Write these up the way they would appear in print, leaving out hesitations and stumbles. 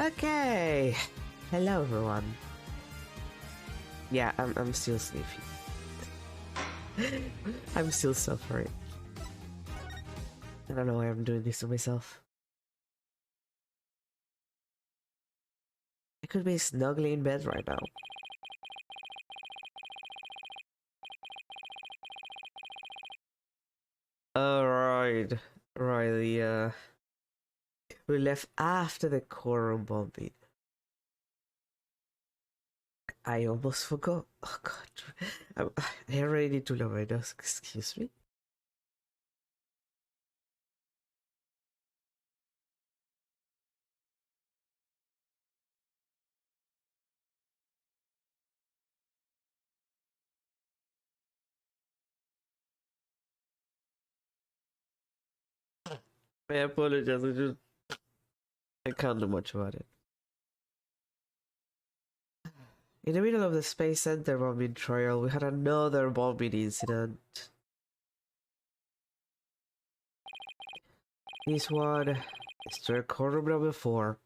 Okay. Hello, everyone. Yeah, I'm still sleepy. I'm still suffering. I don't know why I'm doing this to myself. I could be snugly in bed right now. Alright. Right, we left after the quorum bombing. I almost forgot. Oh god. I already need to lower my nose. Excuse me. I apologize. I can't do much about it. In the middle of the Space Center bombing trial, we had another bombing incident. This one is to quorum number 4.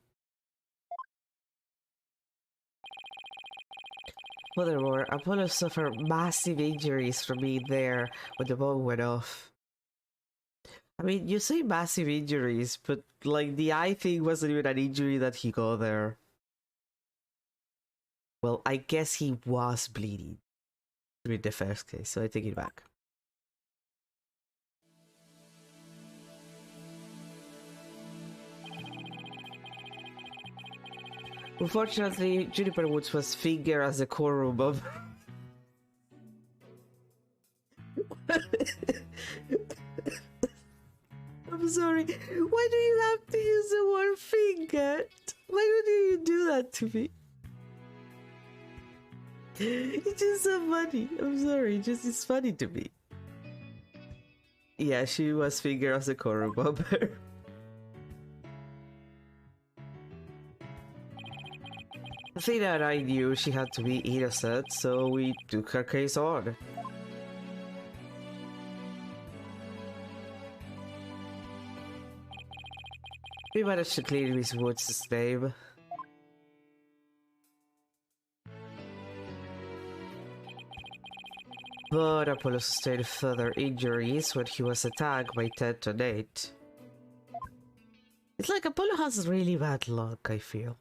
Furthermore, Apollo suffered massive injuries from being there when the bomb went off. I mean, you say massive injuries, but like the eye thing wasn't even an injury that he got there. Well, I guess he was bleeding with the first case, so I take it back. Unfortunately, Juniper Woods was fingered as a quorum bomb. I'm sorry. Why do you have to use the word fingered? Why would you do that to me? It's just so funny. I'm sorry. It's funny to me. Yeah, she was fingered as a quorum bomber. Athena and I knew she had to be innocent, so we took her case on. We managed to clear Miss Woods' name. But Apollo sustained further injuries when he was attacked by Detonate. It's like Apollo has really bad luck, I feel.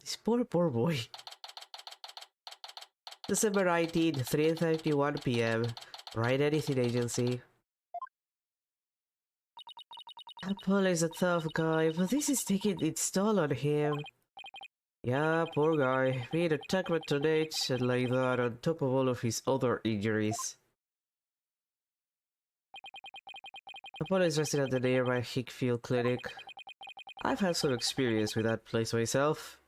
This poor boy. December 19, 3:31 p.m. Right Anything Agency. Apollo is a tough guy, but this is taking its toll on him. Yeah, poor guy. Being attacked by tornadoes and like that on top of all of his other injuries. Apollo is resting at the nearby Hickfield Clinic. I've had some experience with that place myself.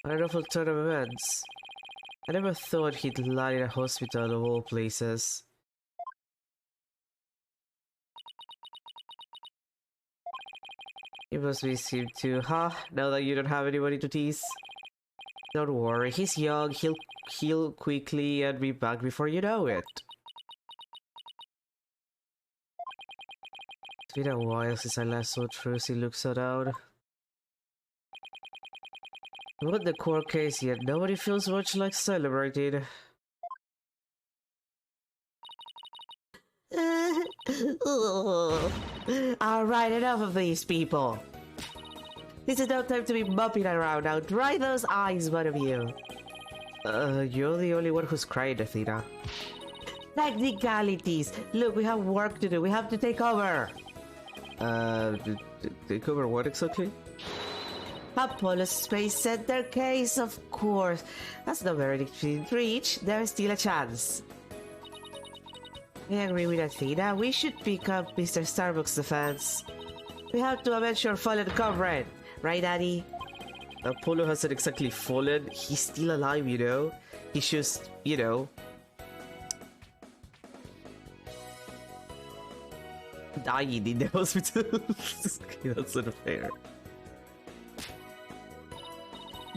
On an awful turn of events. I never thought he'd land in a hospital of all places. You must miss him too, huh? Now that you don't have anybody to tease. Don't worry, he's young, he'll heal quickly and be back before you know it. It's been a while since I last saw Trucy look so down. With the court case yet, nobody feels much like celebrating. Alright, enough of these people. This is no time to be mopping around. Now dry those eyes, one of you. You're the only one who's crying, Athena. Technicalities. Look, we have work to do. We have to take over. Take over what exactly? Apollo Space Center case, of course. That's not very within reach. There's still a chance. I agree with Athena. We should pick up Mr. Starbuck's defense. We have to avenge your fallen comrade. Right, Daddy? Apollo hasn't exactly fallen. He's still alive, you know? He's just, you know... dying in the hospital. That's unfair.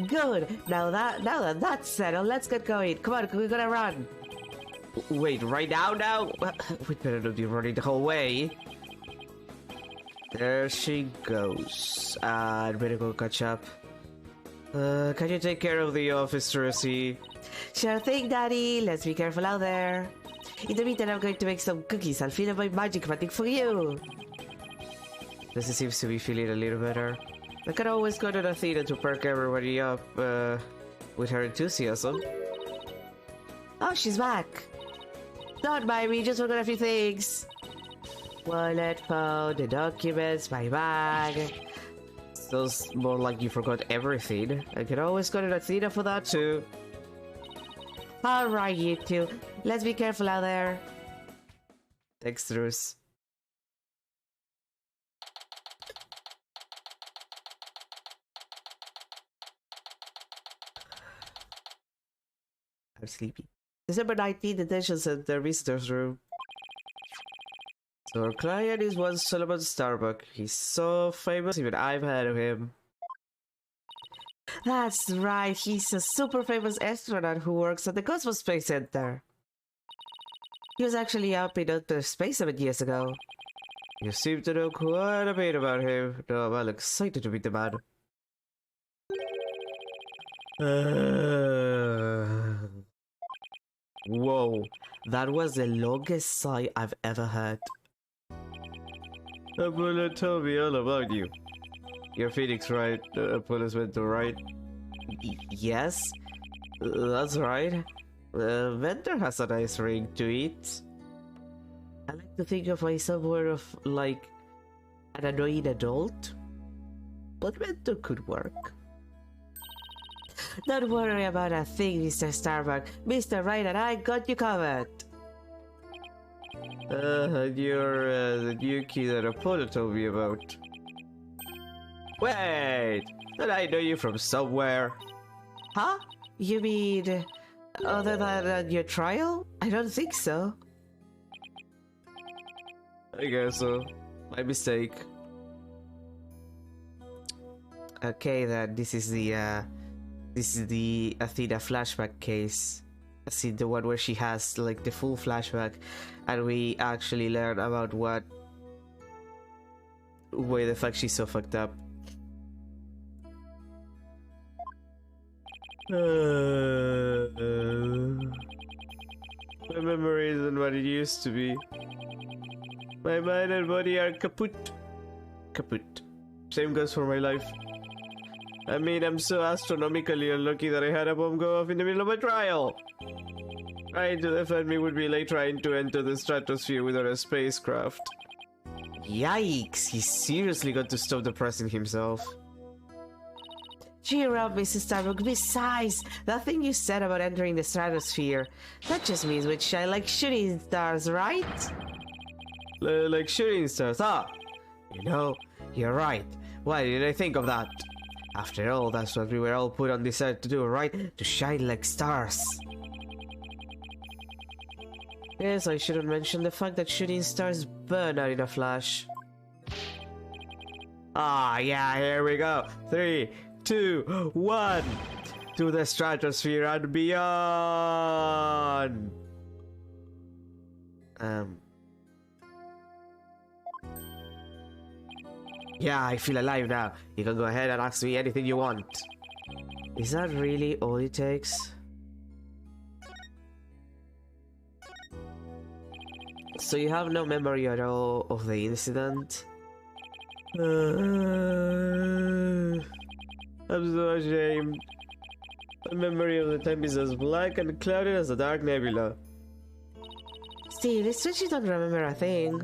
Good. Now that that's settled, let's get going. Come on, we're gonna run. Wait, right now? We better not be running the whole way. There she goes. I'd better go catch up. Can you take care of the office, Tracy? Sure thing, Daddy. Let's be careful out there. In the meantime, I'm going to make some cookies. I'll feel my magic magic for you. This seems to be feeling a little better. I can always go to the theater to perk everybody up, with her enthusiasm. Oh, she's back. Don't mind me, just forgot a few things. Wallet, phone, the documents, my bag. Feels more like you forgot everything. I can always go to the theater for that too. Alright, you two. Let's be careful out there. Thanks, Bruce. I'm sleepy. December 19th, Detention Center, Visitor's Room. So our client is one Solomon Starbuck. He's so famous, even I've heard of him. That's right, he's a super famous astronaut who works at the Cosmos Space Center. He was actually up in outer space 7 years ago. You seem to know quite a bit about him. No, I'm well excited to meet the man. Whoa, that was the longest sigh I've ever heard. Apollo told me all about you. You're Phoenix, right? Apollo's mentor, right? Yes, that's right. Vendor has a nice ring to it. I like to think of myself more of like an annoying adult, but Mentor could work. Don't worry about a thing, Mr. Starbuck. Mr. Right and I got you covered. You're the new key that Apollo told me about. Wait! Did I know you from somewhere? Huh? You mean other than your trial? I don't think so. I guess so. My mistake. Okay then, this is the Athena flashback case. See, the one where she has like the full flashback, and we actually learn about why the fuck she's so fucked up. My memory isn't what it used to be. My mind and body are kaput. Kaput. Same goes for my life. I mean, I'm so astronomically unlucky that I had a bomb go off in the middle of my trial. Trying to defend me would be like trying to enter the stratosphere without a spacecraft. Yikes, he seriously got to stop depressing himself. Cheer up, Mrs. Starbuck. Besides, that thing you said about entering the stratosphere, that just means we shine like shooting stars, right? Like shooting stars, huh? You know, you're right. Why did I think of that? After all, that's what we were all put on this earth to do, right? To shine like stars. Yes, I shouldn't mention the fact that shooting stars burn out in a flash. Ah, yeah, here we go. 3, 2, 1. To the stratosphere and beyond. Yeah, I feel alive now. You can go ahead and ask me anything you want. Is that really all it takes? So you have no memory at all of the incident? I'm so ashamed. My memory of the time is as black and clouded as a dark nebula. Steve, it's that you don't remember a thing.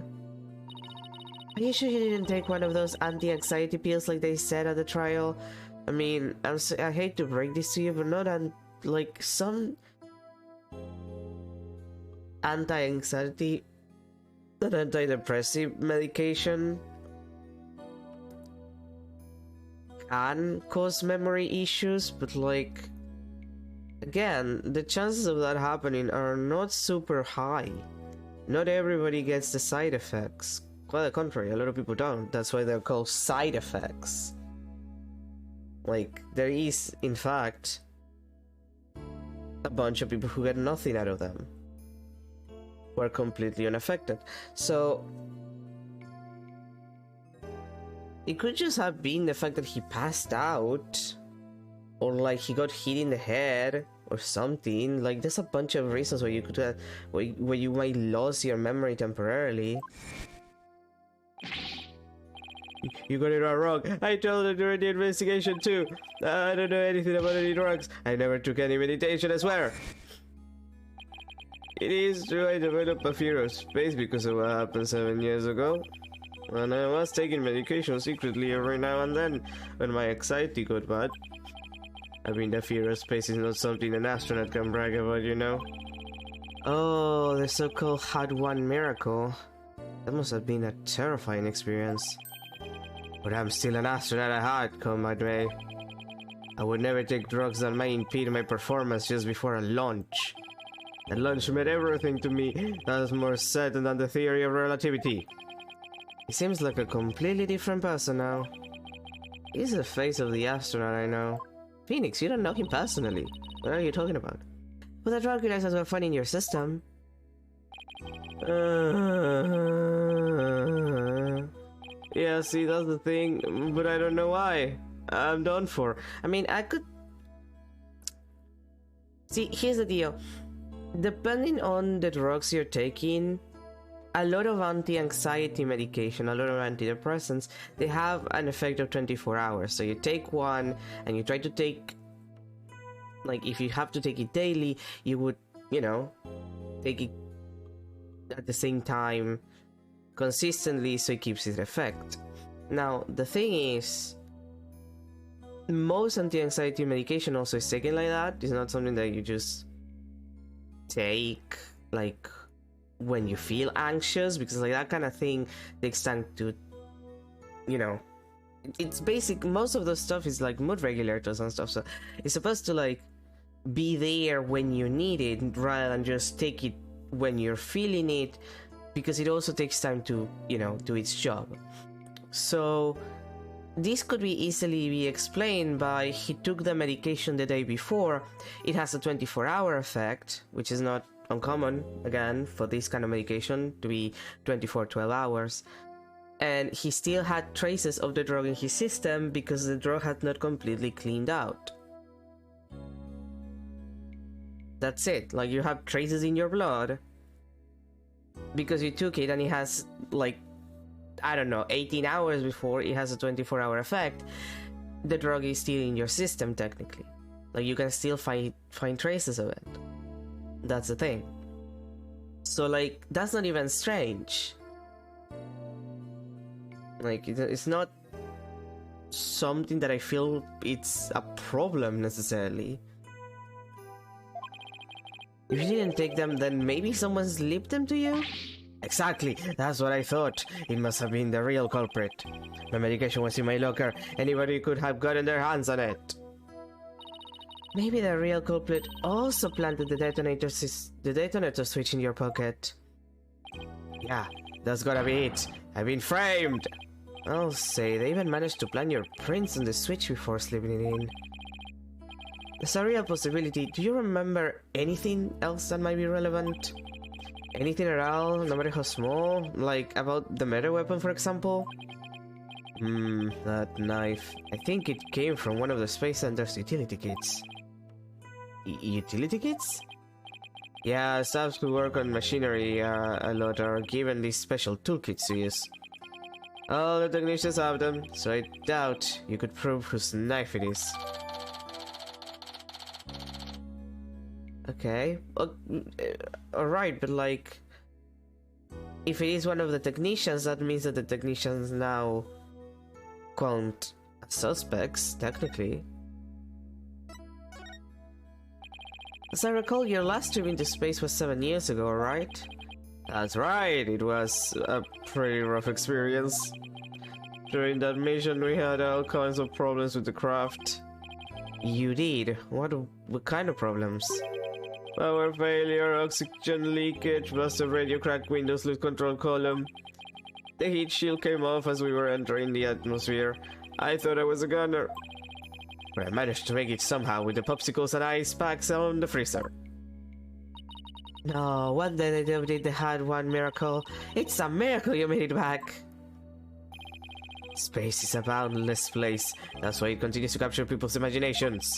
Are you sure you didn't take one of those anti-anxiety pills like they said at the trial? I mean, I hate to break this to you, but not like some anti-anxiety, an antidepressive medication can cause memory issues, but like, again, the chances of that happening are not super high. Not everybody gets the side effects. Quite the contrary, a lot of people don't. That's why they're called side effects. Like, there is, in fact, a bunch of people who get nothing out of them, who are completely unaffected. So, it could just have been the fact that he passed out, or like he got hit in the head or something. Like there's a bunch of reasons why you could where you might lose your memory temporarily. You got it all wrong. I told her during the investigation too. I don't know anything about any drugs. I never took any meditation, I swear. It is true I developed a fear of space because of what happened 7 years ago. And I was taking medication secretly every now and then when my anxiety got bad. I mean, the fear of space is not something an astronaut can brag about, you know? Oh, the so-called Had One miracle. That must have been a terrifying experience. But I'm still an astronaut at heart, come what may. I would never take drugs that might impede my performance just before a launch. The launch meant everything to me. That's more certain than the theory of relativity. He seems like a completely different person now. He's the face of the astronaut I know. Phoenix, you don't know him personally. What are you talking about? Well, the tranquilizers were finding your system. Yeah, see, that's the thing, but I don't know why. I'm done for. I mean, I could... See, here's the deal. Depending on the drugs you're taking, a lot of anti-anxiety medication, a lot of antidepressants, they have an effect of 24 hours. So you take one and you try to take, like, if you have to take it daily, you would, you know, take it at the same time consistently so it keeps its effect. Now, the thing is, most anti-anxiety medication also is taken like that. It's not something that you just take, like, when you feel anxious, because like that kind of thing takes time to, you know, it's basic. Most of the stuff is like mood regulators and stuff, so it's supposed to like be there when you need it rather than just take it when you're feeling it, because it also takes time to, you know, do its job. So this could be easily be explained by he took the medication the day before. It has a 24-hour effect, which is not uncommon, again, for this kind of medication to be 12 hours. And he still had traces of the drug in his system because the drug had not completely cleaned out. That's it. Like, you have traces in your blood because you took it, and it has, like, I don't know, 18 hours before it has a 24-hour effect. The drug is still in your system, technically. Like, you can still find traces of it. That's the thing. So, like, that's not even strange. Like, it's not something that I feel it's a problem necessarily. If you didn't take them, then maybe someone slipped them to you? Exactly, that's what I thought. It must have been the real culprit. My medication was in my locker. Anybody could have gotten their hands on it. Maybe the real culprit also planted the detonator switch in your pocket. Yeah, that's gotta be it. I've been framed! I'll say, they even managed to plant your prints on the switch before slipping it in. There's a real possibility. Do you remember anything else that might be relevant? Anything at all, no matter how small? Like, about the meta weapon, for example? That knife. I think it came from one of the Space Center's utility kits. Utility kits? Yeah, staffs who work on machinery a lot are given these special toolkits to use. All the technicians have them, so I doubt you could prove whose knife it is. Okay, alright, but like, if it is one of the technicians, that means that the technicians now count as suspects, technically. As I recall, your last trip into space was 7 years ago, right? That's right, it was a pretty rough experience. During that mission, we had all kinds of problems with the craft. You did? What kind of problems? Power failure, oxygen leakage, busted radio, cracked windows, loose control column. The heat shield came off as we were entering the atmosphere. I thought I was a gunner, but I managed to make it somehow with the popsicles and ice packs on the freezer. No, what did they had one miracle? It's a miracle you made it back. Space is a boundless place. That's why it continues to capture people's imaginations.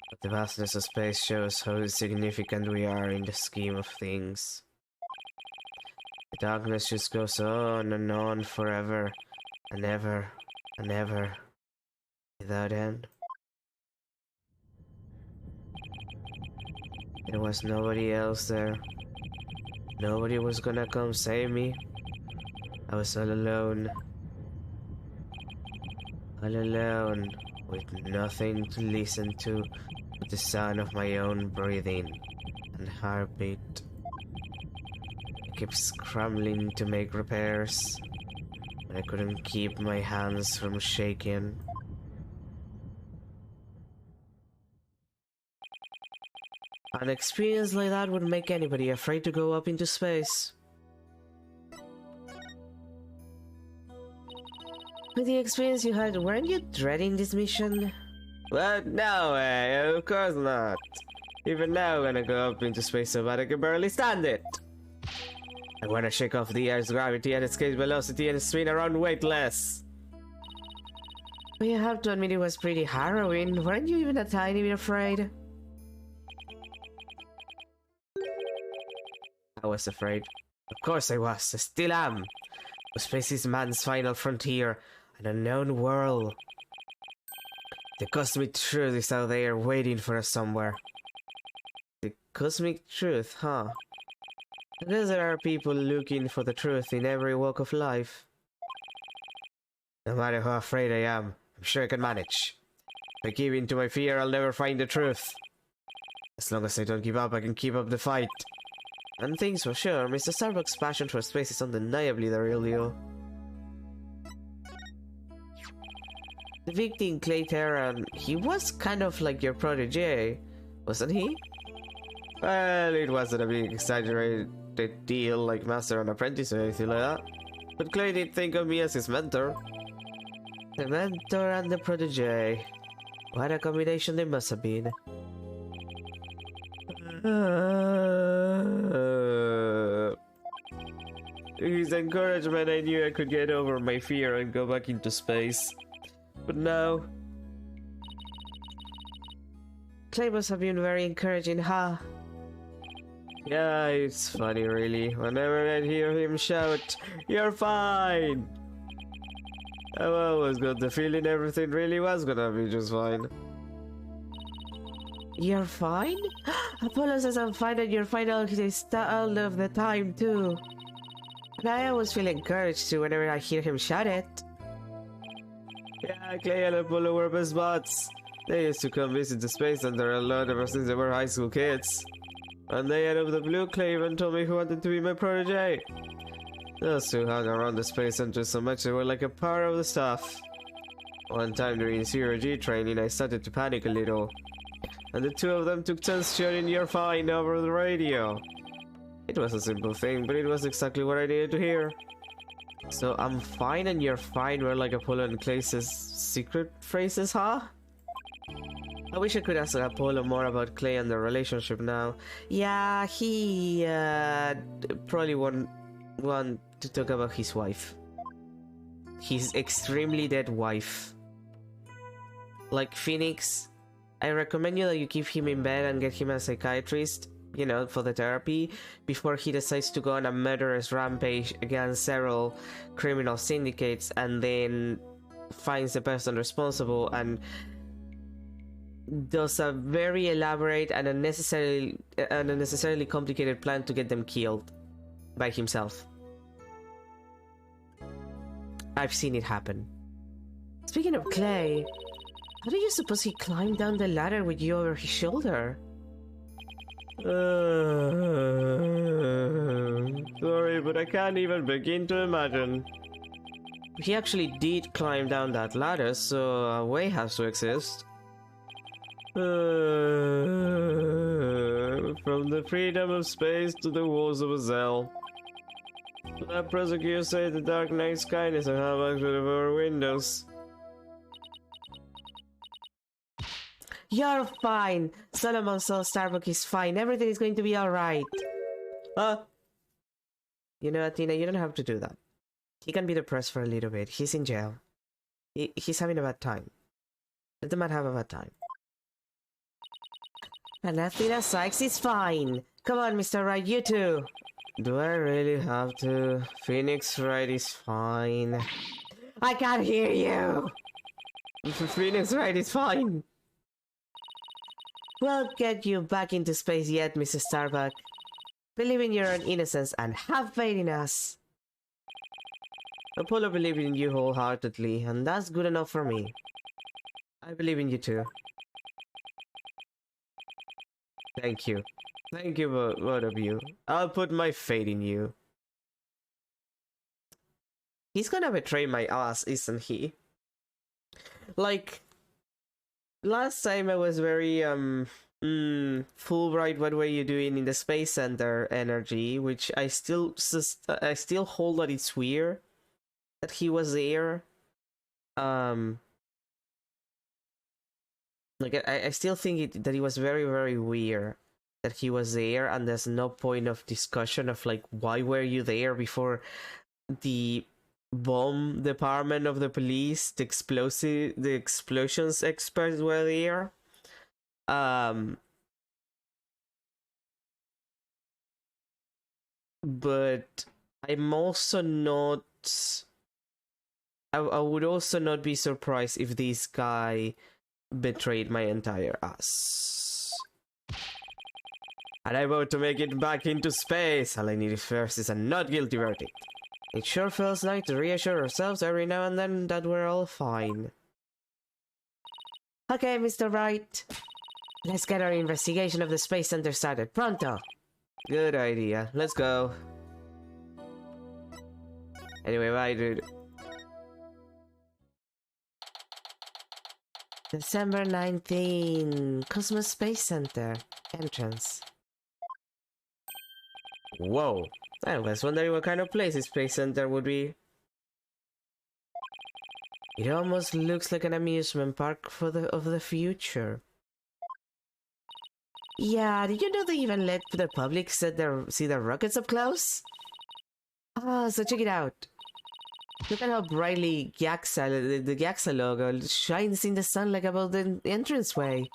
But the vastness of space shows how insignificant we are in the scheme of things. The darkness just goes on and on forever and ever and ever without end. There was nobody else there. Nobody was gonna come save me. I was all alone. All alone, with nothing to listen to but the sound of my own breathing and heartbeat. I kept scrambling to make repairs, but I couldn't keep my hands from shaking. An experience like that would make anybody afraid to go up into space. With the experience you had, weren't you dreading this mission? Well, no way, of course not. Even now when I go up into space so bad I can barely stand it. I want to shake off the Earth's gravity and escape velocity and spin around weightless. Well, you have to admit it was pretty harrowing. Weren't you even a tiny bit afraid? I was afraid. Of course I was. I still am. But space is man's final frontier, an unknown world. The cosmic truth is out there waiting for us somewhere. The cosmic truth, huh? I guess there are people looking for the truth in every walk of life. No matter how afraid I am, I'm sure I can manage. If I give in to my fear, I'll never find the truth. As long as I don't give up, I can keep up the fight. And things for sure, Mr. Starbuck's passion for space is undeniably the real deal. The victim, Clay Terran, he was kind of like your protege, wasn't he? Well, it wasn't a big exaggerated deal like master and apprentice or anything like that. But Clay did think of me as his mentor. The mentor and the protege. What a combination they must have been. With his encouragement, I knew I could get over my fear and go back into space. But now... Clay must have been very encouraging, huh? Yeah, it's funny really. Whenever I hear him shout, "You're fine!" I've always got the feeling everything really was gonna be just fine. You're fine? Apollo says I'm fine and you're fine all of the time too. And I always feel encouraged too whenever I hear him shout it. Yeah, Clay and Apollo were best buds. They used to come visit the Space Center a lot ever since they were high school kids. One day out of the blue, Clay even told me he wanted to be my protege. Those two hung around the Space Center so much they were like a part of the staff. One time during Zero G training, I started to panic a little. And the two of them took turns shouting "You're fine" over the radio. It was a simple thing, but it was exactly what I needed to hear. So I'm fine and you're fine were like Apollo and Clay's secret phrases, huh? I wish I could ask Apollo more about Clay and their relationship now. Yeah, he probably won't want to talk about his wife. His extremely dead wife. Like Phoenix, I recommend you that you keep him in bed and get him a psychiatrist, you know, for the therapy, before he decides to go on a murderous rampage against several criminal syndicates and then finds the person responsible and does a very elaborate and unnecessarily complicated plan to get them killed by himself. I've seen it happen. Speaking of Clay, how do you suppose he climbed down the ladder with you over his shoulder? Sorry, but I can't even begin to imagine. He actually did climb down that ladder, so a way has to exist. From the freedom of space to the walls of a cell. That prosecutor said the Dark Knight's kindness and how much of our windows. You're fine. Solomon saw Starbuck is fine. Everything is going to be alright. Huh? You know, Athena, you don't have to do that. He can be depressed for a little bit. He's in jail. He's having a bad time. Let the man have a bad time. And Athena Sykes is fine. Come on, Mr. Wright, you too. Do I really have to? Phoenix Wright is fine. I can't hear you. Phoenix Wright is fine. We'll get you back into space yet, Mrs. Starbuck. Believe in your own innocence and have faith in us. Apollo believes in you wholeheartedly, and that's good enough for me. I believe in you too. Thank you. Thank you, both of you. I'll put my faith in you. He's gonna betray my ass, isn't he? Like, last time I was very, Fulbright, what were you doing in the Space Center energy, which I still hold that it's weird that he was there. Like, I still think that it was very, very weird that he was there, and there's no point of discussion of, like, why were you there before the bomb department of the police, the explosions experts were there. But I'm also not... I would also not be surprised if this guy betrayed my entire ass. And I vote to make it back into space. All I need first is a not guilty verdict. It sure feels like to reassure ourselves every now and then that we're all fine. Okay, Mr. Wright. Let's get our investigation of the Space Center started. Pronto! Good idea. Let's go. Anyway, bye, dude. December 19, Cosmos Space Center. Entrance. Whoa. I was wondering what kind of place this Space Center would be. It almost looks like an amusement park of the future. Yeah, did you know they even let the public see their rockets up close? Ah, so check it out. Look at how brightly the GAXA logo shines in the sunlight above the entranceway.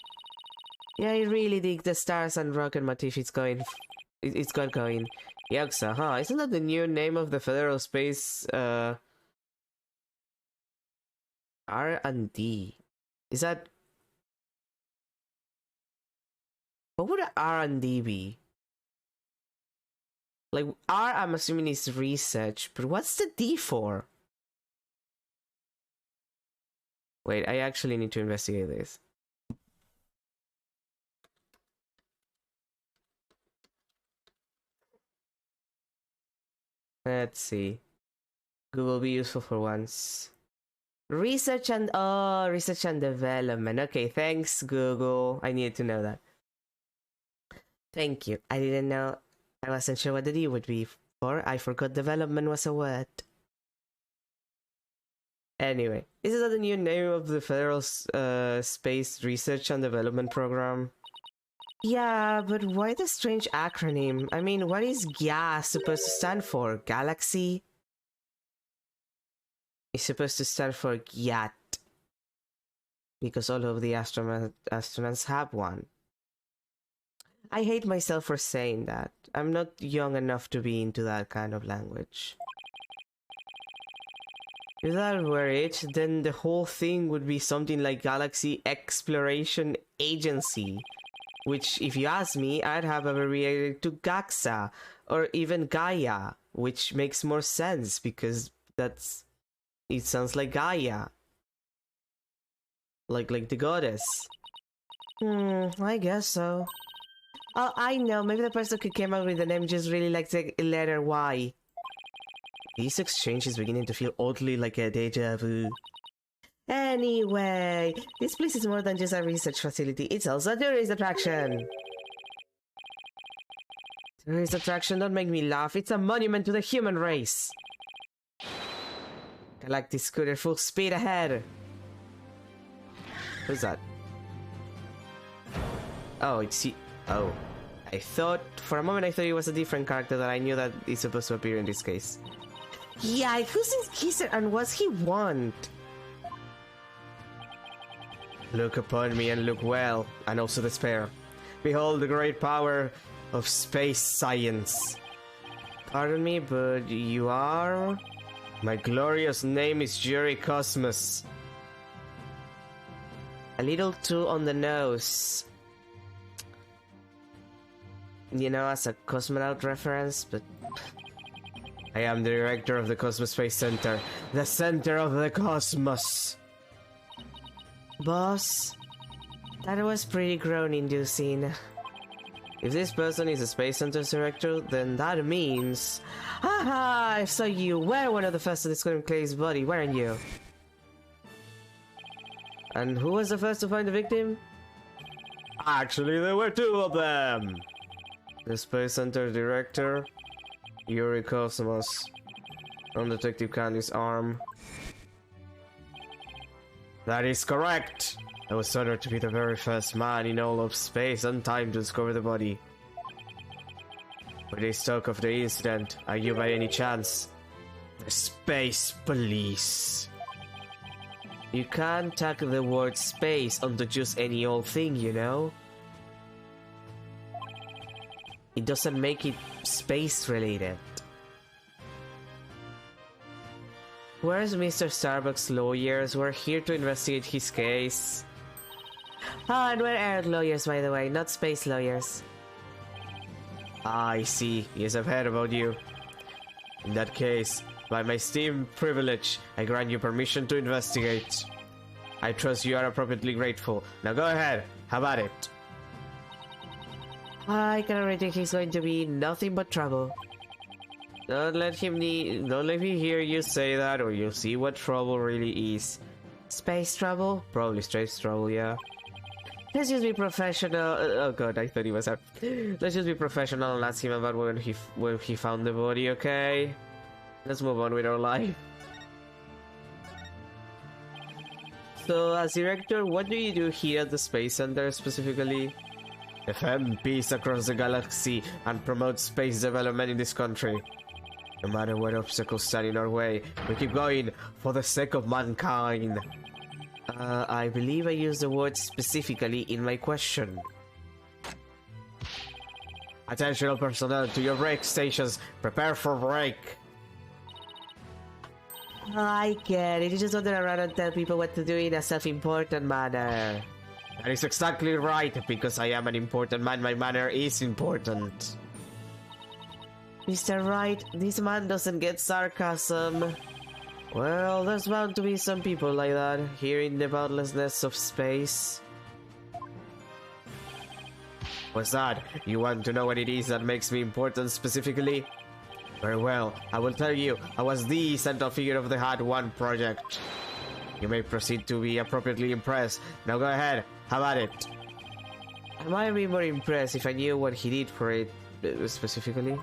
Yeah, I really dig the stars and rocket motif it's got going. GAXA, huh? Isn't that the new name of the Federal Space, R&D? Is that... What would R&D be? Like, R, I'm assuming is research, but what's the D for? Wait, I actually need to investigate this. Let's see. Google will be useful for once. Research and development. Okay, thanks, Google. I needed to know that. Thank you. I didn't know. I wasn't sure what the D would be for. I forgot development was a word. Anyway, is that the new name of the Federal Space Research and Development Program? Yeah, but why the strange acronym? I mean, what is GA supposed to stand for? Galaxy? It's supposed to stand for GYAT. Because all of the astronauts have one. I hate myself for saying that. I'm not young enough to be into that kind of language. If that were it, then the whole thing would be something like Galaxy Exploration Agency. Which, if you ask me, I'd have abbreviated to GAXA, or even Gaia, which makes more sense, because it sounds like Gaia. Like the goddess. I guess so. Oh, I know, maybe the person who came up with the name just really likes the letter Y. This exchange is beginning to feel oddly like a deja vu. Anyway, this place is more than just a research facility, it's also a tourist attraction. Tourist attraction, don't make me laugh, it's a monument to the human race. Galactic scooter full speed ahead. Who's that? Oh, it's he. Oh. For a moment I thought it was a different character that I knew that is supposed to appear in this case. Yeah, who's this kisser and what's he want? Look upon me and look well, and also despair. Behold the great power of space science. Pardon me, but you are... My glorious name is Yuri Cosmos. A little too on the nose. You know, as a cosmonaut reference, but... I am the director of the Cosmos Space Center, the center of the cosmos. Boss, that was pretty groan-inducing. If this person is a Space Center's director, then that means... Haha, so you were one of the first to discover Clay's body, weren't you? And who was the first to find the victim? Actually, there were two of them. The Space Center director, Yuri Cosmos, on Detective Candy's arm. That is correct. I was honored to be the very first man in all of space and time to discover the body. When they talk of the incident, are you by any chance the Space Police? You can't tack the word space onto just any old thing, you know? It doesn't make it space related. Where's Mr. Starbucks' lawyers? We're here to investigate his case. Oh, and we're Earth lawyers, by the way, not space lawyers. I see. Yes, I've heard about you. In that case, by my esteemed privilege, I grant you permission to investigate. I trust you are appropriately grateful. Now go ahead, have at it. I can already think he's going to be nothing but trouble. Don't let me hear you say that, or you'll see what trouble really is. Space trouble? Probably space trouble, yeah. Let's just be professional. Oh god, I thought he was out. Let's just be professional and ask him about when he found the body, okay? Let's move on with our life. So, as director, what do you do here at the Space Center specifically? Defend peace across the galaxy and promote space development in this country. No matter what obstacles stand in our way, we keep going for the sake of mankind. I believe I used the word specifically in my question. Attention all personnel to your break stations. Prepare for break. I get it. You just want to run and tell people what to do in a self-important manner. That is exactly right. Because I am an important man, my manner is important. Mr. Wright, this man doesn't get sarcasm. Well, there's bound to be some people like that here in the boundlessness of space. What's that? You want to know what it is that makes me important specifically? Very well, I will tell you. I was the central figure of the Had 1 project. You may proceed to be appropriately impressed. Now go ahead, have at it. I might be more impressed if I knew what he did for it specifically.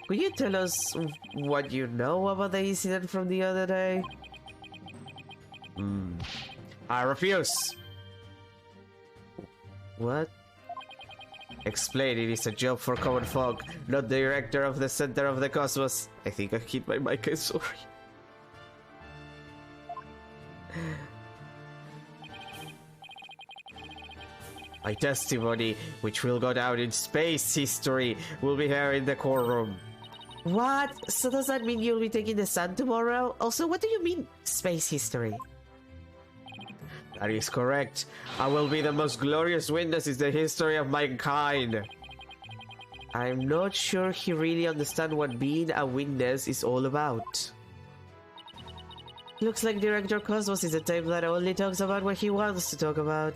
Could you tell us what you know about the incident from the other day? I refuse. What? Explain, it is a job for common folk, not the director of the center of the cosmos. I think I hit my mic, I'm sorry. My testimony, which will go down in space history, will be here in the courtroom. What? So does that mean you'll be taking the sun tomorrow? Also, what do you mean, space history? That is correct. I will be the most glorious witness in the history of mankind. I'm not sure he really understands what being a witness is all about. Looks like Director Cosmos is the type that only talks about what he wants to talk about.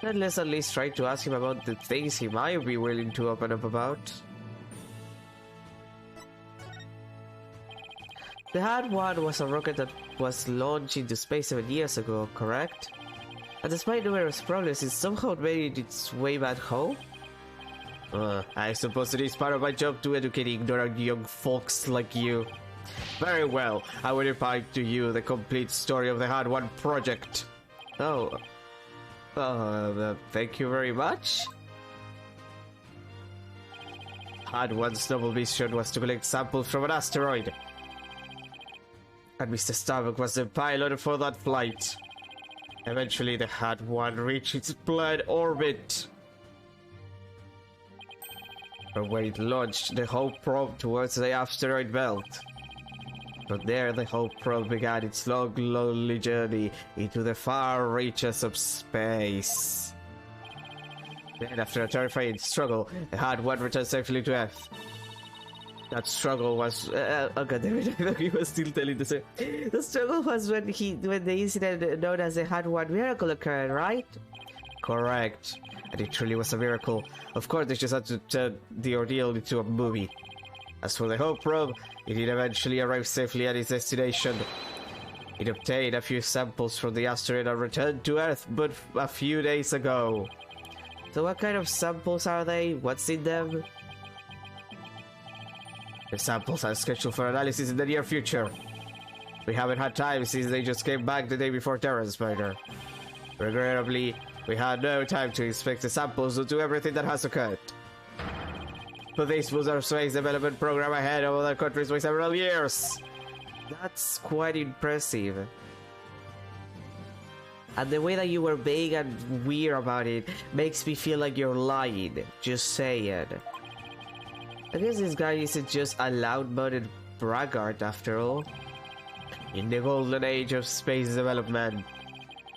But let's at least try to ask him about the things he might be willing to open up about. The Had 1 was a rocket that was launched into space 7 years ago, correct? And despite numerous problems, it somehow made its way back home? I suppose it is part of my job to educate ignorant young folks like you. Very well, I will impart to you the complete story of the Had 1 project. Oh. Thank you very much. Had one's double mission was to collect samples from an asteroid. And Mr. Starbuck was the pilot for that flight. Eventually, the Had One reached its planned orbit, where it launched the Hope probe towards the asteroid belt. But there, the Hope probe began its long, lonely journey into the far reaches of space. Then, after a terrifying struggle, the Had One returned safely to Earth. That struggle was... oh god damn it, I thought he was still telling the same. The struggle was when the incident known as the Had One miracle occurred, right? Correct. And it truly was a miracle. Of course, they just had to turn the ordeal into a movie. As for the Hope probe, it did eventually arrive safely at its destination. It obtained a few samples from the asteroid and returned to Earth but a few days ago. So what kind of samples are they? What's in them? The samples are scheduled for analysis in the near future. We haven't had time since they just came back the day before Terran's murder. Regrettably, we had no time to inspect the samples due to everything that has occurred. But this was our space development program ahead of other countries by several years. That's quite impressive. And the way that you were vague and weird about it makes me feel like you're lying. Just say it. I guess this guy isn't just a loud-mouthed braggart after all. In the golden age of space development,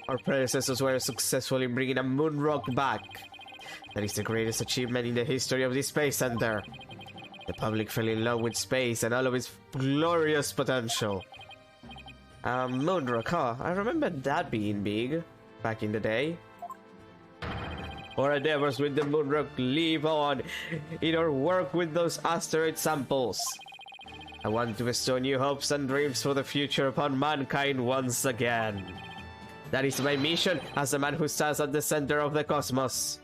our predecessors were successful in bringing a moon rock back. That is the greatest achievement in the history of the Space Center. The public fell in love with space and all of its glorious potential. Moon rock, huh? I remember that being big back in the day. Our endeavors with the moon rock live on in our work with those asteroid samples. I want to bestow new hopes and dreams for the future upon mankind once again. That is my mission as a man who stands at the center of the cosmos.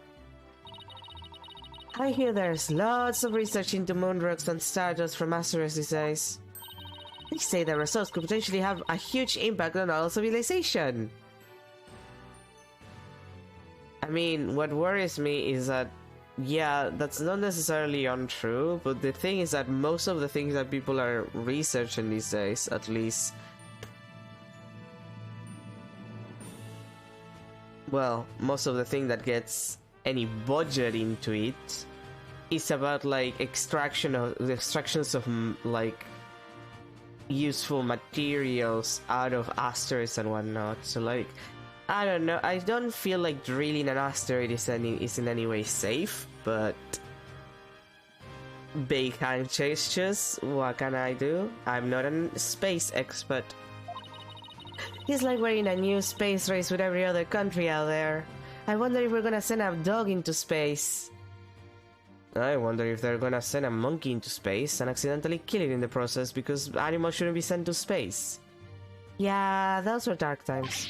I hear there's lots of research into moon rocks and stardust from asteroids these days. They say the results could potentially have a huge impact on all civilization. I mean, what worries me is that, yeah, that's not necessarily untrue, but the thing is that most of the things that people are researching these days, at least, well, most of the thing that gets any budget into it is about like extractions of like useful materials out of asteroids and whatnot. So like, I don't know, I don't feel like drilling an asteroid is in any way safe, but big hand gestures, what can I do? I'm not a space expert. It's like we're in a new space race with every other country out there. I wonder if we're gonna send a dog into space. I wonder if they're gonna send a monkey into space and accidentally kill it in the process because animals shouldn't be sent to space. Yeah, those were dark times.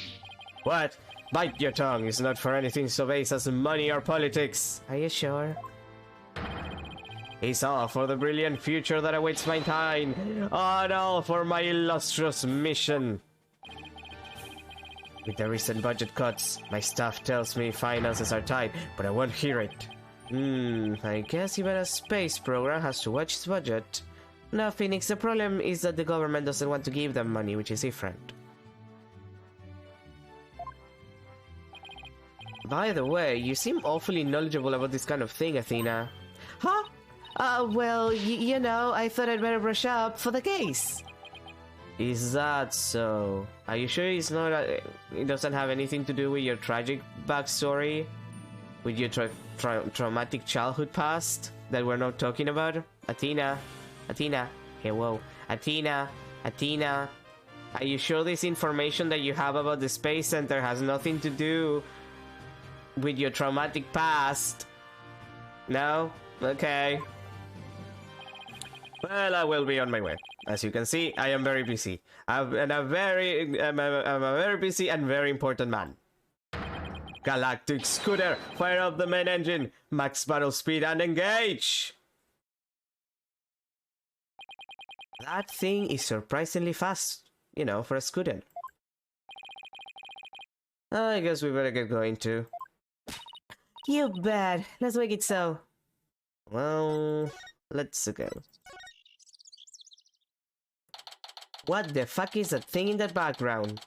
What? Bite your tongue. It's not for anything so base as money or politics. Are you sure? It's all for the brilliant future that awaits mankind, and all for my illustrious mission. With the recent budget cuts, my staff tells me finances are tight, but I won't hear it. I guess even a space program has to watch its budget. No, Phoenix, the problem is that the government doesn't want to give them money, which is different. By the way, you seem awfully knowledgeable about this kind of thing, Athena. Huh? Well, you know, I thought I'd better brush up for the case. Is that so? Are you sure it's not it doesn't have anything to do with your tragic backstory? With your traumatic childhood past that we're not talking about? Athena, hey, whoa. Athena, are you sure this information that you have about the Space Center has nothing to do with your traumatic past? No? Okay. Well, I will be on my way. As you can see, I am very busy. I'm a very busy and very important man. Galactic Scooter, fire up the main engine, max battle speed and engage! That thing is surprisingly fast, you know, for a scooter. I guess we better get going too. You bet. Let's make it so. Well, Let's go. What the fuck is that thing in the background?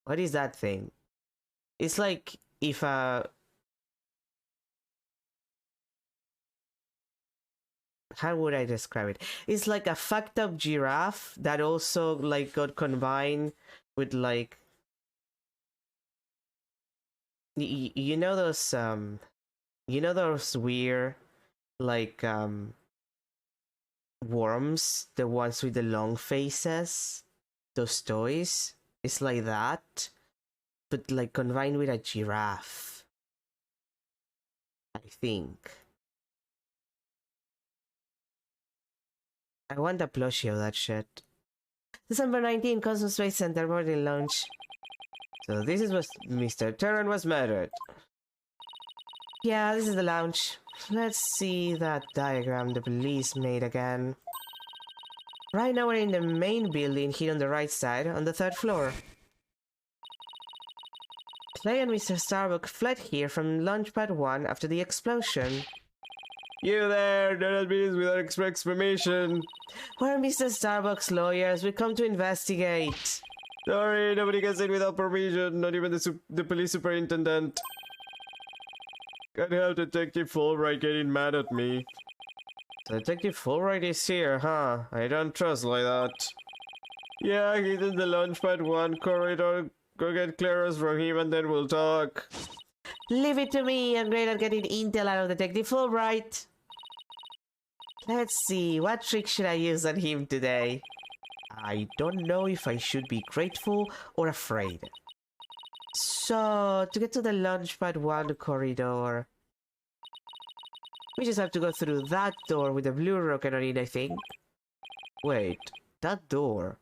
What is that thing? It's like if how would I describe it? It's like a fucked up giraffe that also like got combined with like you know those weird like worms, the ones with the long faces, those toys. It's like that, but like combined with a giraffe, I think. I want a plushie of that shit. December 19, Cosmos Space Center boarding launch. So this is what Mr. Terran was murdered. Yeah, this is the lounge. Let's see that diagram the police made again. Right now we're in the main building here on the right side, on the 3rd floor. Clay and Mr. Starbuck fled here from Launchpad 1 after the explosion. You there! That means without explanation. We're Mr. Starbuck's lawyers. We come to investigate. Sorry, nobody gets in without permission, not even the police superintendent. Can't help Detective Fulbright getting mad at me. Detective Fulbright is here, huh? I don't trust like that. Yeah, he's in the Launchpad 1 corridor. Go get clearance from him and then we'll talk. Leave it to me. I'm great at getting intel out of Detective Fulbright. Let's see, what trick should I use on him today? I don't know if I should be grateful or afraid. So, to get to the Launchpad 1 corridor, we just have to go through that door with the blue rocket on it, I think. Wait, that door?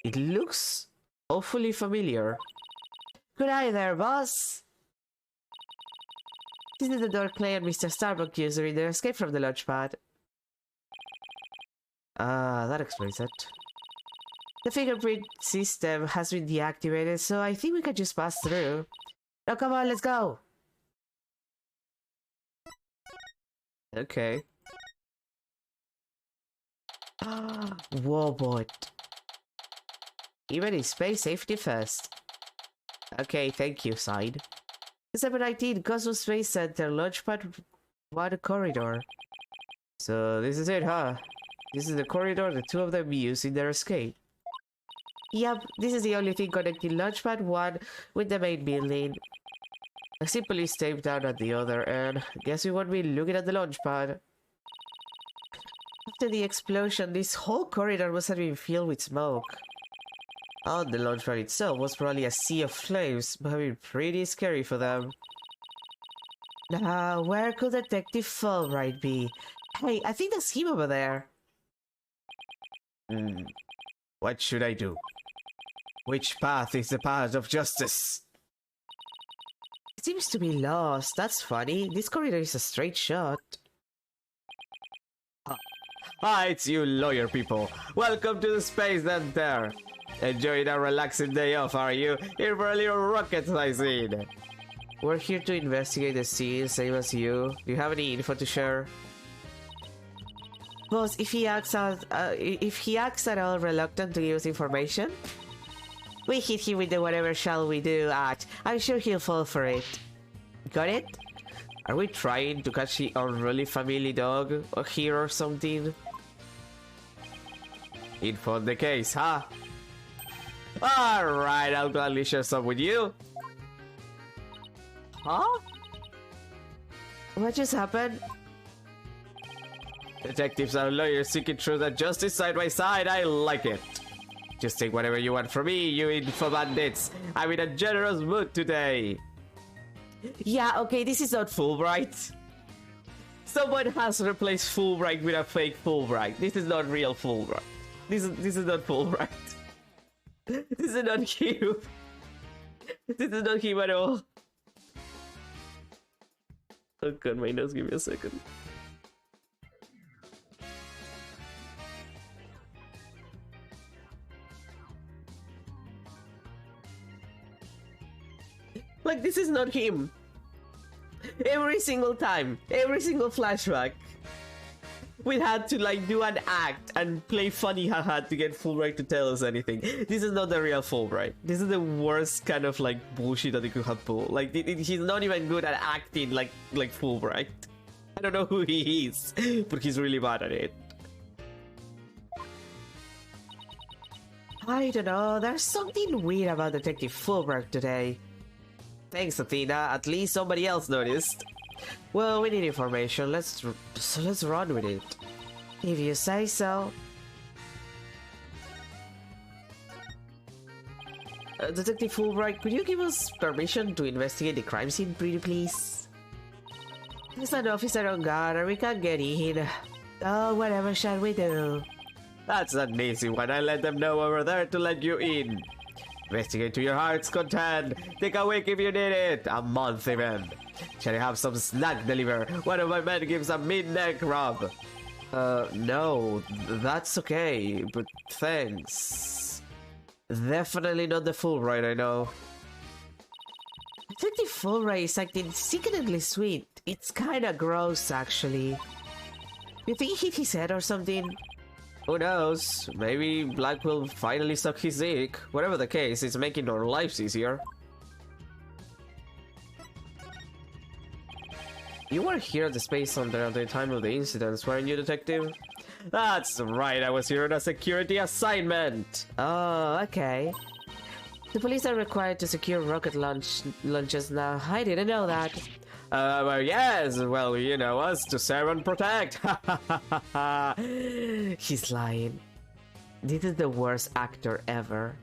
It looks awfully familiar. Good eye there, boss! This is the door Clay and Mr. Starbuck used during their escape from the Launchpad. Ah, that explains it. The fingerprint system has been deactivated, so I think we can just pass through. Now come on, let's go! Okay. Wobot. Even in space, safety first. Okay, thank you, side. December 19, Cosmos Space Center, Launchpad 1 corridor. So this is it, huh? This is the corridor the two of them used in their escape. Yep, this is the only thing connecting Launchpad 1 with the main building. I see police tape down at the other end. Guess we won't be looking at the Launchpad. After the explosion, this whole corridor must have been filled with smoke. Oh, the Launchpad itself was probably a sea of flames, but having pretty scary for them. Now, where could Detective Fulbright be? Hey, I think that's him over there. What should I do? Which path is the path of justice? It seems to be lost. That's funny. This corridor is a straight shot. Hi, it's you lawyer people. Welcome to the Space Center. Enjoying a relaxing day off, are you? Here for a little rocket sightseeing. We're here to investigate the scene, same as you. Do you have any info to share? Boss, if he acts at all reluctant to give us information, we hit him with the whatever shall we do act. I'm sure he'll fall for it. Got it? Are we trying to catch the unruly family dog or here or something? Info on the case, huh? Alright, I'll gladly share some with you. Huh? What just happened? Detectives and lawyers seeking truth and justice side by side. I like it. Just take whatever you want from me, you info bandits. I'm in a generous mood today. Yeah, okay, this is not Fulbright. Someone has replaced Fulbright with a fake Fulbright. This is not real Fulbright. This is not Fulbright. This is not him. This is not him at all. Oh god, my nose, give me a second. Like, this is not him. Every single time, every single flashback, we had to like do an act and play funny haha to get Fulbright to tell us anything. This is not the real Fulbright. This is the worst kind of like bullshit that they could have pulled. Like he's not even good at acting like Fulbright. I don't know who he is, but he's really bad at it. I don't know, there's something weird about Detective Fulbright today. Thanks, Athena. At least somebody else noticed. Well, we need information. Let's run with it. If you say so. Detective Fulbright, could you give us permission to investigate the crime scene, pretty please? There's an officer on guard and we can't get in. Oh, whatever shall we do? That's an easy one. I let them know over there to let you in. Investigate to your heart's content. Take a week if you need it. A month even. Shall I have some snack delivered? One of my men gives a mid-neck rub. No, that's okay, but thanks. Definitely not the Fulbright, I know. Detective Fulbright is acting sickeningly sweet. It's kinda gross, actually. You think he hit his head or something? Who knows? Maybe Black will finally suck his dick. Whatever the case, it's making our lives easier. You were here at the Space Center at the time of the incidents, weren't you, Detective? That's right, I was here on a security assignment! Oh, okay. The police are required to secure rocket launches now. I didn't know that. Well, yes, well, you know us, to serve and protect. He's lying. This is the worst actor ever.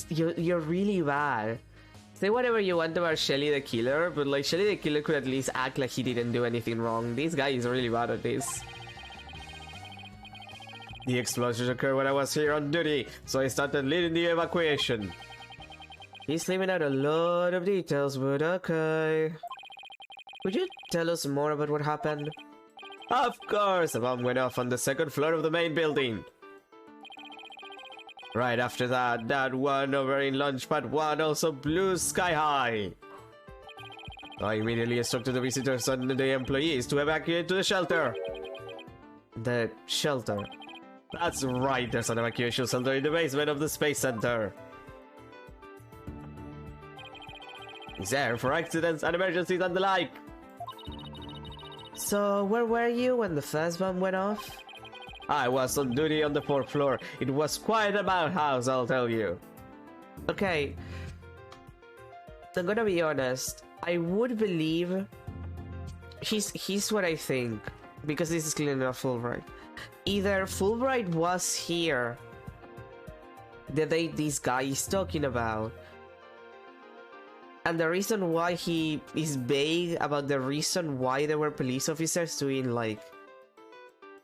You're really bad. Say whatever you want about Shelly the Killer, but like Shelly the Killer could at least act like he didn't do anything wrong. This guy is really bad at this. The explosions occurred when I was here on duty, so I started leading the evacuation. He's leaving out a lot of details, but okay. Could you tell us more about what happened? Of course, a bomb went off on the second floor of the main building. Right after that, that one over in Launchpad 1 also blew sky high. I immediately instructed the visitors and the employees to evacuate to the shelter. The shelter? That's right, there's an evacuation shelter in the basement of the Space Center. It's there for accidents and emergencies and the like. So, where were you when the first bomb went off? I was on duty on the 4th floor. It was quite a madhouse, I'll tell you. Okay. I'm gonna be honest. I would believe... Here's what I think. Because this is clearly not Fulbright. Either Fulbright was here the day this guy is talking about, and the reason why he is vague about the reason why there were police officers doing, like,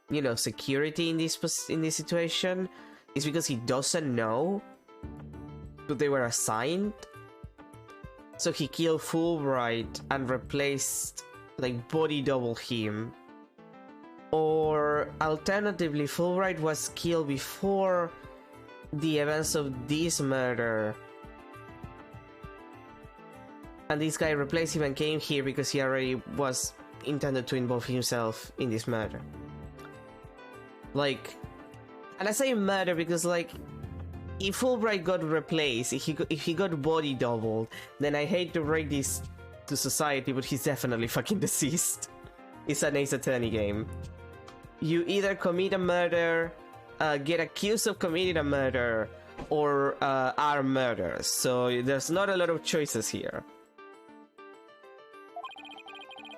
you know, security in this situation is because he doesn't know that they were assigned. So he killed Fulbright and replaced, like, body double him. Or alternatively, Fulbright was killed before the events of this murder, and this guy replaced him and came here because he already was intended to involve himself in this murder. Like, and I say murder because, like, if Fulbright got replaced, if he got body doubled, then I hate to break this to society, but he's definitely fucking deceased. It's an Ace Attorney game. You either commit a murder, get accused of committing a murder, or are murdered. So there's not a lot of choices here.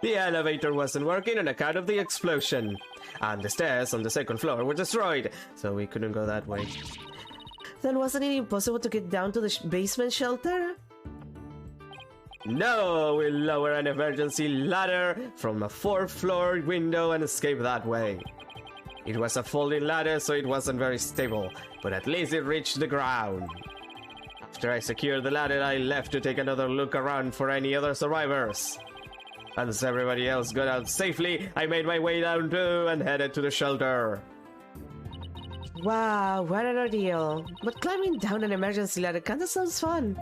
The elevator wasn't working on account of the explosion, and the stairs on the second floor were destroyed, so we couldn't go that way. Then wasn't it impossible to get down to the basement shelter? No, we'll lower an emergency ladder from a 4th floor window and escape that way. It was a folding ladder, so it wasn't very stable, but at least it reached the ground. After I secured the ladder, I left to take another look around for any other survivors. Once everybody else got out safely, I made my way down too and headed to the shelter. Wow, what an ordeal. But climbing down an emergency ladder kinda sounds fun.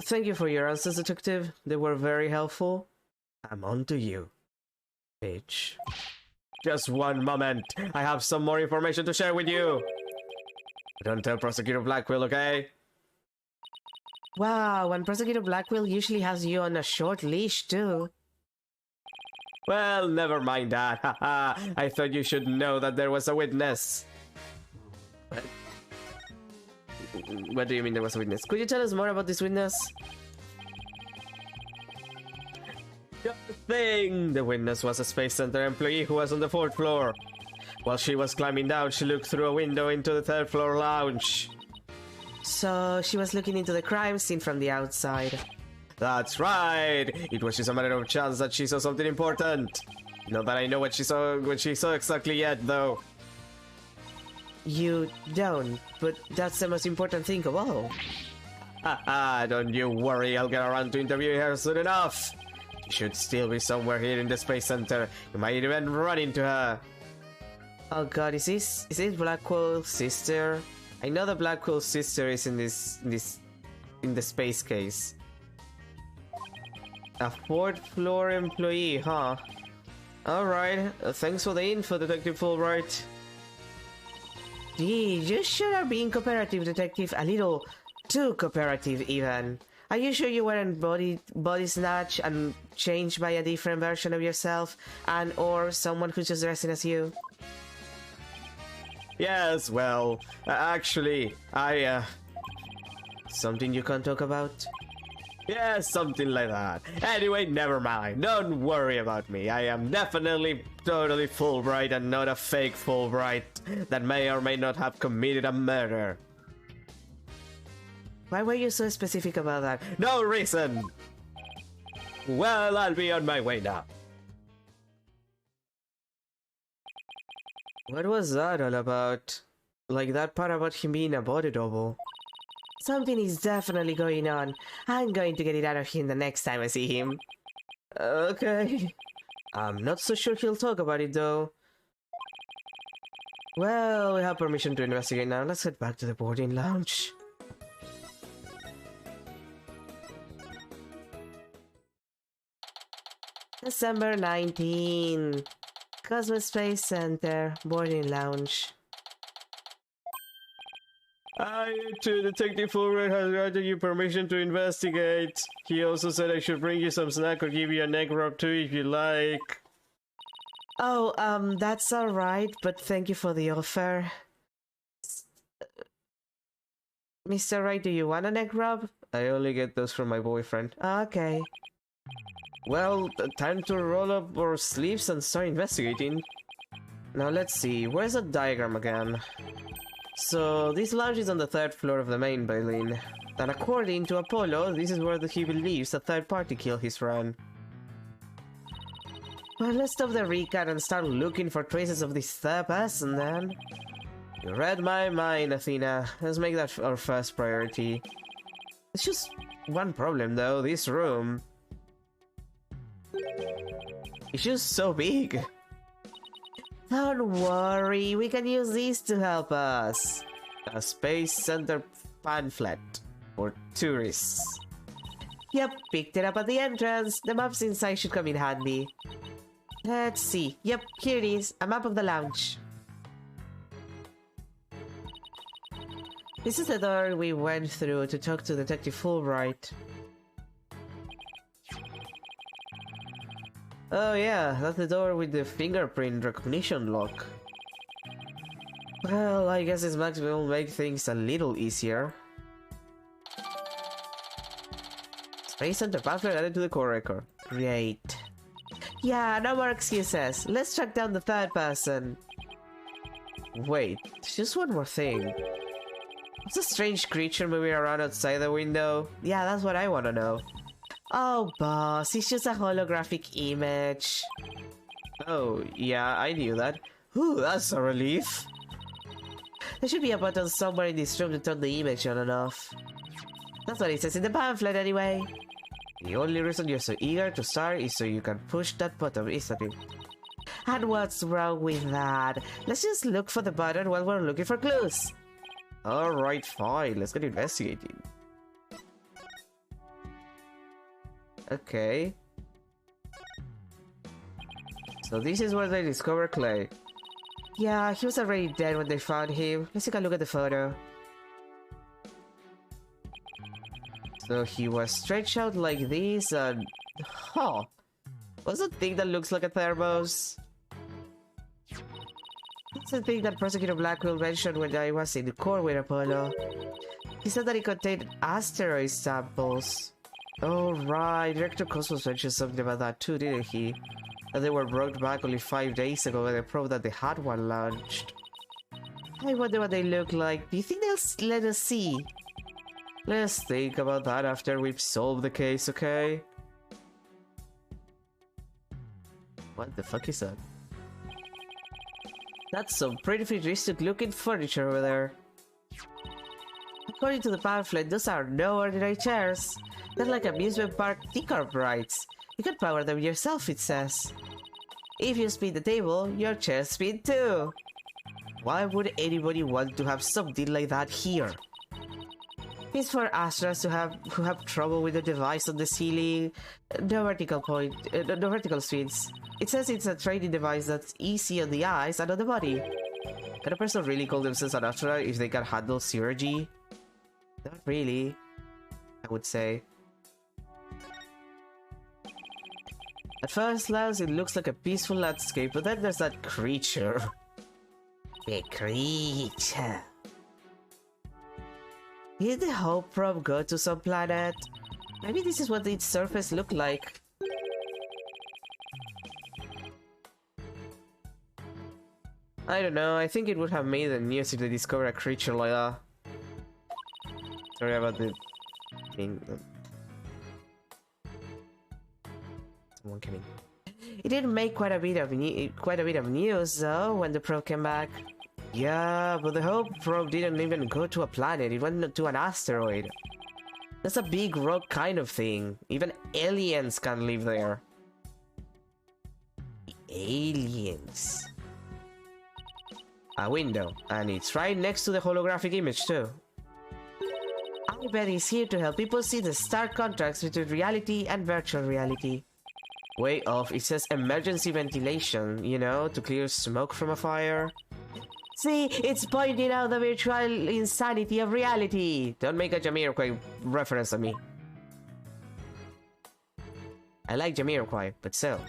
Thank you for your answers, Detective. They were very helpful. I'm on to you, bitch. Just one moment. I have some more information to share with you. Don't tell Prosecutor Blackwell, okay? Wow, and Prosecutor Blackwell usually has you on a short leash too. Well, never mind that. Haha. I thought you should know that there was a witness. What do you mean there was a witness? Could you tell us more about this witness? Sure thing! The witness was a Space Center employee who was on the 4th floor. While she was climbing down, she looked through a window into the 3rd floor lounge. So she was looking into the crime scene from the outside. That's right! It was just a matter of chance that she saw something important. Not that I know what she saw exactly yet, though. You don't, but that's the most important thing of all. Haha, don't you worry, I'll get around to interviewing her soon enough. She should still be somewhere here in the Space Center. You might even run into her. Oh god, is this Blackwell's sister? I know the Blackwell's sister is in the space case. A 4th floor employee, huh? Alright, thanks for the info, Detective Fulbright. Gee, you sure are being cooperative, Detective. A little too cooperative, even. Are you sure you weren't body snatched and changed by a different version of yourself, and or someone who's just dressing as you? Yes, well, actually, Something you can't talk about? yeah, something like that. Anyway, never mind. Don't worry about me. I am definitely totally Fulbright and not a fake Fulbright that may or may not have committed a murder. Why were you so specific about that? No reason! Well, I'll be on my way now. What was that all about? Like that part about him being a body double. Something is definitely going on. I'm going to get it out of him the next time I see him. Okay. I'm not so sure he'll talk about it though. Well, we have permission to investigate now. Let's head back to the boarding lounge. December 19. Cosmos Space Center, boarding lounge. Detective Fulbright has granted you permission to investigate. He also said I should bring you some snack or give you a neck rub too if you like. Oh, that's alright, but thank you for the offer. Mr. Wright, do you want a neck rub? I only get those from my boyfriend. Okay. Well, time to roll up our sleeves and start investigating. Now let's see, where's the diagram again? So, this lounge is on the 3rd floor of the main building. And according to Apollo, this is where he believes a third party killed his friend. Well, let's stop the recap and start looking for traces of this third person then. You read my mind, Athena. Let's make that our first priority. It's just one problem though, this room. It's just so big. Don't worry, we can use this to help us. A Space Center pamphlet for tourists. Yep, picked it up at the entrance. The maps inside should come in handy. Let's see. Yep, here it is. A map of the lounge. This is the door we went through to talk to Detective Fulbright. Oh yeah, that's the door with the fingerprint recognition lock. Well, I guess this max will make things a little easier. Space Center pamphlet added to the core record. Great. Yeah, no more excuses. Let's track down the third person. Wait, just one more thing. What's a strange creature moving around outside the window? Yeah, that's what I want to know. Oh, boss, it's just a holographic image. Oh, yeah, I knew that. Ooh, that's a relief. There should be a button somewhere in this room to turn the image on and off. That's what it says in the pamphlet anyway. The only reason you're so eager to start is so you can push that button instantly. And what's wrong with that? Let's just look for the button while we're looking for clues. Alright, fine, let's get investigating. Okay. So this is where they discover Clay. Yeah, he was already dead when they found him. Let's take a look at the photo. So he was stretched out like this and... Huh. What's the thing that looks like a thermos? That's the thing that Prosecutor Blackwell mentioned when I was in court with Apollo. He said that it contained asteroid samples. Oh right, Director Cosmos mentioned something about that too, didn't he? That they were brought back only 5 days ago and they proved that they had one launched. I wonder what they look like. Do you think they'll let us see? Let's think about that after we've solved the case, okay? What the fuck is that? That's some pretty futuristic looking furniture over there. According to the pamphlet, those are no ordinary chairs. They're like amusement park theme rides. You can power them yourself, it says. If you spin the table, your chair spin too. Why would anybody want to have something like that here? It's for astronauts who have trouble with the device on the ceiling. No vertical spins. It says it's a training device that's easy on the eyes and on the body. Can a person really call themselves an astronaut if they can handle zero-G? Not really, I would say. At first glance, it looks like a peaceful landscape, but then there's that creature. The creature. Did the Hope probe go to some planet? Maybe this is what its surface looked like. I don't know, I think it would have made the news if they discovered a creature like that. Sorry about the thing. Someone came in. It did make quite a bit of news though when the probe came back. Yeah, but the Hope probe didn't even go to a planet, it went to an asteroid. That's a big rock kind of thing. Even aliens can live there. Aliens. A window, and it's right next to the holographic image too. I bet he's here to help people see the stark contrast between reality and virtual reality. Way off, it says emergency ventilation, you know, to clear smoke from a fire. See, it's pointing out the virtual insanity of reality. Don't make a Jamiroquai reference to me. I like Jamiroquai, but still.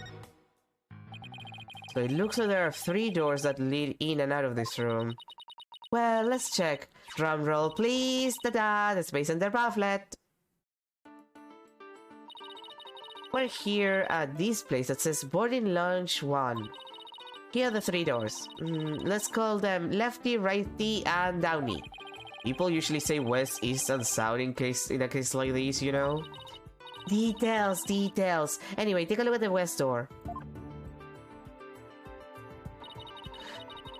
So it looks like there are 3 doors that lead in and out of this room. Well, let's check. Drum roll, please. Ta-da! The Space Center pamphlet. We're here at this place that says Boarding Lounge 1. Here are the 3 doors. Let's call them Lefty, Righty, and Downy. People usually say West, East, and South in a case like this, you know? Details, details. Anyway, take a look at the West door.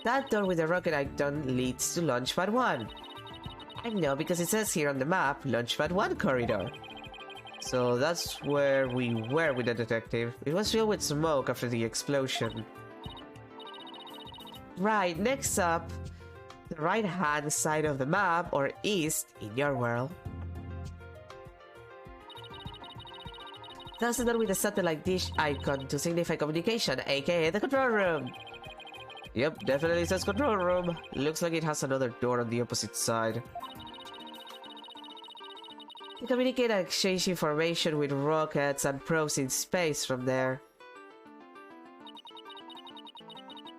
That door with the rocket icon leads to Launchpad 1. I know because it says here on the map, Launchpad 1 corridor. So that's where we were with the detective. It was filled with smoke after the explosion. Right, next up, the right-hand side of the map, or east, in your world. That's the door with the satellite dish icon to signify communication, aka the control room. Yep, definitely says control room. Looks like it has another door on the opposite side. You communicate and exchange information with rockets and probes in space from there.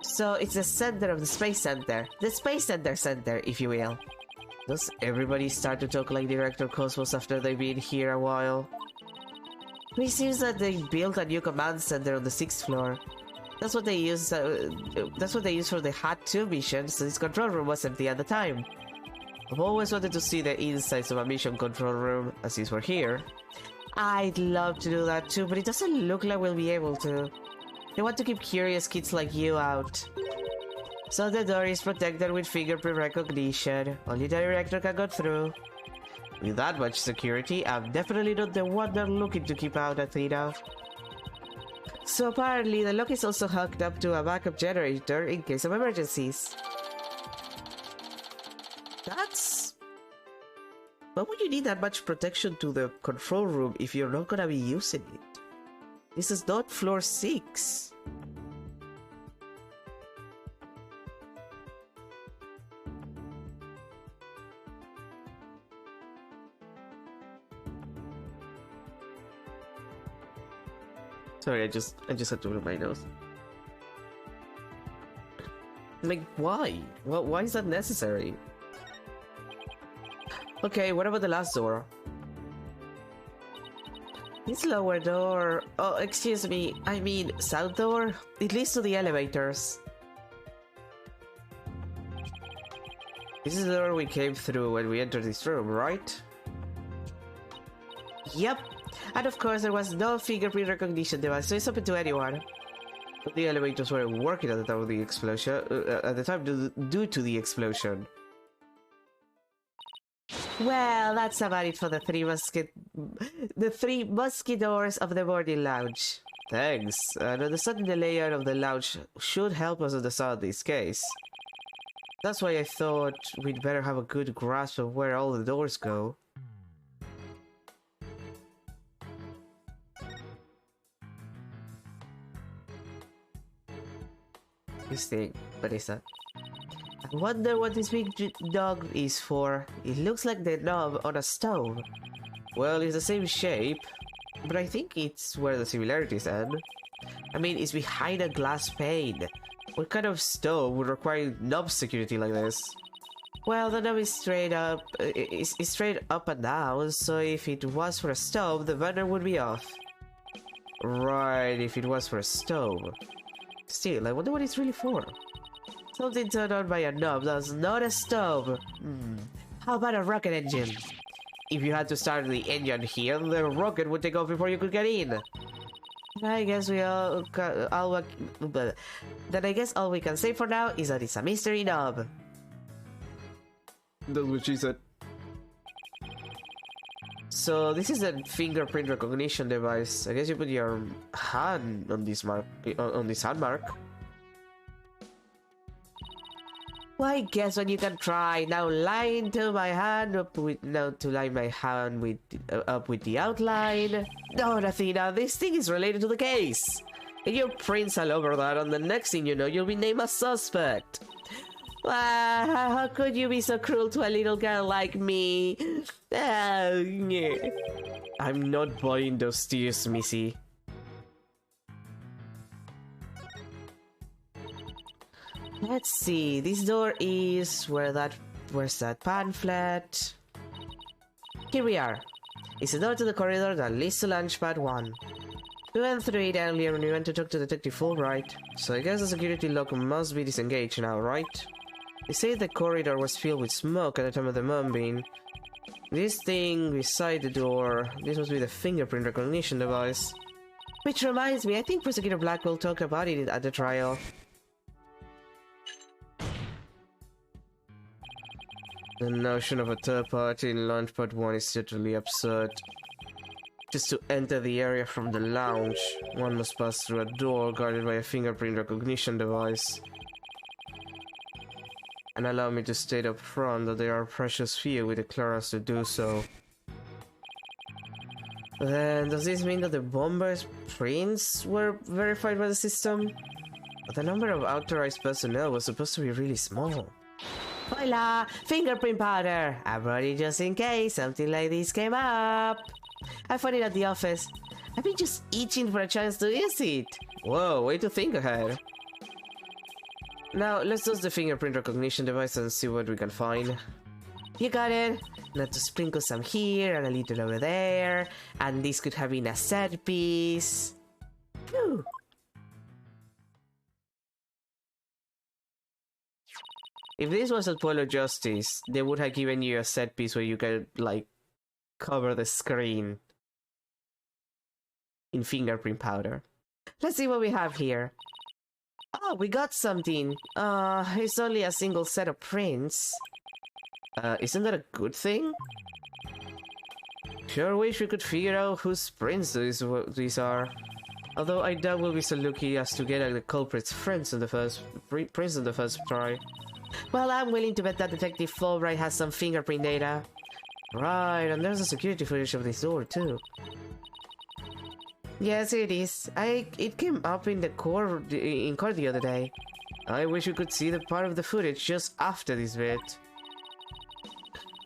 So it's the center of the Space Center. The Space Center, if you will. Does everybody start to talk like Director Cosmos after they've been here a while? It seems that they built a new command center on the 6th floor. That's what they use. That's what they used for the HAT 2 mission, so this control room was empty at the time. I've always wanted to see the insides of a mission control room, as since we're here. I'd love to do that too, but it doesn't look like we'll be able to. They want to keep curious kids like you out. So the door is protected with fingerprint recognition. Only the director can go through. With that much security, I'm definitely not the one they're looking to keep out, Athena. So apparently, the lock is also hooked up to a backup generator in case of emergencies. Why would you need that much protection to the control room if you're not gonna be using it? This is not floor 6. Sorry, I just had to blow my nose. Like, why? Why is that necessary? Okay, what about the last door? This lower door... Oh, excuse me, I mean, south door? It leads to the elevators. This is the door we came through when we entered this room, right? Yep. And of course, there was no fingerprint recognition device, so it's open to anyone. The elevators weren't working at the time of the explosion. Due to the explosion. Well, that's about it for the three musketeers of the morning lounge. Thanks. Understanding the layout of the lounge should help us understand this case. That's why I thought we'd better have a good grasp of where all the doors go. This thing, what is that? I wonder what this big dog is for. It looks like the knob on a stove. Well, it's the same shape, but I think it's where the similarities end. I mean, it's behind a glass pane. What kind of stove would require knob security like this? Well, the knob is straight up, it's straight up and down, so if it was for a stove, the burner would be off. Right, if it was for a stove. Still, I wonder what it's really for. Something turned on by a knob that's not a stove. How about a rocket engine? If you had to start the engine here, the rocket would take off before you could get in. I guess then I guess all we can say for now is that it's a mystery knob. That's what she said. So this is a fingerprint recognition device. I guess you put your hand on this mark, on this hand mark. Why, guess what you can try. Now line to my hand up with line my hand with up with the outline. No, Athena, this thing is related to the case. And your prints all over that, and the next thing you know, you'll be named a suspect. How could you be so cruel to a little girl like me? I'm not buying those tears, Missy. Let's see, this door is where's that pamphlet? Here we are. It's a door to the corridor that leads to Launchpad 1. We went through it earlier when we went to talk to Detective Fulbright, so I guess the security lock must be disengaged now, right? They say the corridor was filled with smoke at the time of the moonbeam. This thing beside the door, this must be the fingerprint recognition device. Which reminds me, I think Prosecutor Blackwell talked about it at the trial. The notion of a third party in Launchpad 1 is totally absurd. Just to enter the area from the lounge, one must pass through a door guarded by a fingerprint recognition device. And allow me to state up front that there are precious few with the clearance to do so. Then, does this mean that the bomber's prints were verified by the system? But the number of authorized personnel was supposed to be really small. Voila! Fingerprint powder! I brought it just in case something like this came up. I found it at the office. I've been just itching for a chance to use it. Whoa, way to think ahead. Now, let's use the fingerprint recognition device and see what we can find. You got it! Now to sprinkle some here and a little over there, and this could have been a set piece. Whew. If this was at Polo Justice, they would have given you a set piece where you could, like, cover the screen in fingerprint powder. Let's see what we have here. Oh, we got something. It's only a single set of prints. Isn't that a good thing? Sure wish we could figure out whose prints these are. Although I doubt we'll be so lucky as to get the culprit's prints in the first try. Well, I'm willing to bet that Detective Fulbright has some fingerprint data. Right, and there's a security footage of this door too. Yes, it is. It came up in the core the other day. I wish you could see the part of the footage just after this bit.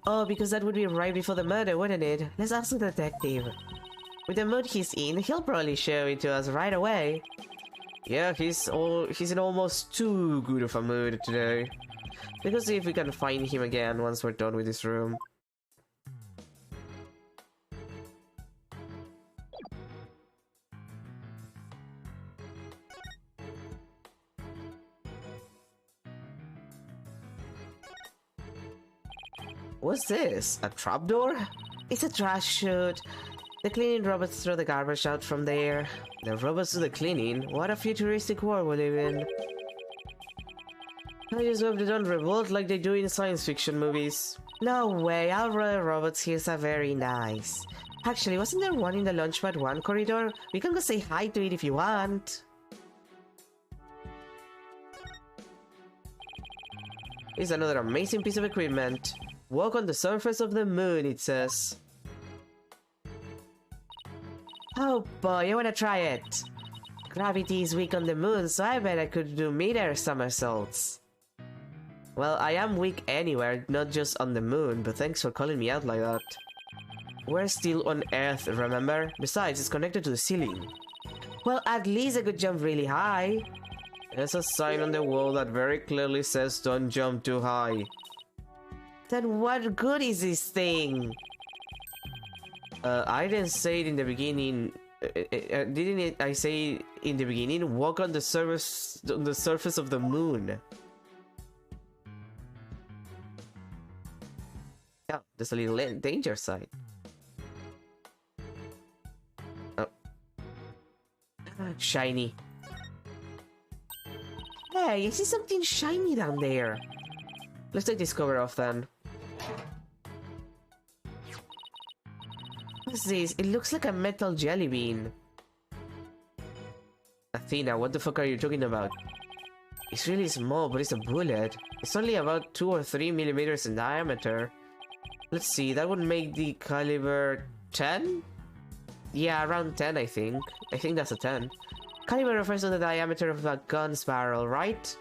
Oh, because that would be right before the murder, wouldn't it? Let's ask the detective. With the mood he's in, he'll probably show it to us right away. Yeah, he's in almost too good of a mood today. Let's see if we can find him again once we're done with this room. What's this? A trapdoor? It's a trash chute. The cleaning robots throw the garbage out from there. The robots do the cleaning? What a futuristic world we live in. I just hope they don't revolt like they do in science fiction movies. No way, our robots here are very nice. Actually, wasn't there one in the Launchpad 1 corridor? We can go say hi to it if you want. Here's another amazing piece of equipment. Walk on the surface of the moon, it says. Oh boy, I wanna try it. Gravity is weak on the moon, so I bet I could do mid-air somersaults. Well, I am weak anywhere, not just on the moon, but thanks for calling me out like that. We're still on Earth, remember? Besides, it's connected to the ceiling. Well, at least I could jump really high. There's a sign on the wall that very clearly says don't jump too high. Then what good is this thing? I didn't say it in the beginning. Didn't I say in the beginning? Walk on the surface of the moon. Yeah, there's a little danger sign. Oh, shiny. Hey, I see something shiny down there. Let's take this cover off then. What's this? It looks like a metal jelly bean. Athena, what the fuck are you talking about? It's really small, but it's a bullet. It's only about 2 or 3 millimeters in diameter. Let's see, that would make the caliber 10? Yeah, around 10, I think. I think that's a 10. Caliber refers to the diameter of a gun's barrel, right?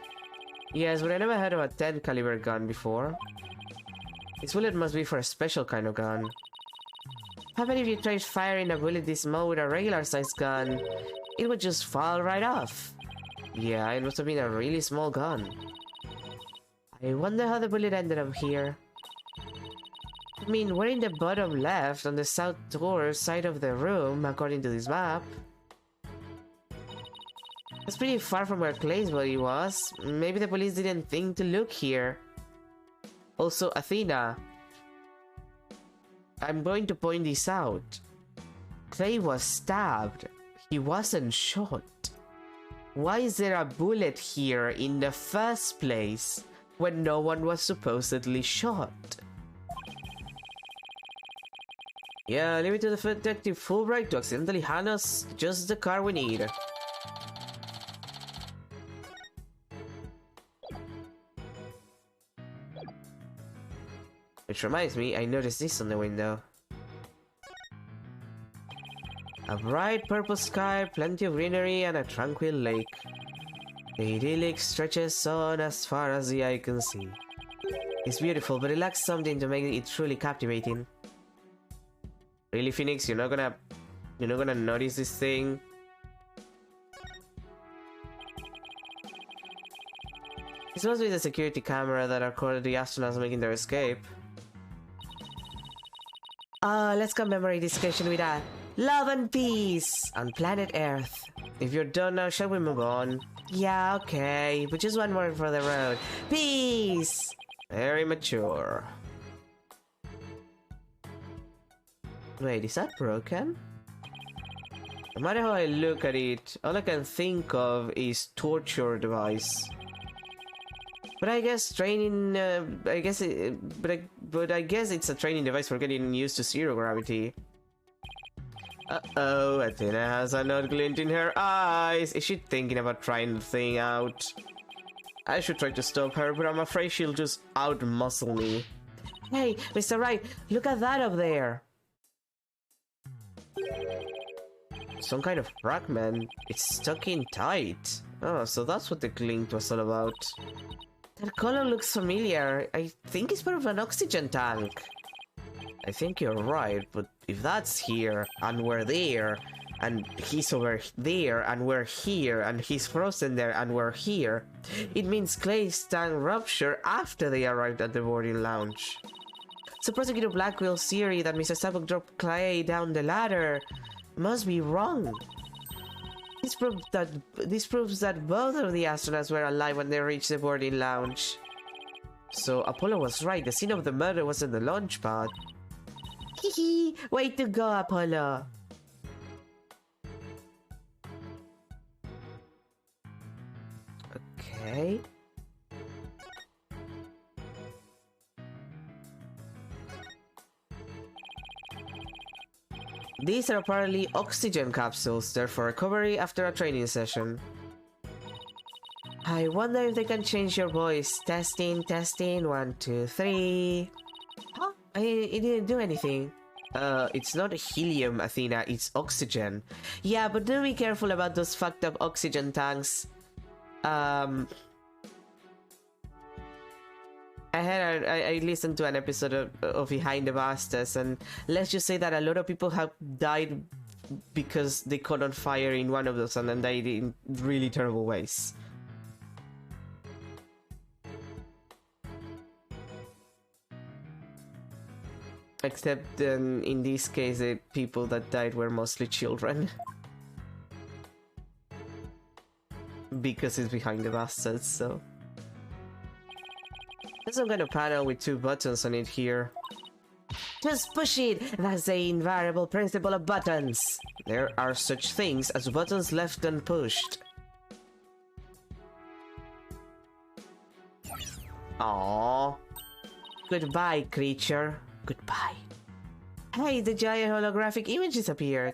Yes, but I never heard of a 10 caliber gun before. This bullet must be for a special kind of gun. How about if you tried firing a bullet this small with a regular sized gun? It would just fall right off. Yeah, it must have been a really small gun. I wonder how the bullet ended up here. I mean, we're in the bottom left on the south door side of the room, according to this map. That's pretty far from where Clay's body was. Maybe the police didn't think to look here. Also, Athena, I'm going to point this out. Clay was stabbed. He wasn't shot. Why is there a bullet here in the first place when no one was supposedly shot? Yeah, leave it to the detective Fulbright to accidentally hand us just the car we need. Which reminds me, I noticed this on the window. A bright purple sky, plenty of greenery, and a tranquil lake. The idyllic stretches on as far as the eye can see. It's beautiful, but it lacks something to make it truly captivating. Really, Phoenix? You're not gonna notice this thing? This must be the security camera that recorded the astronauts making their escape. Let's commemorate this occasion with a love and peace on planet Earth. If you're done now, shall we move on? Yeah, okay, but just one more for the road. Peace! Very mature. Wait, is that broken? No matter how I look at it, all I can think of is torture device. But I guess training, I guess it's a training device for getting used to zero gravity. Uh-oh, Athena has an odd glint in her eyes. Is she thinking about trying the thing out? I should try to stop her, but I'm afraid she'll just out-muscle me. Hey, Mr. Wright, look at that up there. Some kind of fragment. It's stuck in tight. Oh, so that's what the glint was all about. That color looks familiar. I think it's part of an oxygen tank. I think you're right, but if that's here, and we're there, and he's over there, and we're here, and he's frozen there, and we're here, it means Clay's tank ruptured after they arrived at the boarding lounge. So Prosecutor Blackwell's theory that Mr. Starbuck dropped Clay down the ladder must be wrong. This proves that both of the astronauts were alive when they reached the boarding lounge. So Apollo was right, the scene of the murder was in the launch pad. Hehe, way to go, Apollo. Okay. These are apparently oxygen capsules. They're for recovery after a training session. I wonder if they can change your voice. Testing, testing, 1, 2, 3. Huh? It didn't do anything. It's not helium, Athena, it's oxygen. Yeah, but do be careful about those fucked up oxygen tanks. I listened to an episode of Behind the Bastards, and let's just say that a lot of people have died because they caught on fire in one of those and then died in really terrible ways. Except in this case, the people that died were mostly children. Because it's Behind the Bastards, so... There's some kind of panel with 2 buttons on it here. Just push it! That's the invariable principle of buttons! There are such things as buttons left unpushed. Aww. Goodbye, creature. Goodbye. Hey, the giant holographic image disappeared.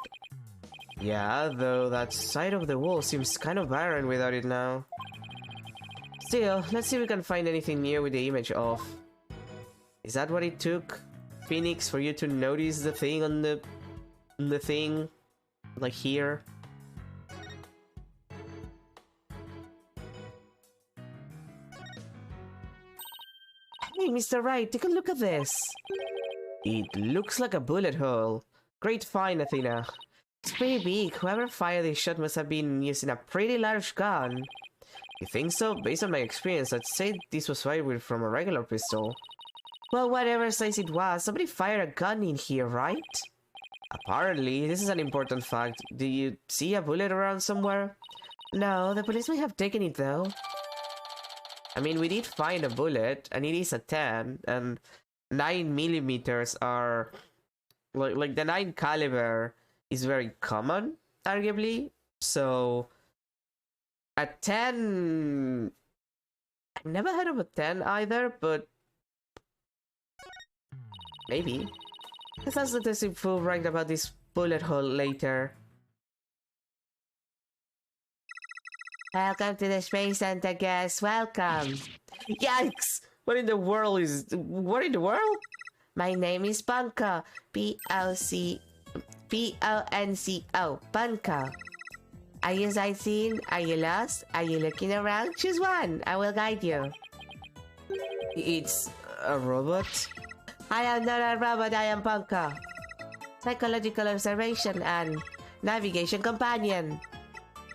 Yeah, though that side of the wall seems kind of barren without it now. Still, let's see if we can find anything new with the image off. Is that what it took, Phoenix, for you to notice the thing on the thing? Like here? Hey, Mr. Wright, take a look at this. It looks like a bullet hole. Great find, Athena. It's pretty big. Whoever fired this shot must have been using a pretty large gun. You think so? Based on my experience, I'd say this was fired from a regular pistol. Well, whatever size it was, somebody fired a gun in here, right? Apparently, this is an important fact. Do you see a bullet around somewhere? No, the police may have taken it though. I mean, we did find a bullet, and it is a 10, and 9mm are... Like the 9 caliber is very common, arguably, so... A 10... I've never heard of a 10 either, but... Maybe. Let's ask the testing fool right about this bullet hole later. Welcome to the Space Center, guys. Welcome. Yikes! What in the world is... What in the world? My name is Bunko. P-O-N-C-O. Bunko. Are you sightseeing? Are you lost? Are you looking around? Choose one. I will guide you. It's a robot? I am not a robot. I am Bunko. Psychological observation and navigation companion.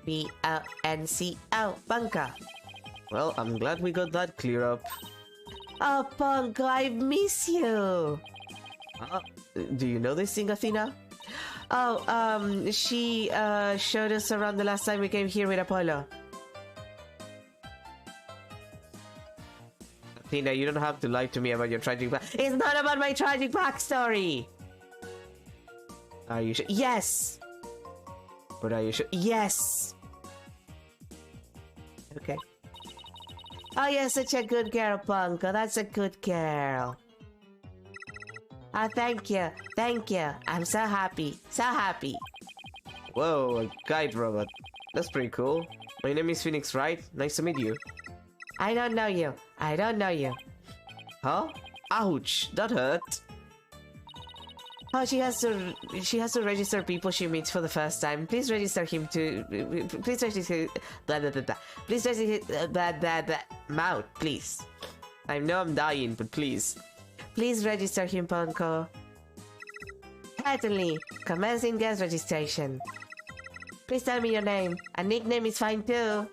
P-O-N-C-O. Bunko. Well, I'm glad we got that clear up. Oh, Bunko, I miss you. Do you know this thing, Athena? Oh, she showed us around the last time we came here with Apollo. Athena, you don't have to lie to me about your tragic back. It's not about my tragic backstory. Are you sure? Yes. But are you sure? Yes. Okay. Oh, you're such a good girl, Bunko. That's a good girl. Oh, thank you. Thank you. I'm so happy. So happy. Whoa, a guide robot. That's pretty cool. My name is Phoenix, right? Nice to meet you. I don't know you. I don't know you. Huh? Ouch! That hurt. Oh, she has to register people she meets for the first time. Please register him to. Please register. Blah blah blah blah. Please register. Blah blah blah. Mouth, please. I know I'm dying, but please. Please register him, Ponko. Certainly. Commencing guest registration. Please tell me your name. A nickname is fine too.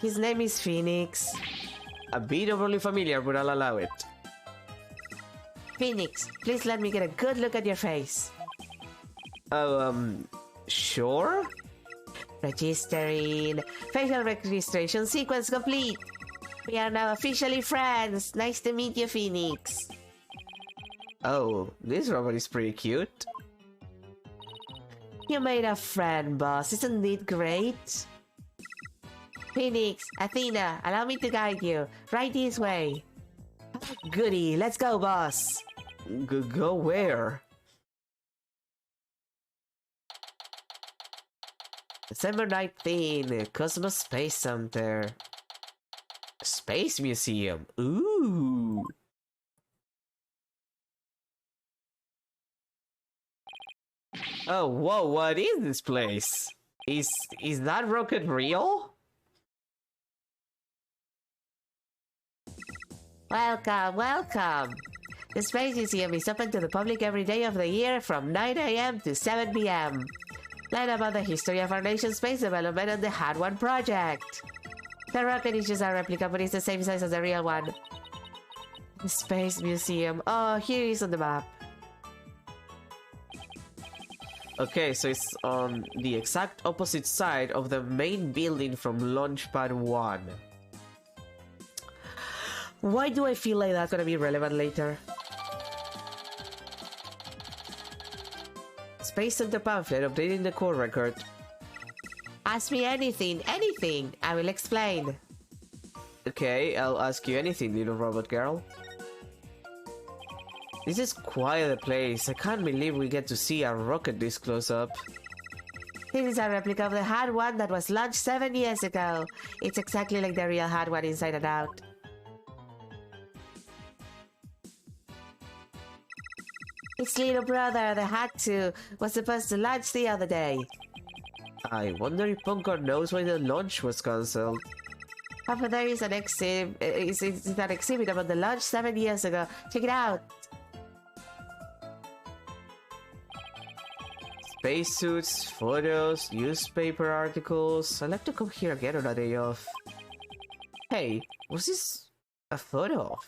His name is Phoenix. A bit overly familiar, but I'll allow it. Phoenix, please let me get a good look at your face. Sure? Registering. Facial registration sequence complete. We are now officially friends. Nice to meet you, Phoenix. Oh, this robot is pretty cute. You made a friend, boss. Isn't it great? Phoenix, Athena, allow me to guide you. Right this way. Goody, let's go, boss. Go where? December 19, Cosmos Space Center. Space Museum. Ooh. Oh, whoa, what is this place? Is that rocket real? Welcome, welcome. The Space Museum is open to the public every day of the year from 9 a.m. to 7 p.m. Learn about the history of our nation's space development and the Had One project. The rocket is just a replica, but it's the same size as the real one. The Space Museum. Oh, here it is on the map. Okay, so it's on the exact opposite side of the main building from Launchpad 1. Why do I feel like that's gonna be relevant later? Space Center pamphlet updating the core record. Ask me anything, anything. I will explain. Okay, I'll ask you anything, little robot girl. This is quite a place. I can't believe we get to see a rocket this close up. This is a replica of the Had One that was launched 7 years ago. It's exactly like the real Had One inside and out. Its little brother, the Had 2, was supposed to launch the other day. I wonder if Punker knows why the launch was cancelled. But there is an exhibit about the launch 7 years ago. Check it out. Spacesuits, photos, newspaper articles. I'd like to come here again on a day off. Hey, was this a photo of?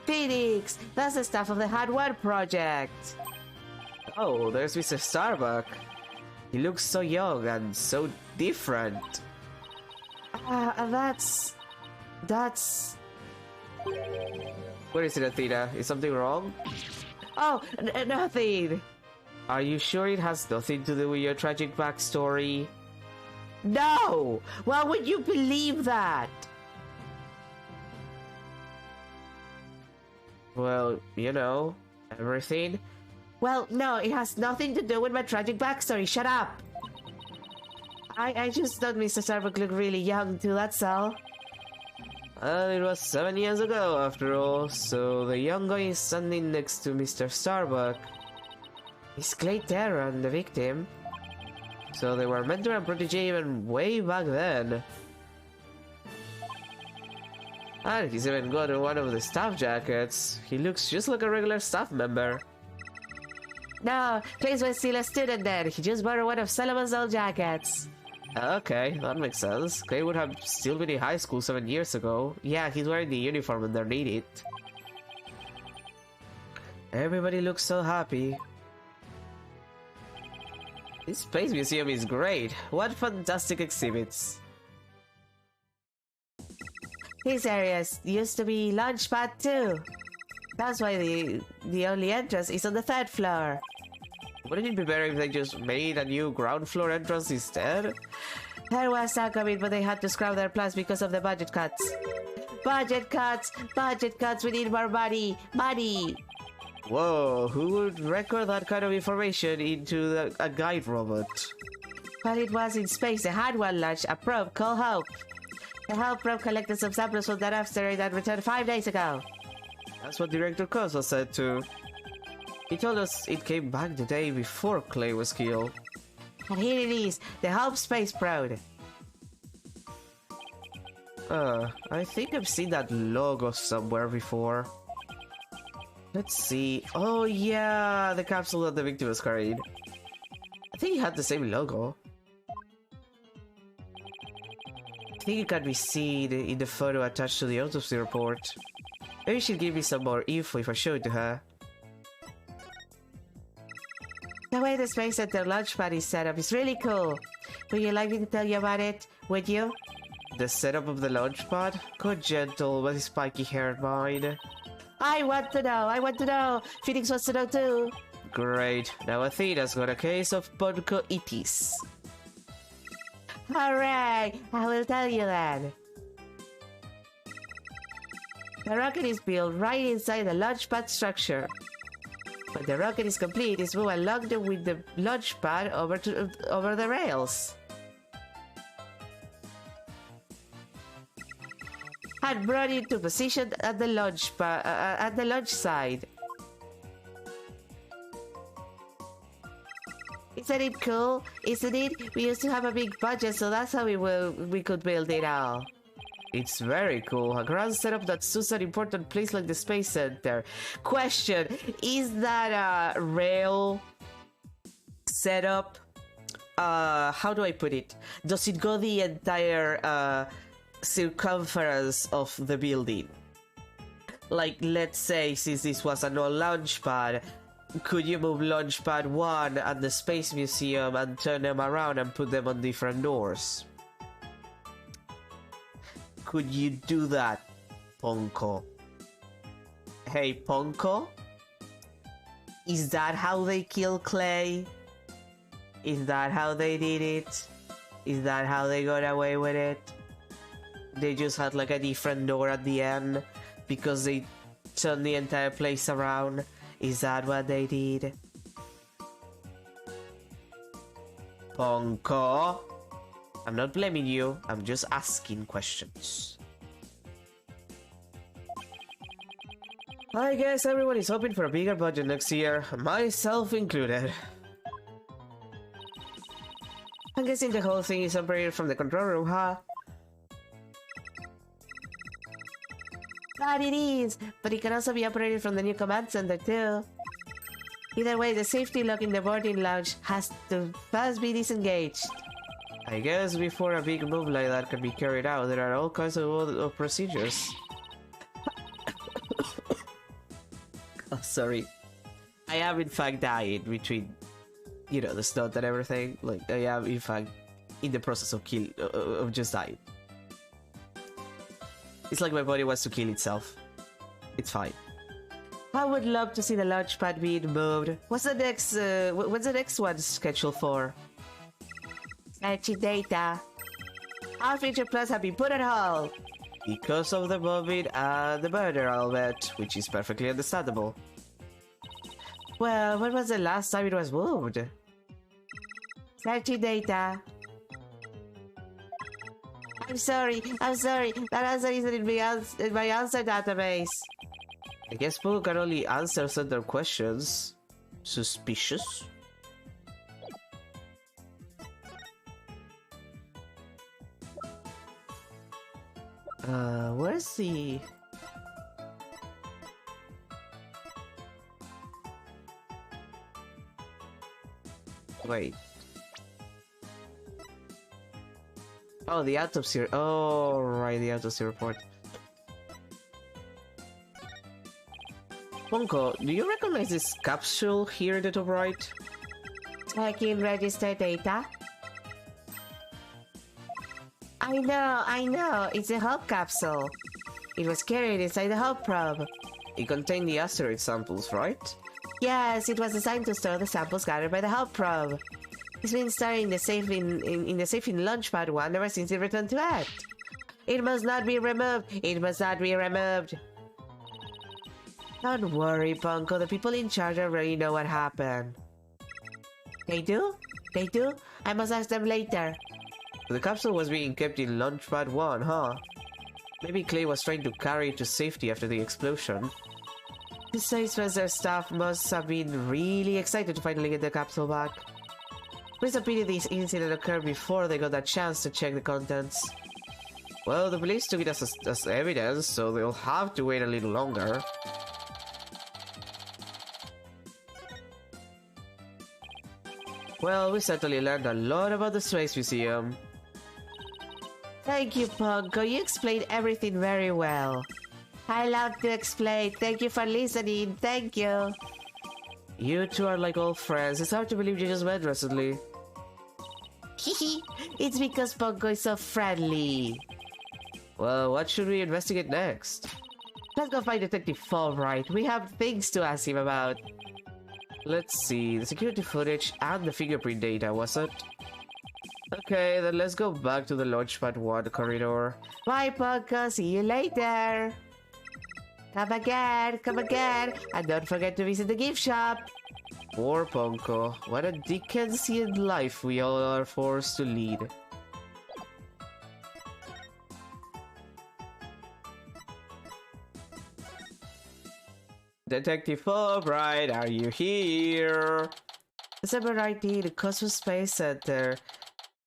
Phoenix! That's the stuff of the Had One project. Oh, there's Mr. Starbuck. He looks so young and so different. That's... What is it, Athena? Is something wrong? Oh, nothing. Are you sure it has nothing to do with your tragic backstory? No! Why would you believe that? Well, you know, everything. Well, no, it has nothing to do with my tragic backstory. Shut up! I just thought Mr. Starbuck looked really young too, that's all. It was 7 years ago, after all, so the young guy is standing next to Mr. Starbuck. Is Clay Terran the victim? So they were mentor and protege even way back then. And he's even got one of the staff jackets. He looks just like a regular staff member. No, Clay's was still a student then. He just borrowed one of Solomon's old jackets. Okay, that makes sense. Clay would have still been in high school 7 years ago. Yeah, he's wearing the uniform underneath it. Everybody looks so happy. This space museum is great. What fantastic exhibits. These areas used to be Launchpad 2. That's why the only entrance is on the 3rd floor. Wouldn't it be better if they just made a new ground floor entrance instead? There was a coming, but they had to scrap their plans because of the budget cuts. Budget cuts! Budget cuts! We need more money! Money! Whoa, who would record that kind of information into a guide robot? While it was in space, they had one launch, a probe called Hope. The Hope probe collected some samples from that asteroid and returned 5 days ago. That's what Director Kozo said too. He told us it came back the day before Clay was killed. And here it is, the Hope space probe. I think I've seen that logo somewhere before. Let's see. Oh yeah, the capsule that the victim was carried. I think it had the same logo. I think it can be seen in the photo attached to the autopsy report. Maybe she'll give me some more info if I show it to her. The way the Space Center launch pad is set up is really cool. Would you like me to tell you about it? Would you? The setup of the launch pad? Go gentle with his spiky-haired mind. I want to know! Phoenix wants to know too! Great, now Athena's got a case of bronchitis. Hooray! I will tell you then. The rocket is built right inside the launch pad structure. When the rocket is complete, it's moved along with the launch pad over the rails. And brought into position at the launch side. Isn't it cool? Isn't it? We used to have a big budget, so that's how we could build it all. It's very cool. A ground setup that suits an important place like the Space Center. Question: is that a rail setup? How do I put it? Does it go the entire circumference of the building? Like, let's say, since this was a non-launch pad, could you move launch pad 1 and the Space Museum and turn them around and put them on different doors? Could you do that, Ponko? Hey, Ponko? Is that how they kill Clay? Is that how they did it? Is that how they got away with it? They just had like a different door at the end because they turned the entire place around. Is that what they did? Ponko? I'm not blaming you, I'm just asking questions. I guess everyone is hoping for a bigger budget next year, myself included. I'm guessing the whole thing is operated from the control room, huh? That it is, but it can also be operated from the new command center too. Either way, the safety lock in the boarding lounge has to first be disengaged. I guess before a big move like that can be carried out, there are all kinds of procedures. Oh, sorry. I am in fact dying between, you know, the snot and everything. Like, I am in fact in the process of just dying. It's like my body wants to kill itself. It's fine. I would love to see the launch pad being moved. What's the next one scheduled for? Searching data. All future plans have been put on hold. Because of the bombing and the murder, I'll bet, which is perfectly understandable. Well, when was the last time it was moved? Searching data. I'm sorry, that answer isn't in my answer database. I guess people can only answer certain questions. Suspicious? Where's the... Wait. Oh, the autopsy... Oh, right, the autopsy report. Ponko, do you recognize this capsule here at the top right? Checking register data. I know, it's a Hub capsule. It was carried inside the Hub probe. It contained the asteroid samples, right? Yes, it was designed to store the samples gathered by the Hub probe. It's been stored in the safe in the safe in Launchpad 1 ever since it returned to Earth. It must not be removed. It must not be removed. Don't worry, Ponko. The people in charge already know what happened. They do? They do? I must ask them later. The capsule was being kept in Launchpad 1, huh? Maybe Clay was trying to carry it to safety after the explosion. The Space Weather staff must have been really excited to finally get the capsule back. It's a pity this incident occurred before they got a chance to check the contents. Well, the police took it as evidence, so they'll have to wait a little longer. Well, we certainly learned a lot about the Space Museum. Thank you, Punko. You explained everything very well. I love to explain. Thank you for listening. Thank you. You two are like old friends. It's hard to believe you just met recently. Hehe. It's because Punko is so friendly. Well, what should we investigate next? Let's go find Detective Fulbright. We have things to ask him about. Let's see. The security footage and the fingerprint data, was it? Okay, then let's go back to the Launchpad 1 corridor. Bye, Punko. See you later. Come again, and don't forget to visit the gift shop. Poor Ponko, what a Dickensian life we all are forced to lead. Detective Fulbright, are you here? December 19, the Cosmos Space Center,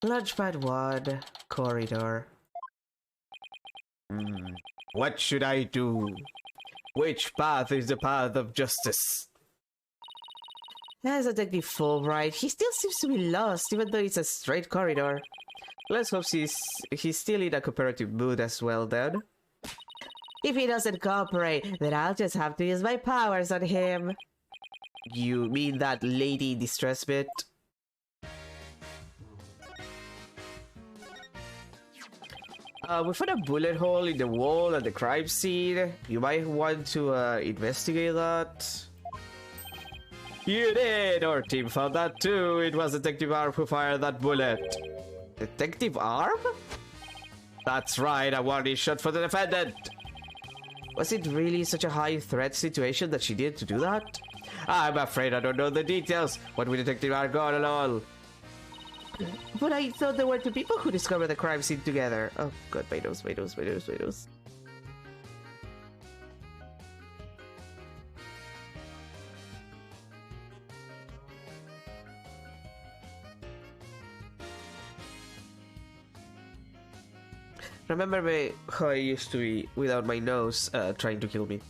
Launchpad 1, corridor. What should I do? Which path is the path of justice? As Detective Fulbright, he still seems to be lost, even though it's a straight corridor. Let's hope he's still in a cooperative mood as well then. If he doesn't cooperate, then I'll just have to use my powers on him. You mean that lady in distress bit? We found a bullet hole in the wall at the crime scene. You might want to investigate that. You did! Our team found that too. It was Detective Arm who fired that bullet. Detective Arm? That's right, a warning shot for the defendant. Was it really such a high threat situation that she needed to do that? I'm afraid I don't know the details. What with Detective Arm gone and all. But I thought there were two people who discovered the crime scene together. Oh god, my nose. Remember how I used to be without my nose trying to kill me.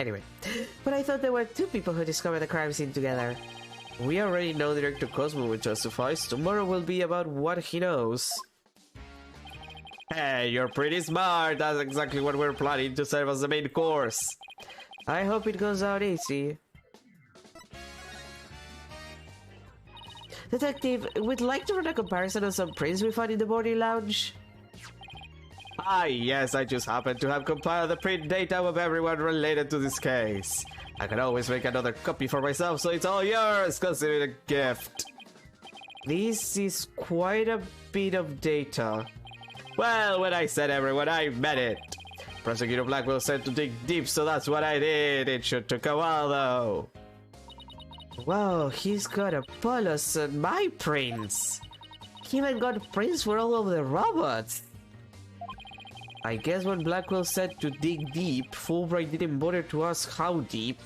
Anyway, but I thought there were two people who discovered the crime scene together. We already know Director Cosmo will justify. Tomorrow will be about what he knows. Hey, you're pretty smart. That's exactly what we're planning to serve as the main course. I hope it goes out easy. Detective, we'd like to run a comparison of some prints we found in the boarding lounge. Ah, yes, I just happened to have compiled the print data of everyone related to this case. I can always make another copy for myself, so it's all yours. Consider it a gift. This is quite a bit of data. Well, when I said everyone, I meant it. Prosecutor Blackwell said to dig deep, so that's what I did. It should take a while, though. Wow, he's got Apollos and my prints. He even got prints for all of the robots. I guess when Blackwell said to dig deep, Fulbright didn't bother to ask how deep.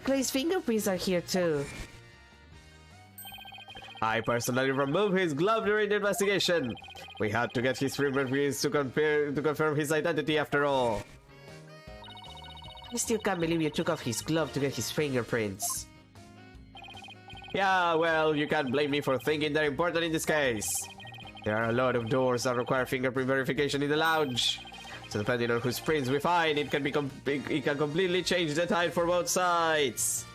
Clay's fingerprints are here too. I personally removed his glove during the investigation. We had to get his fingerprints to confirm his identity after all. I still can't believe you took off his glove to get his fingerprints. Yeah, well, you can't blame me for thinking they're important in this case. There are a lot of doors that require fingerprint verification in the lounge. So depending on whose prints we find, it can completely change the tide for both sides.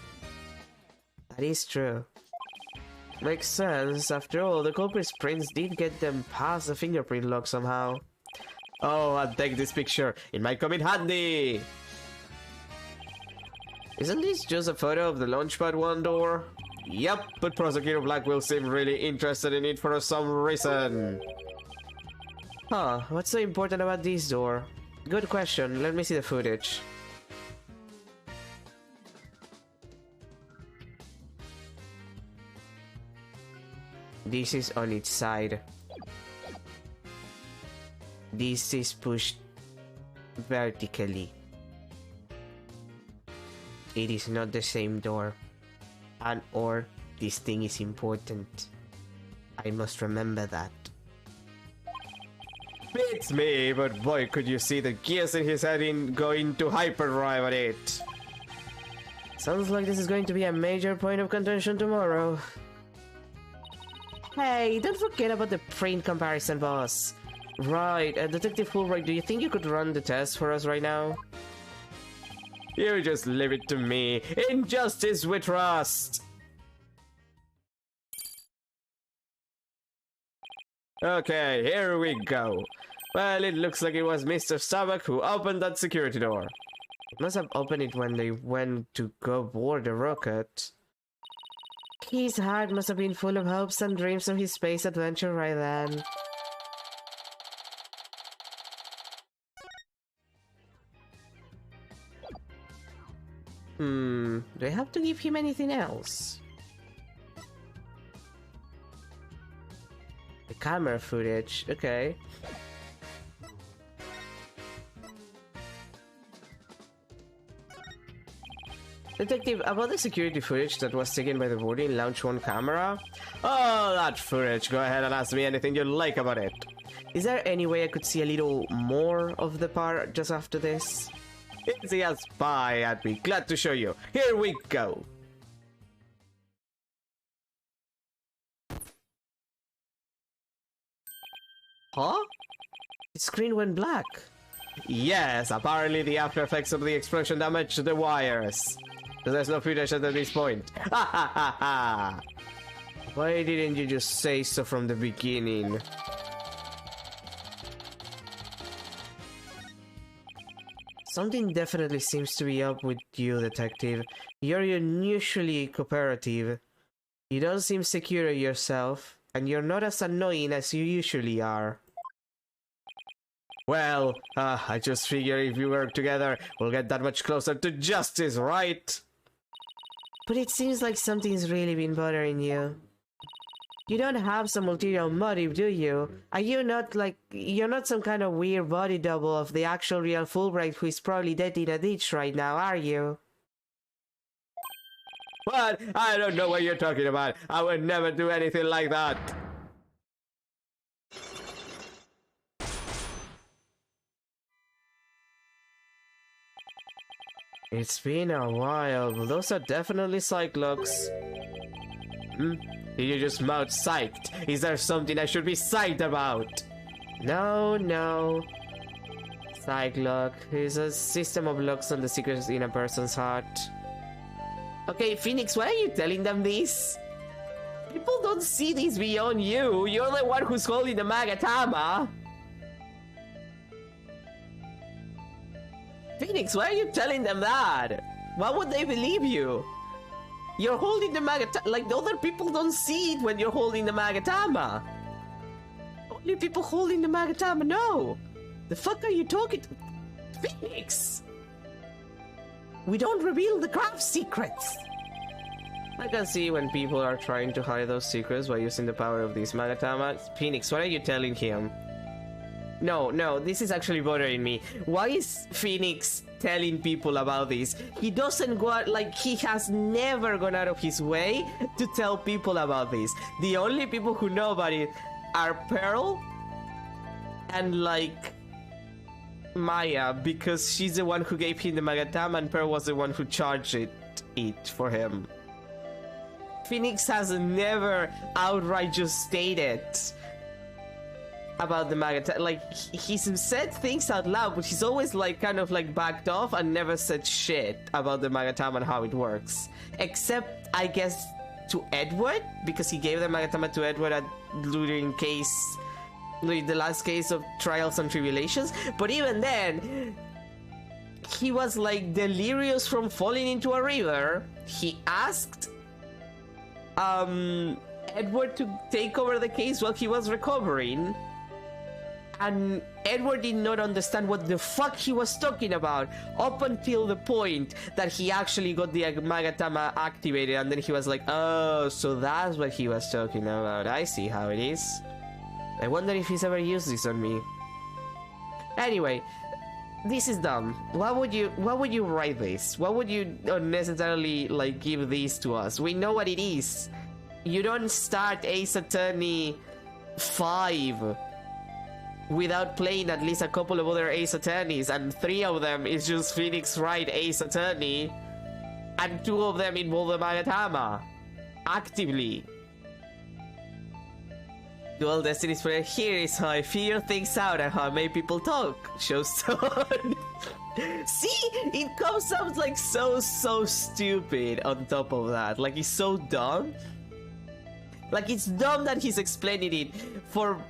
That is true. Makes sense. After all, the culprit's prints did get them past the fingerprint lock somehow. Oh, and take this picture. It might come in handy. Isn't this just a photo of the Launchpad 1 door? Yep, but Prosecutor Blackwell seemed really interested in it for some reason. Huh, what's so important about this door? Good question, let me see the footage. This is on its side. This is pushed vertically. It is not the same door. And or this thing is important. I must remember that. Beats me, but boy, could you see the gears in his head going to hyperdrive on it. Sounds like this is going to be a major point of contention tomorrow. Hey, don't forget about the print comparison, boss. Right, Detective Fulbright, do you think you could run the test for us right now? You just leave it to me. In justice we trust. Okay, here we go. Well, it looks like it was Mr. Stomach who opened that security door. Must have opened it when they went to go board the rocket. His heart must have been full of hopes and dreams of his space adventure right then. Do I have to give him anything else? The camera footage, okay. Detective, about the security footage that was taken by the boarding Launch 1 camera? Oh, that footage. Go ahead and ask me anything you like about it. Is there any way I could see a little more of the part just after this? Easy as pie, I'd be glad to show you. Here we go. Huh? The screen went black. Yes, apparently the after effects of the explosion damaged the wires. There's no footage at this point. Ha ha ha ha! Why didn't you just say so from the beginning? Something definitely seems to be up with you, Detective. You're unusually cooperative. You don't seem secure yourself, and you're not as annoying as you usually are. Well, I just figure if we work together, we'll get that much closer to justice, right? But it seems like something's really been bothering you. You don't have some ulterior motive, do you? Are you not like... You're not some kind of weird body double of the actual real Fulbright who is probably dead in a ditch right now, are you? What? I don't know what you're talking about. I would never do anything like that. It's been a while. Those are definitely Cyclops. You just mouth psyched. Is there something I should be psyched about? No, no. Psych-lock is a system of locks on the secrets in a person's heart. Okay, Phoenix, why are you telling them this? People don't see this beyond you. You're the one who's holding the Magatama. Phoenix, why are you telling them that? Why would they believe you? You're holding the Magatama. Like, the other people don't see it when you're holding the Magatama. Only people holding the Magatama know. The fuck are you talking to? Phoenix! We don't reveal the craft secrets. I can see when people are trying to hide those secrets by using the power of these Magatamas. Phoenix, what are you telling him? No, this is actually bothering me. Why is Phoenix telling people about this? He doesn't go out, like, he has never gone out of his way to tell people about this. The only people who know about it are Pearl and, like, Maya, because she's the one who gave him the Magatama and Pearl was the one who charged it for him. Phoenix has never outright just stated about the Magatama. Like, he's said things out loud, but he's always like kind of like backed off and never said shit about the Magatama and how it works. Except, I guess, to Edward, because he gave the Magatama to Edward during the last case of Trials and Tribulations. But even then, he was like delirious from falling into a river. He asked Edward to take over the case while he was recovering. And Edward did not understand what the fuck he was talking about up until the point that he actually got the Magatama activated, and then he was like, oh, so that's what he was talking about. I see how it is. I wonder if he's ever used this on me. Anyway, this is dumb. Why would you write this? Why would you unnecessarily like give this to us? We know what it is. You don't start Ace Attorney 5 without playing at least a couple of other Ace Attorneys, and 3 of them is just Phoenix Wright Ace Attorney, and 2 of them involve the Magatama actively. Dual Destinies player, here is how I figure things out and how I make people talk. Showstone. See? It comes out like so stupid on top of that. Like, it's so dumb. Like, it's dumb that he's explaining it for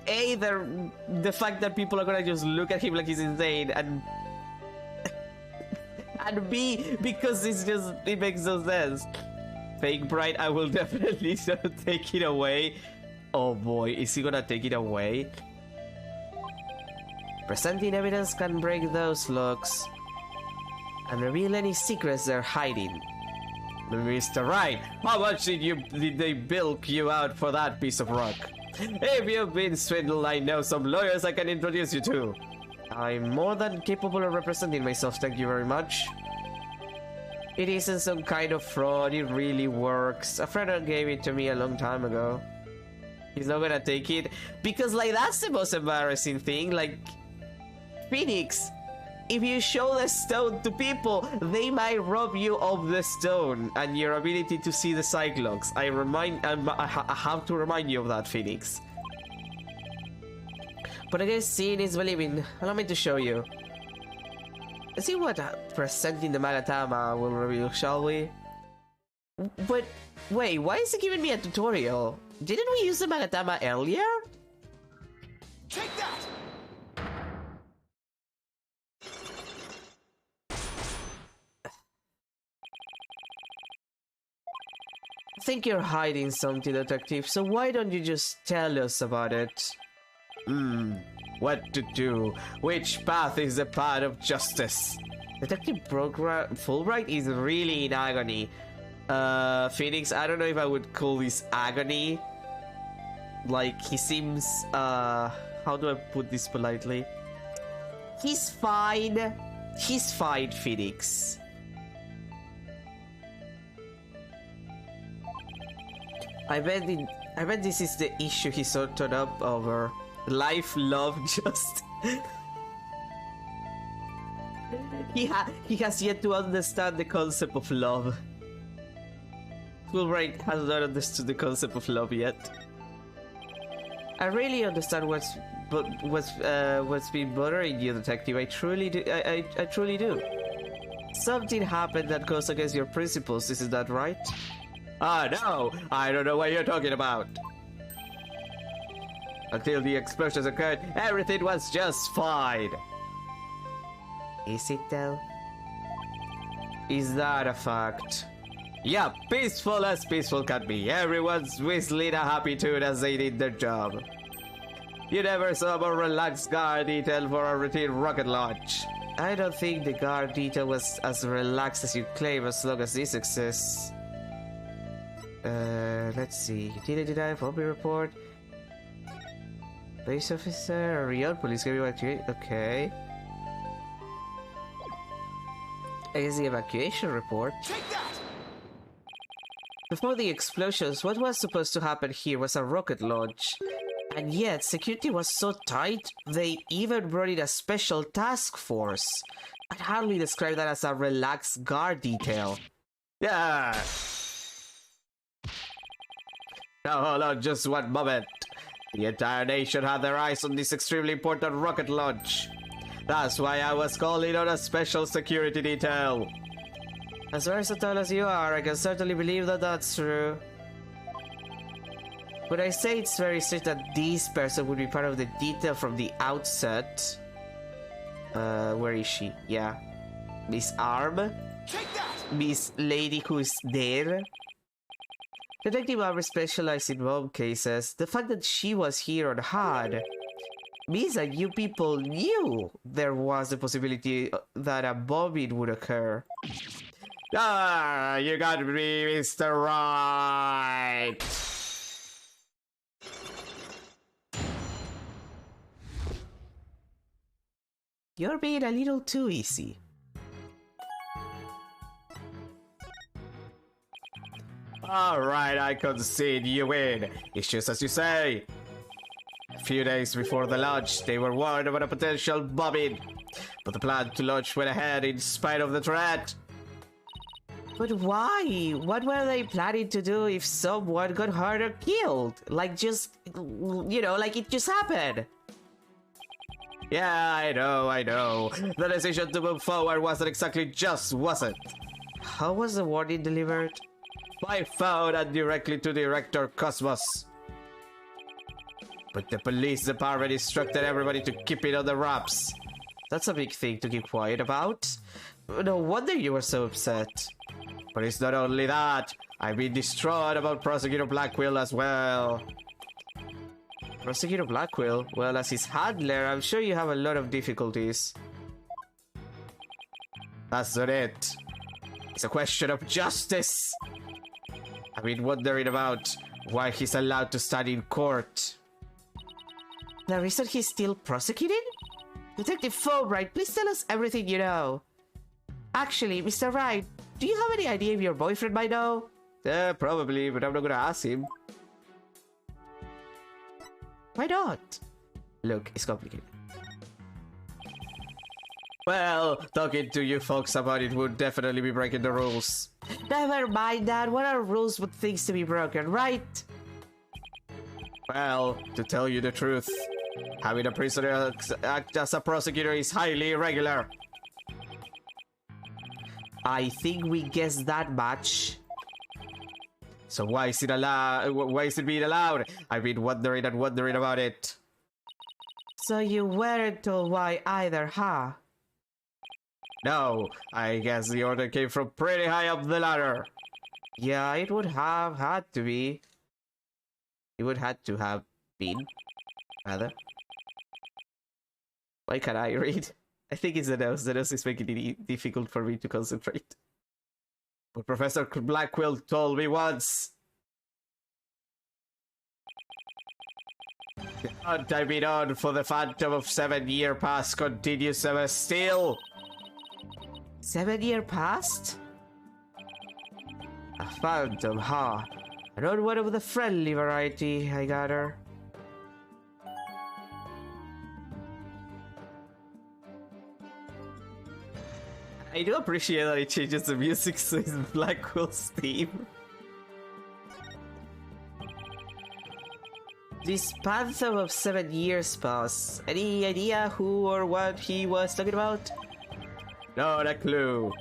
A, the fact that people are gonna just look at him like he's insane, and and B, because it makes no sense. Fake Bright, I will definitely take it away. Oh boy, is he gonna take it away? Presenting evidence can break those locks and reveal any secrets they're hiding. Mr. Wright, how much did they bilk you out for that piece of rock? If you've been swindled, I know some lawyers I can introduce you to. I'm more than capable of representing myself, thank you very much. It isn't some kind of fraud, it really works. A friend gave it to me a long time ago. He's not gonna take it because, like, that's the most embarrassing thing. Like, Phoenix, if you show the stone to people, they might rob you of the stone and your ability to see the Cyclops. I have to remind you of that, Phoenix. But I guess seeing is believing. Allow me to show you. Let's see what presenting the Magatama will reveal, shall we? But wait, why is it giving me a tutorial? Didn't we use the Magatama earlier? Take that! I think you're hiding something, Detective, so why don't you just tell us about it? What to do? Which path is the path of justice? Detective Fulbright is really in agony. Phoenix, I don't know if I would call this agony. Like, he seems, how do I put this politely? He's fine. He's fine, Phoenix. I bet this is the issue he's so torn up over. Life, love, just... he has yet to understand the concept of love. Fulbright has not understood the concept of love yet. I really understand what's been bothering you, Detective. I truly do. I truly do. Something happened that goes against your principles. Isn't that right? Ah, no! I don't know what you're talking about. Until the explosions occurred, everything was just fine. Is it though? Is that a fact? Yeah, peaceful as peaceful can be. Everyone's whistling a happy tune as they did their job. You never saw a more relaxed guard detail for a routine rocket launch. I don't think the guard detail was as relaxed as you claim as long as this exists. Let's see. Utility dive, hobby report. Police officer, a real police evacuation. Okay. I guess the evacuation report. Take that! Before the explosions, what was supposed to happen here was a rocket launch. And yet, security was so tight, they even brought in a special task force. I'd hardly describe that as a relaxed guard detail. Yeah. Now hold on just one moment. The entire nation had their eyes on this extremely important rocket launch. That's why I was calling on a special security detail. As versatile as you are, I can certainly believe that that's true. Would I say it's very strange that this person would be part of the detail from the outset? Where is she? Yeah. Miss Arm? Take that! Miss Lady who is there? Detective Arm specialized in bomb cases. The fact that she was here on HUD means that you people knew there was a possibility that a bombing would occur. Ah, you got me, Mr. Right. You're being a little too easy. Alright, I concede you win. It's just as you say. A few days before the launch, they were warned about a potential bombing. But the plan to launch went ahead in spite of the threat. But why? What were they planning to do if someone got hurt or killed? Like just, like it just happened. Yeah, I know. The decision to move forward wasn't exactly just, was it? How was the warning delivered? By phone and directly to Director Cosmos. But the police department instructed everybody to keep it on the wraps. That's a big thing to keep quiet about. No wonder you were so upset. But it's not only that. I've been distraught about Prosecutor Blackwell as well. Prosecutor Blackwell? Well, as his handler, I'm sure you have a lot of difficulties. That's not it. It's a question of justice. I've been wondering about why he's allowed to stand in court. The reason he's still prosecuted? Detective Fulbright, please tell us everything you know. Actually, Mr. Wright, do you have any idea if your boyfriend might know? Probably, but I'm not gonna ask him. Why not? Look, it's complicated. Well, talking to you folks about it would definitely be breaking the rules. Never mind that. What are rules with things to be broken, right? Well, to tell you the truth, having a prisoner act as a prosecutor is highly irregular. I think we guessed that much. So why is it allowed? Why is it being allowed? I've been wondering about it. So you weren't told why either, huh? No, I guess the order came from pretty high up the ladder. Yeah, it would have had to be. It would had to have been, rather. Why can't I read? I think it's the nose. The nose is making it difficult for me to concentrate. But Professor Blackwell told me once. The hunt I've been on for the phantom of 7-year past continues ever still. 7-year past? A phantom, huh? Not one of the friendly variety, I gather. I do appreciate that it changes the music so it's Blackwell's theme. This phantom of 7 years past. Any idea who or what he was talking about? Not a clue.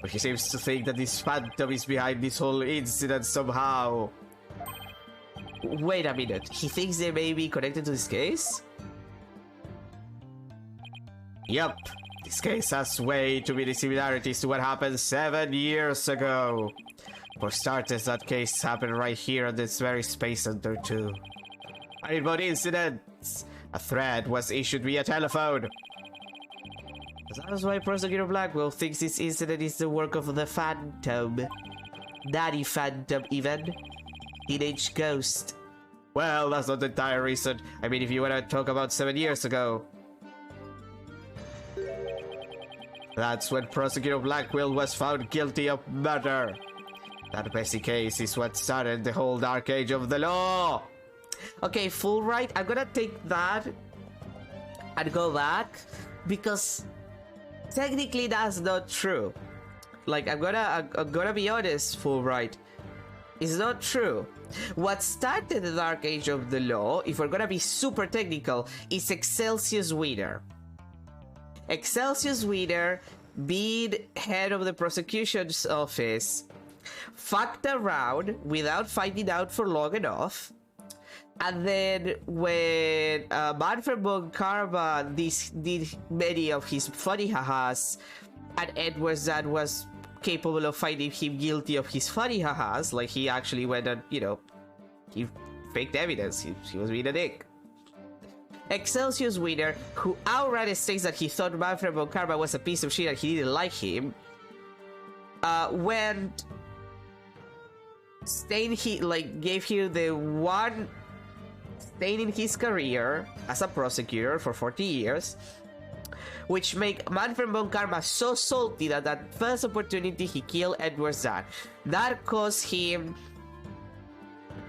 But he seems to think that this phantom is behind this whole incident somehow. Wait a minute. He thinks they may be connected to this case? Yup. This case has way too many similarities to what happened 7 years ago. For starters, that case happened right here in this very space center too. And about incidents, a threat was issued via telephone. That's why Prosecutor Blackwell thinks this incident is the work of the Phantom. Daddy Phantom even. Teenage Ghost. Well, that's not the entire reason. I mean, if you want to talk about 7 years ago. That's when Prosecutor Blackwell was found guilty of murder. That messy case is what started the whole dark age of the law. Okay, Fulbright, I'm gonna take that and go back because technically that's not true. Like, I'm gonna be honest, Fulbright. It's not true. What started the dark age of the law, if we're gonna be super technical, is Excelsius Wiener. Excelsius Wiener, being head of the prosecution's office, fucked around without finding out for long enough. And then when Manfred von Karma did many of his funny hahas, and Edward Zan was capable of finding him guilty of his funny hahas, like he actually went and, he faked evidence. He was being a dick. Excelsius Winner, who outright states that he thought Manfred von Karma was a piece of shit and he didn't like him, went gave here the one stain in his career as a prosecutor for 40 years, which make Manfred von Karma so salty that that first opportunity he killed Edward Zahn. That caused him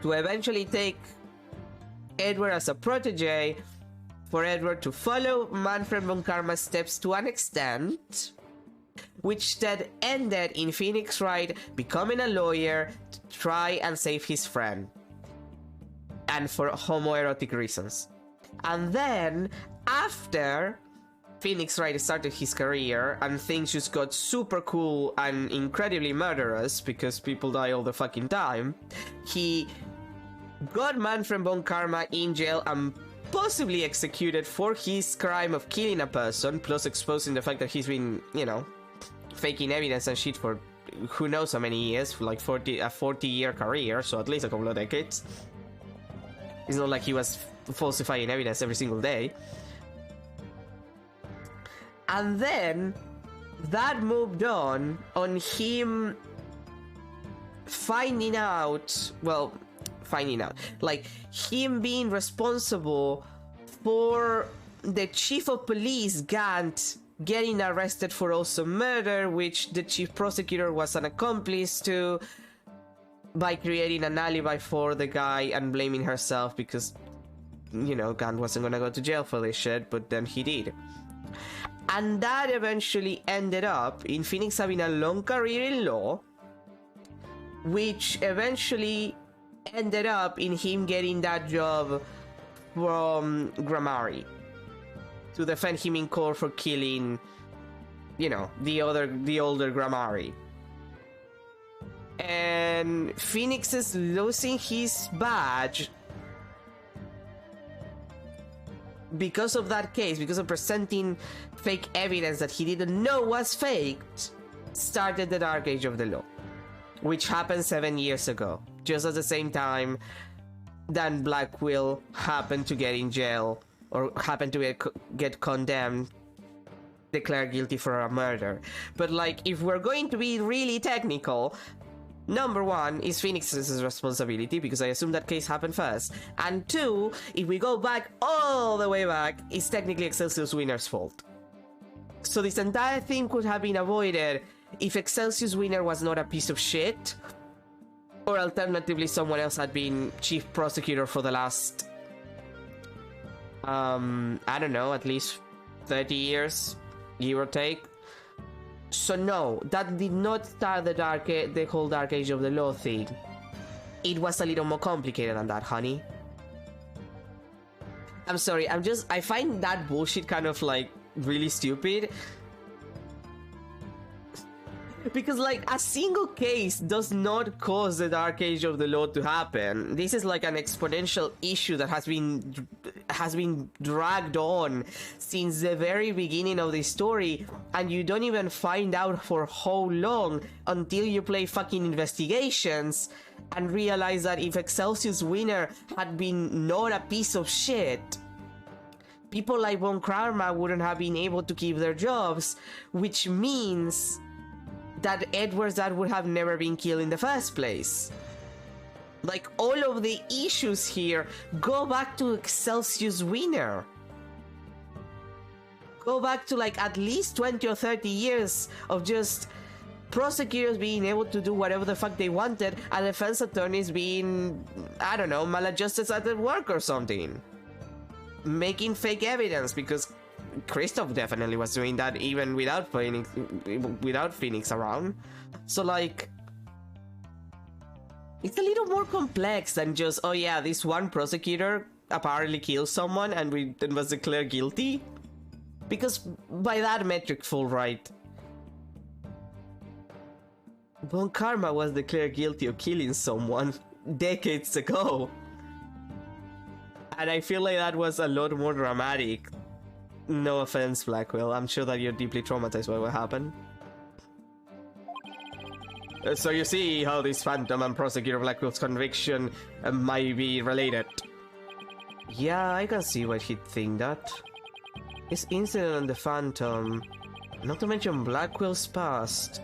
to eventually take Edward as a protege, for Edward to follow Manfred von Karma's steps to an extent, which then ended in Phoenix Wright becoming a lawyer to try and save his friend, and for homoerotic reasons. And then, after Phoenix Wright started his career and things just got super cool and incredibly murderous because people die all the fucking time, he got Manfred von Karma in jail and possibly executed for his crime of killing a person, plus exposing the fact that he's been, you know, faking evidence and shit for who knows how many years, for like a 40-year career, so at least a couple of decades. It's not like he was falsifying evidence every single day. And then that moved on him finding out, like him being responsible for the chief of police, Gant, getting arrested for also murder, which the chief prosecutor was an accomplice to, by creating an alibi for the guy and blaming herself because, you know, Gant wasn't gonna go to jail for this shit, but then he did. And that eventually ended up in Phoenix having a long career in law, which eventually ended up in him getting that job from Grammari to defend him in court for killing, you know, the older Grammari. And Phoenix is losing his badge because of that case, because of presenting fake evidence that he didn't know was faked, started the Dark Age of the Law, which happened 7 years ago, just at the same time Dan Blackwell happened to get in jail, or happened to get condemned, declared guilty for a murder. But like, if we're going to be really technical, number one is Phoenix's responsibility, because I assume that case happened first. And two, if we go back all the way back, it's technically Excelsius Winner's fault. So this entire thing could have been avoided if Excelsius Winner was not a piece of shit, or alternatively someone else had been chief prosecutor for the last, I don't know, at least 30 years, give or take. So no, that did not start the whole Dark Age of the Law thing. It was a little more complicated than that, honey. I'm sorry, I find that bullshit kind of like really stupid. Because like, a single case does not cause the Dark Age of the Law to happen. This is like an exponential issue that has been dragged on since the very beginning of the story, and you don't even find out for how long until you play fucking Investigations and realize that if Excelsius Winner had been not a piece of shit, people like Von Karma wouldn't have been able to keep their jobs, which means that Edward's dad would have never been killed in the first place. Like, all of the issues here go back to Excelsius Winner. Go back to like at least 20 or 30 years of just prosecutors being able to do whatever the fuck they wanted, and defense attorneys being, I don't know, maladjusted at their work or something. Making fake evidence, because Christoph definitely was doing that even without Phoenix around. So like, it's a little more complex than just, oh yeah, this one prosecutor apparently killed someone and was declared guilty. Because by that metric, full right, Von Karma was declared guilty of killing someone decades ago. And I feel like that was a lot more dramatic. No offense, Blackwell. I'm sure that you're deeply traumatized by what happened. So you see how this Phantom and Prosecutor Blackwell's conviction might be related. Yeah, I can see why he'd think that. His incident on the Phantom, not to mention Blackwell's past.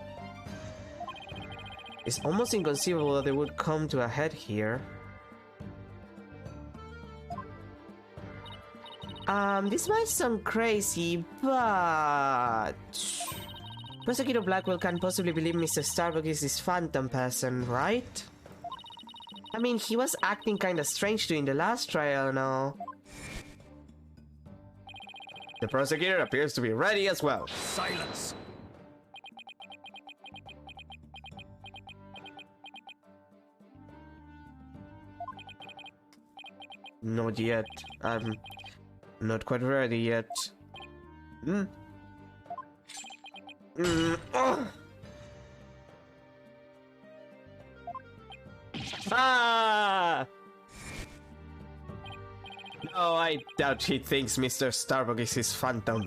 It's almost inconceivable that they would come to a head here. This might sound crazy, but... Prosecutor Blackwell can't possibly believe Mr. Starbuck is this phantom person, right? I mean, he was acting kinda strange during the last trial and all. The prosecutor appears to be ready as well. Silence. Not yet. I'm not quite ready yet. Ah! No, I doubt he thinks Mr. Starbuck is his phantom.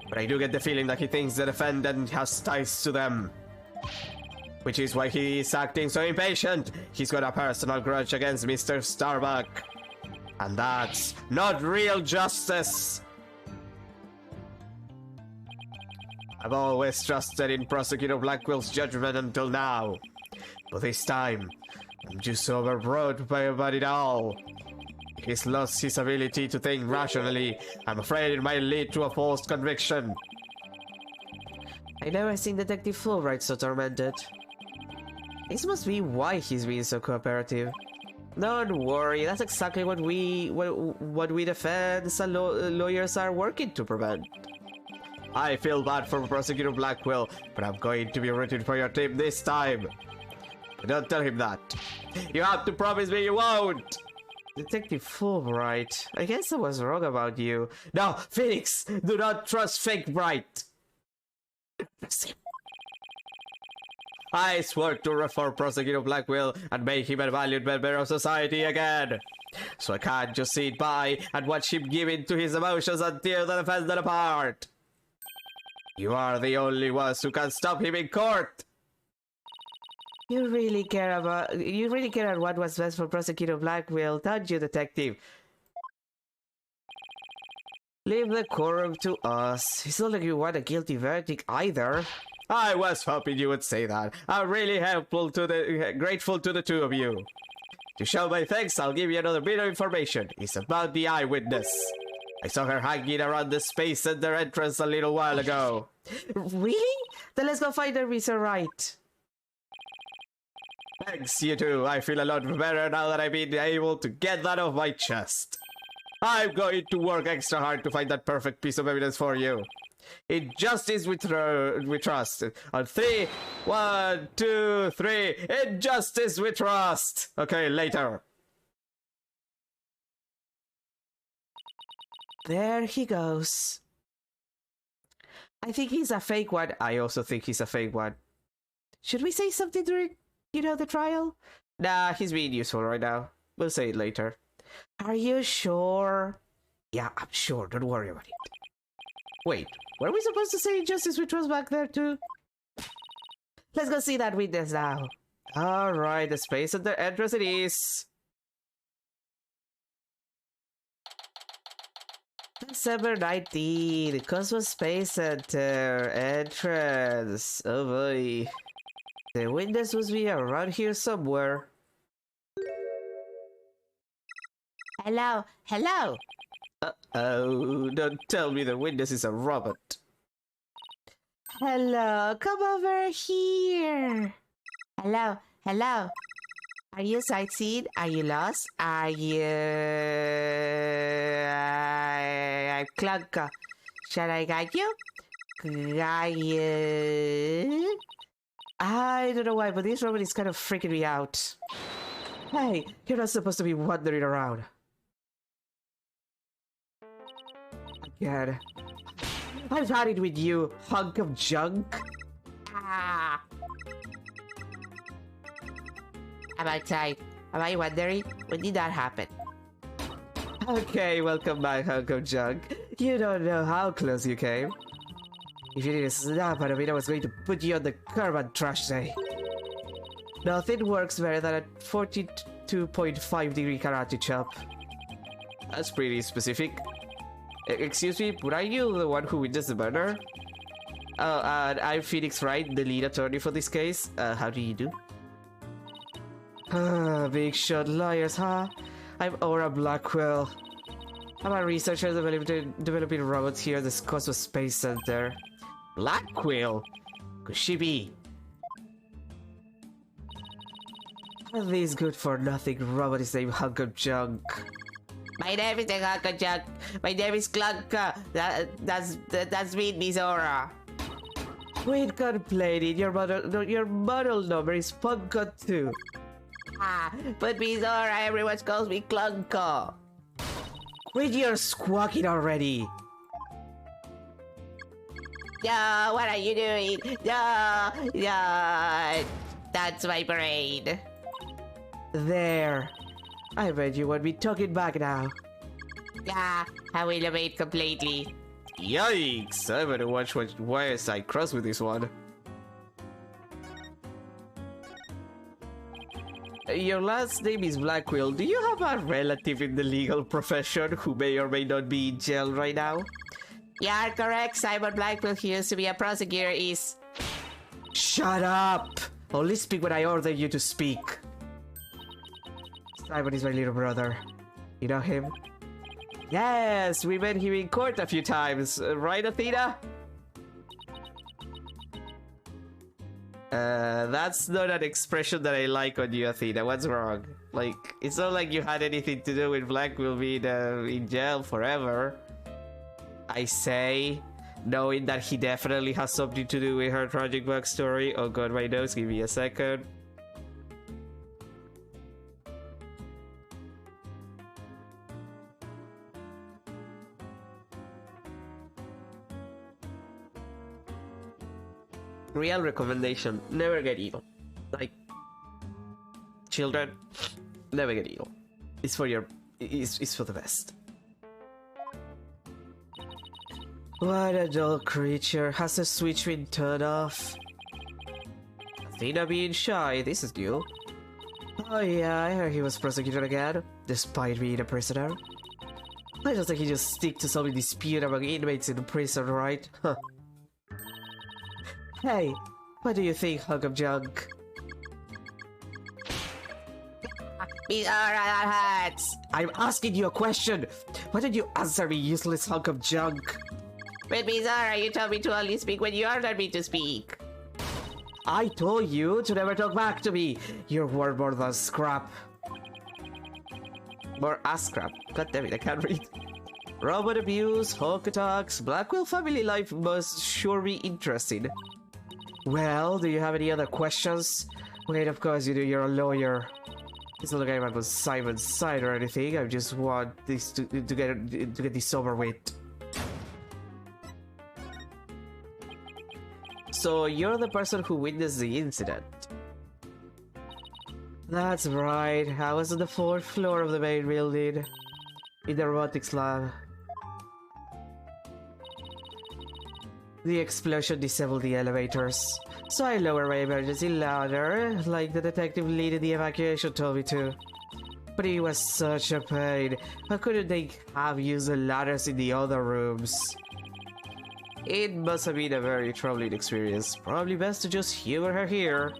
But I do get the feeling that he thinks the defendant has ties to them. Which is why he is acting so impatient. He's got a personal grudge against Mr. Starbuck. And that's not real justice. I've always trusted in Prosecutor Blackwell's judgment until now. But this time, I'm just overwrought by it all. He's lost his ability to think rationally. I'm afraid it might lead to a false conviction. I never seen Detective Fulbright so tormented. This must be why he's being so cooperative. Don't worry, that's exactly what we defense and lawyers are working to prevent. I feel bad for Prosecutor Blackwell, but I'm going to be rooting for your team this time. Don't tell him that. You have to promise me you won't. Detective Fulbright, I guess I was wrong about you. No, Phoenix, do not trust Fake Bright. I swore to reform Prosecutor Blackwell and make him a valued member of society again. So I can't just sit by and watch him give in to his emotions and tear the defendant apart. You are the only ones who can stop him in court. You really care about what was best for Prosecutor Blackwell, don't you, Detective? Leave the quorum to us. It's not like you want a guilty verdict either. I was hoping you would say that. I'm really grateful to the two of you. To show my thanks, I'll give you another bit of information. It's about the eyewitness. I saw her hanging around the Space Center entrance a little while ago. Really? Then let's go find her, Mr. Wright. Thanks, you two. I feel a lot better now that I've been able to get that off my chest. I'm going to work extra hard to find that perfect piece of evidence for you. In justice we trust. On 3, 1, 2, 3. In justice we trust. Okay, later. There he goes. I think he's a fake one. I also think he's a fake one. Should we say something during, the trial? Nah, he's being useful right now. We'll say it later. Are you sure? Yeah, I'm sure. Don't worry about it. Wait, were we supposed to say justice we trust back there too? Let's go see that witness now. Alright, the Space Center entrance it is. December 19, Cosmos Space Center entrance. Oh boy. The witness must be around here somewhere. Hello, hello. Uh-oh, don't tell me the witness is a robot. Hello, come over here. Hello, hello. Are you sightseeing? Are you lost? Are you... Clunker. Shall I guide you? Guide you? I don't know why, but this robot is kind of freaking me out. Hey, you're not supposed to be wandering around. God. I've had it with you, hunk of junk. Ah. I'm outside. Am I wondering? When did that happen? Okay, welcome back, hunk of junk. You don't know how close you came. If you didn't snap at me, I was going to put you on the curb and trash day. Nothing works better than a 42.5 degree karate chop. That's pretty specific. Excuse me, but are you the one who witnessed the murder? I'm Phoenix Wright, the lead attorney for this case. How do you do? Big shot liars, huh? I'm Aura Blackwell. I'm a researcher developing robots here at the Cosmos Space Center. Blackwell? Could she be? This good-for-nothing robot is named Hunk of Junk. My name is Hunk of Junk. My name is Clunka. That's me, Miss Aura. Quit complaining. Your model number is Punka 2. But Miss Aura, everyone calls me Clunka. Quit your squawking already. No, what are you doing? No, no. That's my brain. There. I bet you won't be talking back now. Yeah, I will obey it completely. Yikes! I better watch what wires I cross with this one. Your last name is Blackwell. Do you have a relative in the legal profession who may or may not be in jail right now? You are correct. Simon Blackwell, who used to be a prosecutor, is... Shut up! Only speak when I order you to speak. Simon is my little brother. You know him? Yes, we met him in court a few times. Right, Athena? That's not an expression that I like on you, Athena. What's wrong? Like, it's not like you had anything to do with Blackwell being in jail forever. I say, knowing that he definitely has something to do with her tragic backstory. Oh god, my nose, give me a second. Real recommendation, never get evil. Like, children, never get evil. It's for it's for the best. What a dull creature. Has the switch been turned off? Athena being shy, this is new. Oh yeah, I heard he was prosecuted again, despite being a prisoner. I just think he just stick to solving dispute among inmates in the prison, right? Huh. Hey, what do you think, Hunk of Junk? Miss Aura, that hurts. I'm asking you a question! Why don't you answer me, useless hunk of junk? But Miss Aura, you told me to only speak when you ordered me to speak. I told you to never talk back to me! You're worth more than scrap. More ass scrap. God damn it, I can't read. Robot abuse, hawk attacks, Blackwell family life must sure be interesting. Well, do you have any other questions? Wait, of course you do, you're a lawyer. It's not like I'm on Simon's side or anything, I just want this to get this over with. So, you're the person who witnessed the incident? That's right, I was on the 4th floor of the main building, in the robotics lab. The explosion disabled the elevators, so I lowered my emergency ladder, like the detective leading the evacuation told me to. But it was such a pain. How couldn't they have used the ladders in the other rooms? It must have been a very troubling experience. Probably best to just humor her here.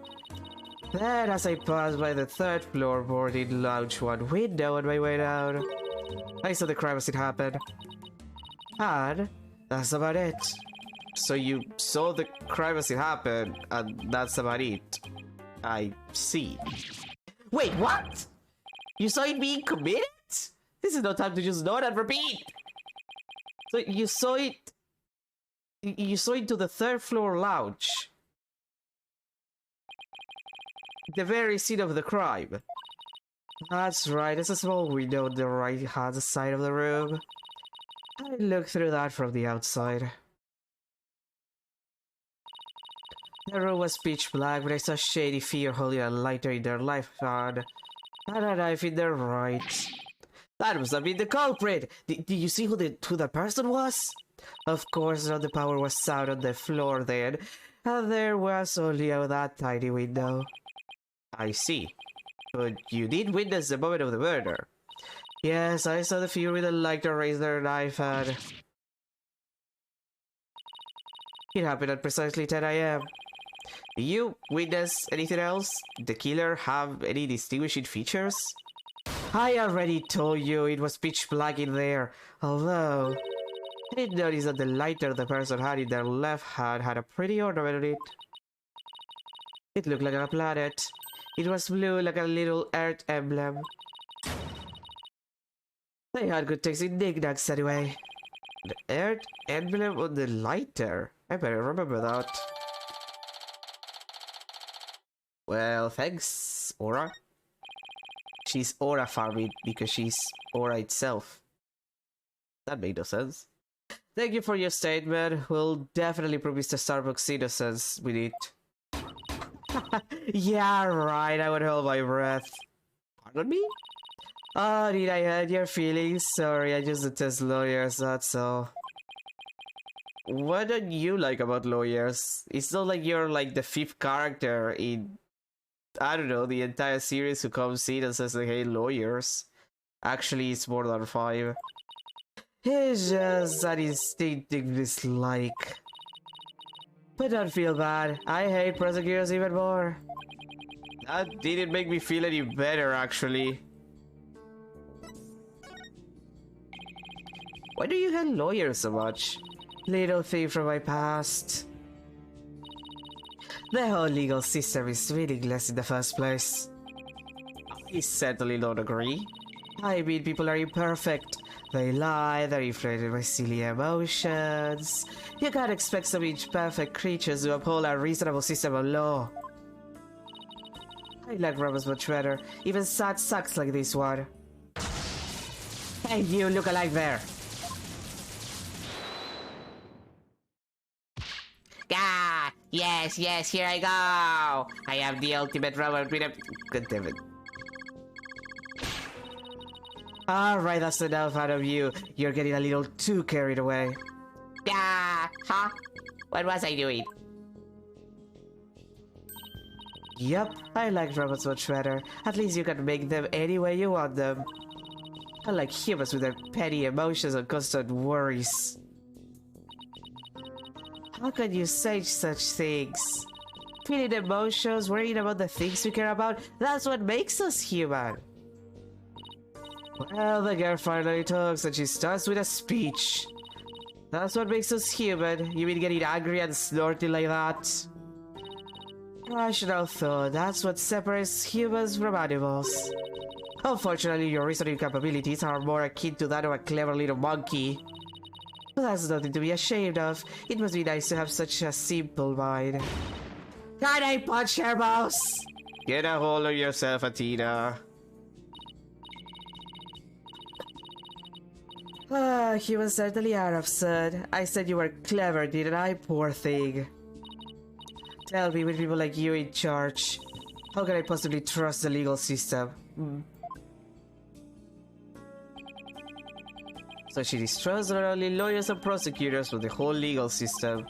Then, as I passed by the 3rd floor boarding lounge one window on my way down, I saw the crime as it happened. And that's about it. So you saw the crime as it happened, and that's about it. I see. Wait, what? You saw it being committed? This is no time to just nod and repeat. So you saw it... You saw it to the 3rd floor lounge. The very scene of the crime. That's right, there's a small window on the right-hand side of the room. I looked through that from the outside. The room was pitch black, but I saw a shady figure holding a lighter in their left hand and a knife in their right. That must have been the culprit! Did you see who that person was? Of course not, the power was out on the floor then, and there was only that tiny window. I see. But you did witness the moment of the murder. Yes, I saw the few with a lighter raise their knife and it happened at precisely 10 a.m. Do you witness anything else? Did the killer have any distinguishing features? I already told you it was pitch black in there, although I did notice that the lighter the person had in their left hand had a pretty ornament on it. It looked like a planet. It was blue like a little Earth emblem. They had good taste in knickknacks anyway. The Earth emblem on the lighter. I better remember that. Well, thanks, Aura. She's Aura farming because she's Aura itself. That made no sense. Thank you for your statement. We'll definitely prove Mr. Starbucks' innocence with it. Yeah, right, I would hold my breath. Pardon me? Oh, did I hurt your feelings? Sorry, I just detest lawyers, that's all. What don't you like about lawyers? It's not like you're like the fifth character in, I don't know, the entire series who comes in and says like, hey, lawyers. Actually, it's more than 5. It's just an instinctive dislike. But don't feel bad. I hate prosecutors even more. That didn't make me feel any better, actually. Why do you hate lawyers so much? Little thing from my past. The whole legal system is meaningless in the first place. I certainly don't agree. I mean, people are imperfect. They lie, they're inflated by silly emotions. You can't expect some imperfect creatures to uphold a reasonable system of law. I like robots much better, even sad sucks like this one. Hey, you look alike there! Ah, yes, here I go! I am the ultimate robot with a... God damn it. Alright, that's enough out of you. You're getting a little too carried away. Ah, huh? What was I doing? Yep, I like robots much better. At least you can make them any way you want them. I like humans with their petty emotions and constant worries. How can you say such things? Feeling emotions, worrying about the things we care about, that's what makes us human. Well, the girl finally talks and she starts with a speech. That's what makes us human. You mean getting angry and snorting like that? Rational thought, that's what separates humans from animals. Unfortunately, your reasoning capabilities are more akin to that of a clever little monkey. But that's nothing to be ashamed of. It must be nice to have such a simple mind. Can I punch your mouse? Get a hold of yourself, Athena. Humans certainly are absurd. I said you were clever, didn't I, poor thing? Tell me, with people like you in charge, how can I possibly trust the legal system? So she distrusts not only lawyers and prosecutors, but the whole legal system.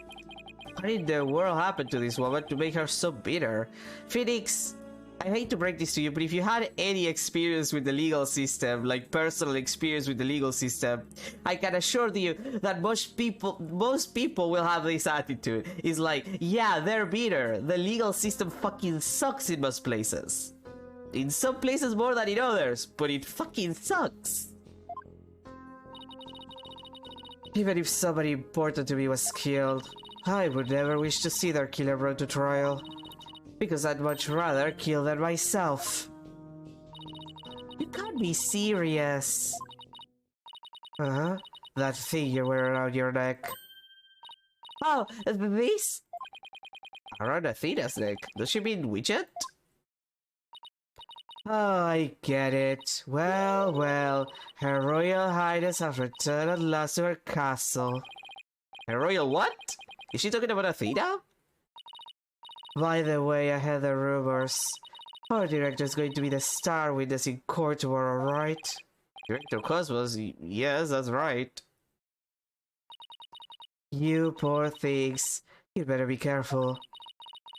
What in the world happened to this woman to make her so bitter? Phoenix, I hate to break this to you, but if you had any experience with the legal system, like personal experience with the legal system, I can assure you that most people will have this attitude. It's like, yeah, they're bitter. The legal system fucking sucks in most places. In some places more than in others, but it fucking sucks. Even if somebody important to me was killed, I would never wish to see their killer brought to trial. Because I'd much rather kill them myself. You can't be serious. Huh? That thing you wear around your neck. Oh, this? Around Athena's neck? Does she mean widget? Oh, I get it. Well, Her Royal Highness has returned at last to her castle. Her Royal what? Is she talking about Athena? By the way, I heard the rumors. Our director's going to be the star witness in court tomorrow, right? Director Cosmos? Yes, that's right. You poor things. You better be careful.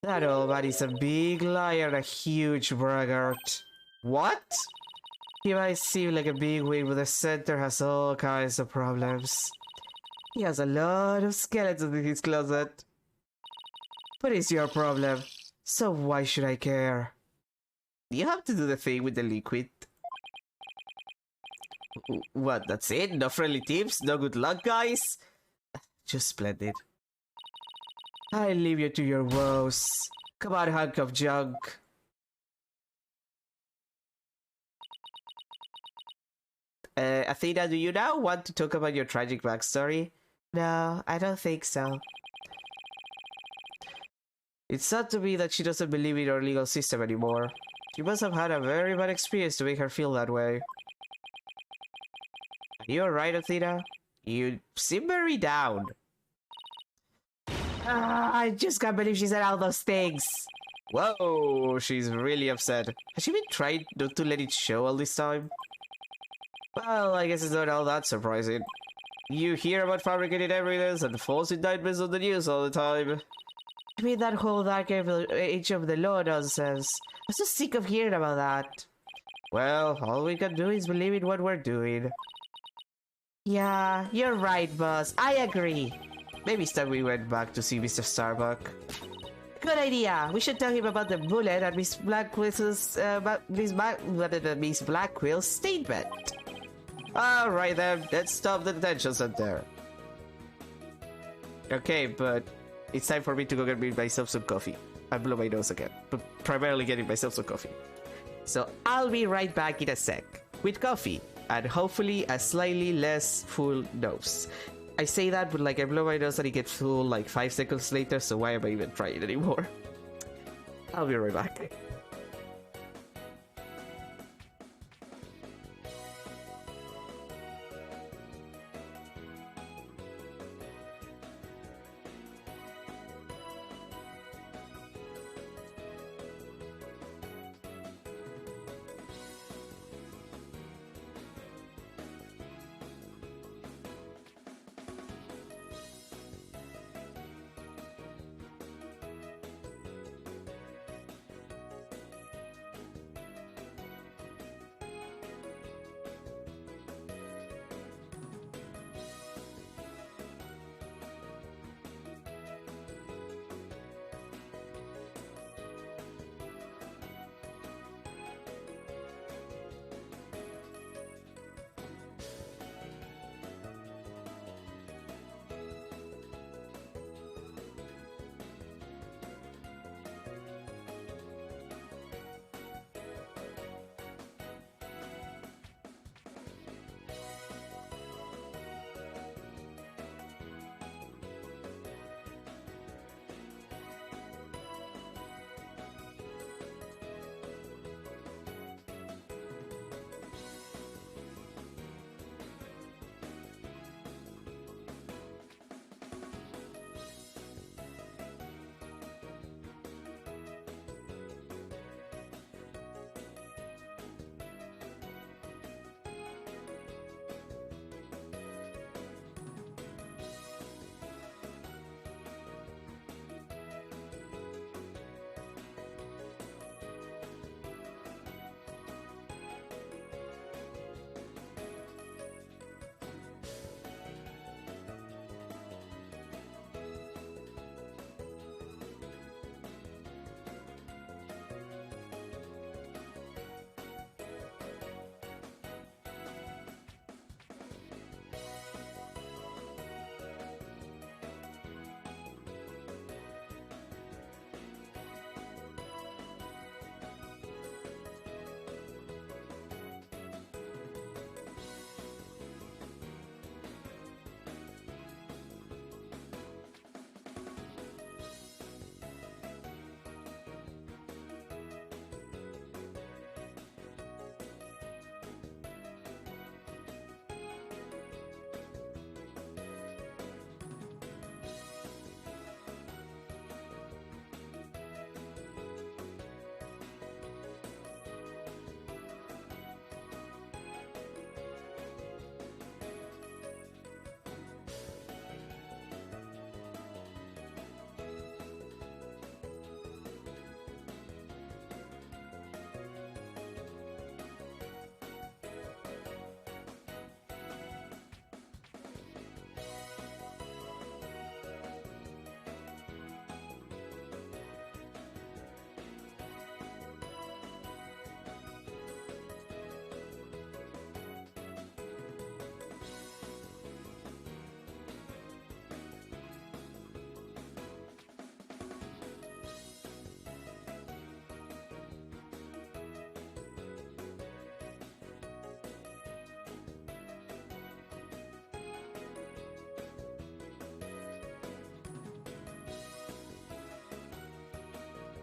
That old man is a big liar and a huge braggart. What? He might seem like a big wig, but the center has all kinds of problems. He has a lot of skeletons in his closet. But it's your problem, so why should I care? You have to do the thing with the liquid. What, that's it? No friendly tips? No good luck, guys? Just splendid. I leave you to your woes. Come on, hunk of junk. Athena, do you now want to talk about your tragic backstory? No, I don't think so. It's sad to me that she doesn't believe in our legal system anymore. She must have had a very bad experience to make her feel that way. Are you alright, Athena? You seem very down. I just can't believe she said all those things. Whoa, she's really upset. Has she been trying not to let it show all this time? Well, I guess it's not all that surprising. You hear about fabricated evidence and false indictments on the news all the time. I mean that whole dark age of the law nonsense. I'm so sick of hearing about that. Well, all we can do is believe in what we're doing. Yeah, you're right, boss. I agree. Maybe it's time we went back to see Mr. Starbuck. Good idea. We should tell him about the bullet and Miss Blackwell's Miss Blackwell's statement. All right then, let's stop the detention center. Okay, but it's time for me to go get myself some coffee. I blew my nose again, but primarily getting myself some coffee. So I'll be right back in a sec with coffee and hopefully a slightly less full nose. I say that, but like I blow my nose and it gets full like 5 seconds later, so why am I even trying anymore? I'll be right back.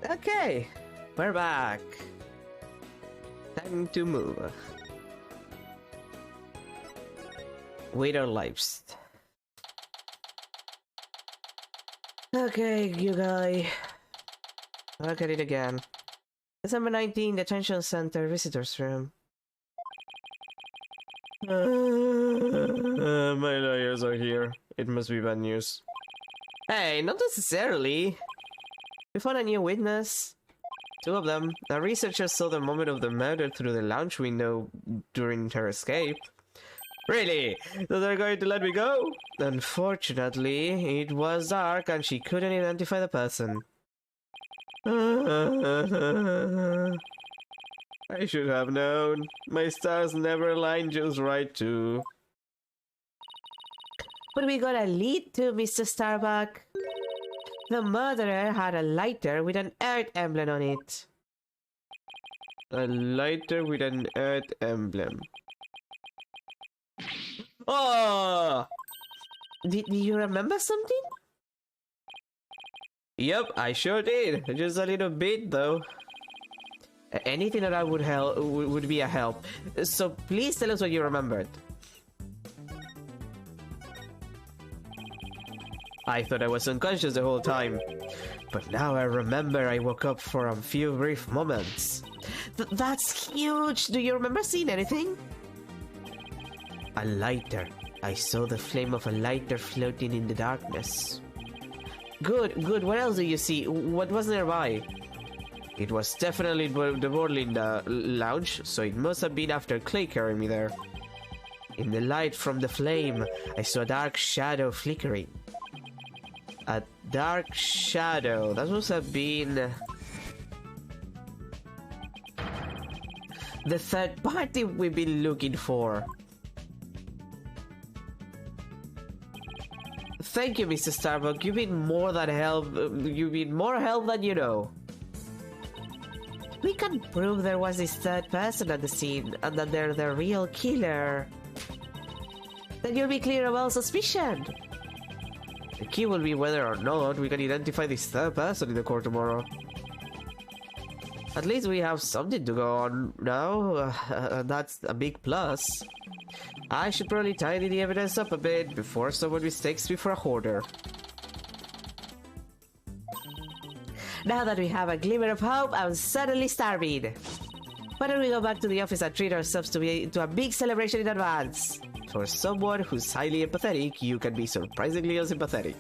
Okay, we're back. Time to move. With our lives. Okay, you guy. Look at it again. December 19, Detention Center, Visitors Room. My lawyers are here. It must be bad news. Hey, not necessarily. We found a new witness. Two of them. A researcher saw the moment of the murder through the lounge window during her escape. Really? So they're going to let me go? Unfortunately, it was dark and she couldn't identify the person. I should have known. My stars never aligned just right too. But we got a lead to Mr. Starbuck. The murderer had a lighter with an Earth emblem on it. A lighter with an Earth emblem. Oh! Do you remember something? Yep, I sure did. Just a little bit though. Anything that I would help would be a help. So please tell us what you remembered. I thought I was unconscious the whole time. But now I remember I woke up for a few brief moments. That's huge! Do you remember seeing anything? A lighter. I saw the flame of a lighter floating in the darkness. Good. What else do you see? What was nearby? It was definitely the Borlin lounge, so it must have been after Clay carried me there. In the light from the flame, I saw a dark shadow flickering. A dark shadow. That must have been the third party we've been looking for. Thank you, Mr. Starbuck. You've been more than help. You've been more help than you know. We can prove there was this third person at the scene and that they're the real killer. Then you'll be clear of all suspicion. The key will be whether or not we can identify this third person in the court tomorrow. At least we have something to go on now. That's a big plus. I should probably tidy the evidence up a bit before someone mistakes me for a hoarder. Now that we have a glimmer of hope, I'm suddenly starving. Why don't we go back to the office and treat ourselves to a big celebration in advance? For someone who's highly empathetic, you can be surprisingly unsympathetic.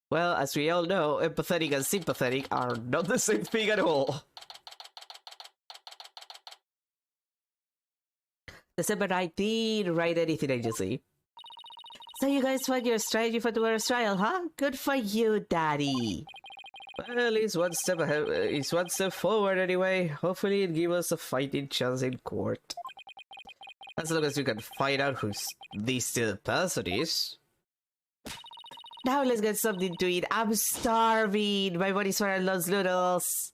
Well, as we all know, empathetic and sympathetic are not the same thing at all. December 19, Right Anything Agency. So you guys find your strategy for tomorrow's trial, huh? Good for you, Daddy. Well, it's one step ahead. It's one step forward anyway. Hopefully it gives us a fighting chance in court. As long as you can find out who this still person is. Now let's get something to eat. I'm starving. My body's for loves noodles.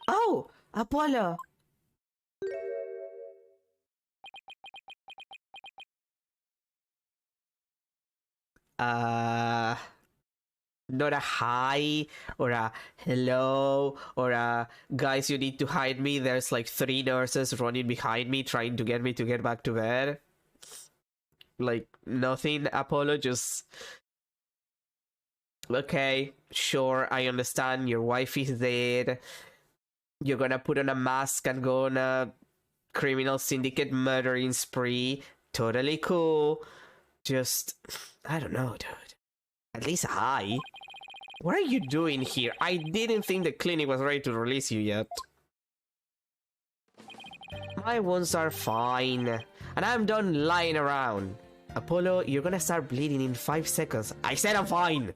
Oh, Apollo. Not a hi, or a hello, or a guys, you need to hide me. There's like 3 nurses running behind me trying to get me to get back to bed. Like, nothing, Apollo, just... Okay, sure, I understand. Your wife is dead. You're gonna put on a mask and go on a criminal syndicate murdering spree. Totally cool. Just, I don't know, dude. At least hi. What are you doing here? I didn't think the clinic was ready to release you yet. My wounds are fine, and I'm done lying around. Apollo, you're gonna start bleeding in 5 seconds. I said I'm fine!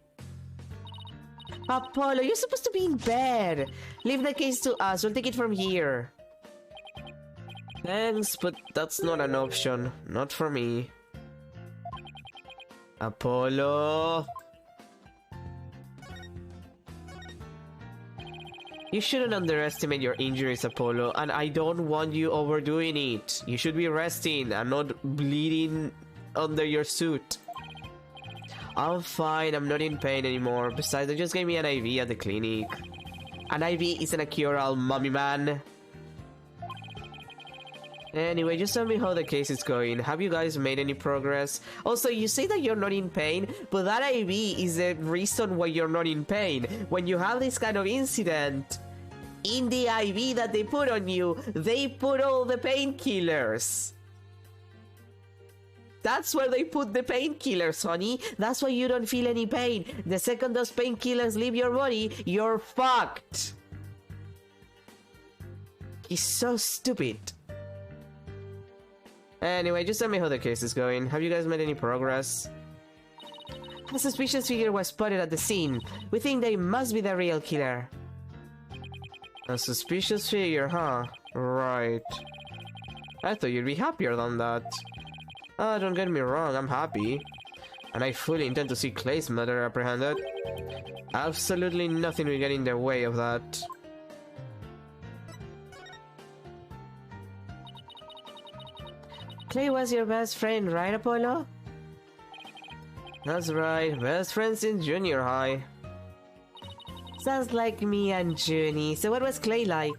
Apollo, you're supposed to be in bed. Leave the case to us. We'll take it from here. Thanks, but that's not an option. Not for me. Apollo... You shouldn't underestimate your injuries, Apollo, and I don't want you overdoing it. You should be resting and not bleeding under your suit. I'm fine, I'm not in pain anymore. Besides, they just gave me an IV at the clinic. An IV isn't a cure-all, mummy man. Anyway, just tell me how the case is going. Have you guys made any progress? Also, you say that you're not in pain, but that IV is the reason why you're not in pain. When you have this kind of incident, in the IV that they put on you, they put all the painkillers. That's where they put the painkillers, honey. That's why you don't feel any pain. The second those painkillers leave your body, you're fucked. He's so stupid. Anyway, just tell me how the case is going. Have you guys made any progress? A suspicious figure was spotted at the scene. We think they must be the real killer. A suspicious figure, huh? Right. I thought you'd be happier than that. Oh, don't get me wrong, I'm happy. And I fully intend to see Clay's murder apprehended. Absolutely nothing will get in the way of that. Clay was your best friend, right, Apollo? That's right, best friends in junior high. Sounds like me and Junie. So what was Clay like?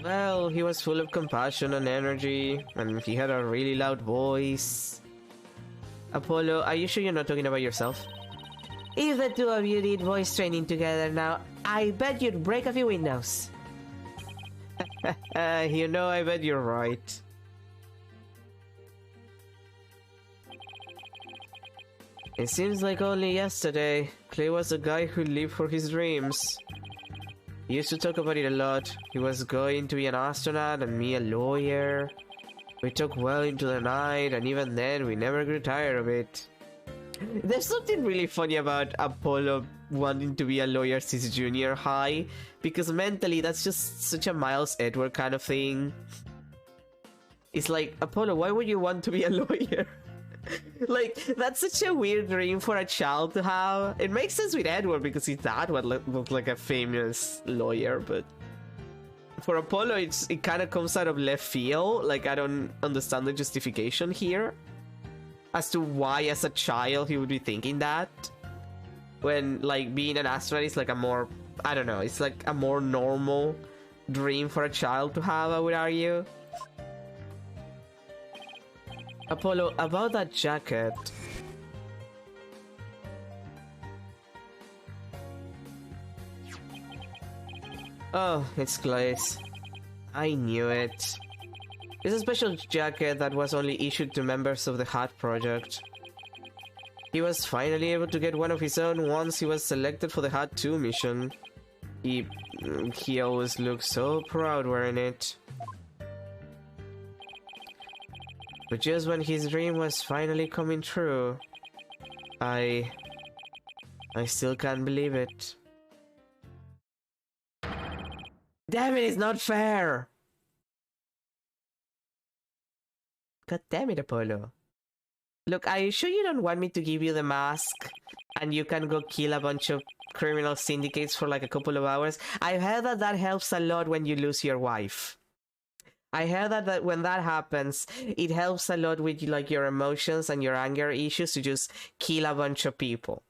Well, he was full of compassion and energy, and he had a really loud voice. Apollo, are you sure you're not talking about yourself? If the two of you did voice training together now, I bet you'd break a few windows. You know, I bet you're right. It seems like only yesterday, Clay was a guy who lived for his dreams. He used to talk about it a lot. He was going to be an astronaut and me a lawyer. We talked well into the night, and even then we never grew tired of it. There's something really funny about Apollo wanting to be a lawyer since junior high, because mentally that's just such a Miles Edward kind of thing. It's like, Apollo, why would you want to be a lawyer? Like, that's such a weird dream for a child to have. It makes sense with Edward because his dad would look like a famous lawyer, but for Apollo it kind of comes out of left field. Like, I don't understand the justification here as to why as a child he would be thinking that, when like being an astronaut is like a more, I don't know, it's like a more normal dream for a child to have, I would argue. Apollo, about that jacket. Oh, it's Clay's. I knew it. It's a special jacket that was only issued to members of the Hat Project. He was finally able to get one of his own once he was selected for the Hat 2 mission. He always looked so proud wearing it. But just when his dream was finally coming true, I still can't believe it. Damn it, it's not fair! God damn it, Apollo. Look, are you sure you don't want me to give you the mask and you can go kill a bunch of criminal syndicates for like a couple of hours? I've heard that that helps a lot when you lose your wife. I heard that when that happens, it helps a lot with like your emotions and your anger issues to just kill a bunch of people.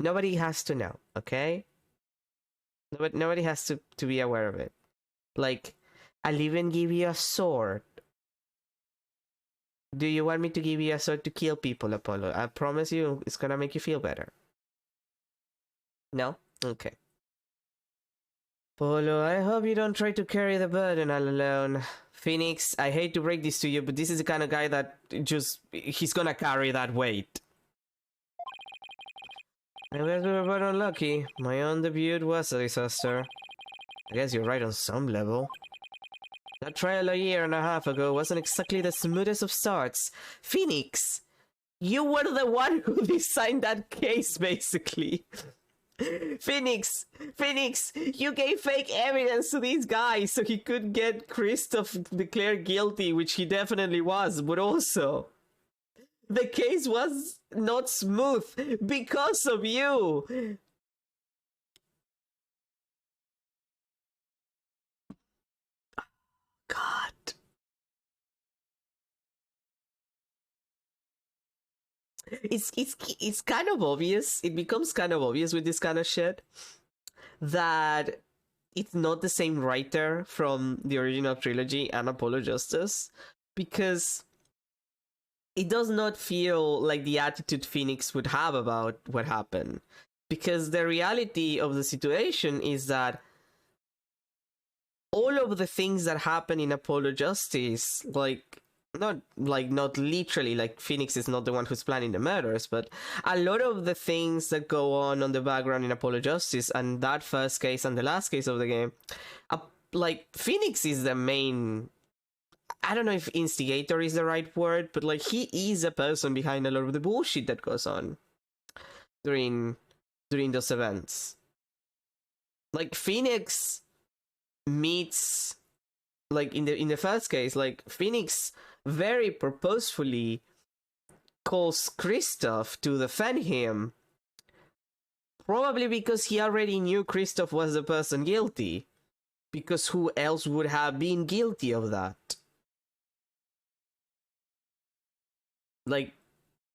Nobody has to know, okay? Nobody has to be aware of it. Like, I'll even give you a sword. Do you want me to give you a sword to kill people, Apollo? I promise you, it's gonna make you feel better. No? Okay. Apollo, I hope you don't try to carry the burden all alone. Phoenix, I hate to break this to you, but this is the kind of guy that he's gonna carry that weight. I guess we were both unlucky. My own debut was a disaster. I guess you're right on some level. That trial a year and a half ago wasn't exactly the smoothest of starts. Phoenix, you were the one who designed that case, basically. Phoenix, you gave fake evidence to these guys so he could get Christoph declared guilty, which he definitely was, but also the case was not smooth because of you. God. it's kind of obvious. It becomes kind of obvious with this kind of shit that it's not the same writer from the original trilogy and Apollo Justice, because it does not feel like the attitude Phoenix would have about what happened. Because the reality of the situation is that all of the things that happen in Apollo Justice, not literally, like Phoenix is not the one who's planning the murders, but a lot of the things that go on the background in Apollo Justice and that first case and the last case of the game, like Phoenix is the main, I don't know if instigator is the right word, but like he is a person behind a lot of the bullshit that goes on during those events. Like Phoenix meets, like in the first case, like Phoenix very purposefully calls Kristoff to defend him, probably because he already knew Kristoff was the person guilty, because who else would have been guilty of that? Like,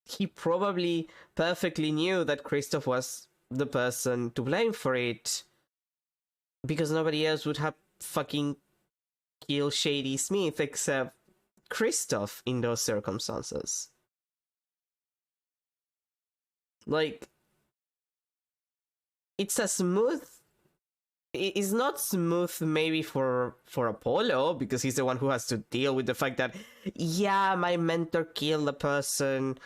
he probably perfectly knew that Kristoff was the person to blame for it, because nobody else would have fucking killed Shady Smith except Kristoff in those circumstances. Like, it's not smooth maybe for Apollo, because he's the one who has to deal with the fact that, yeah, my mentor killed a person,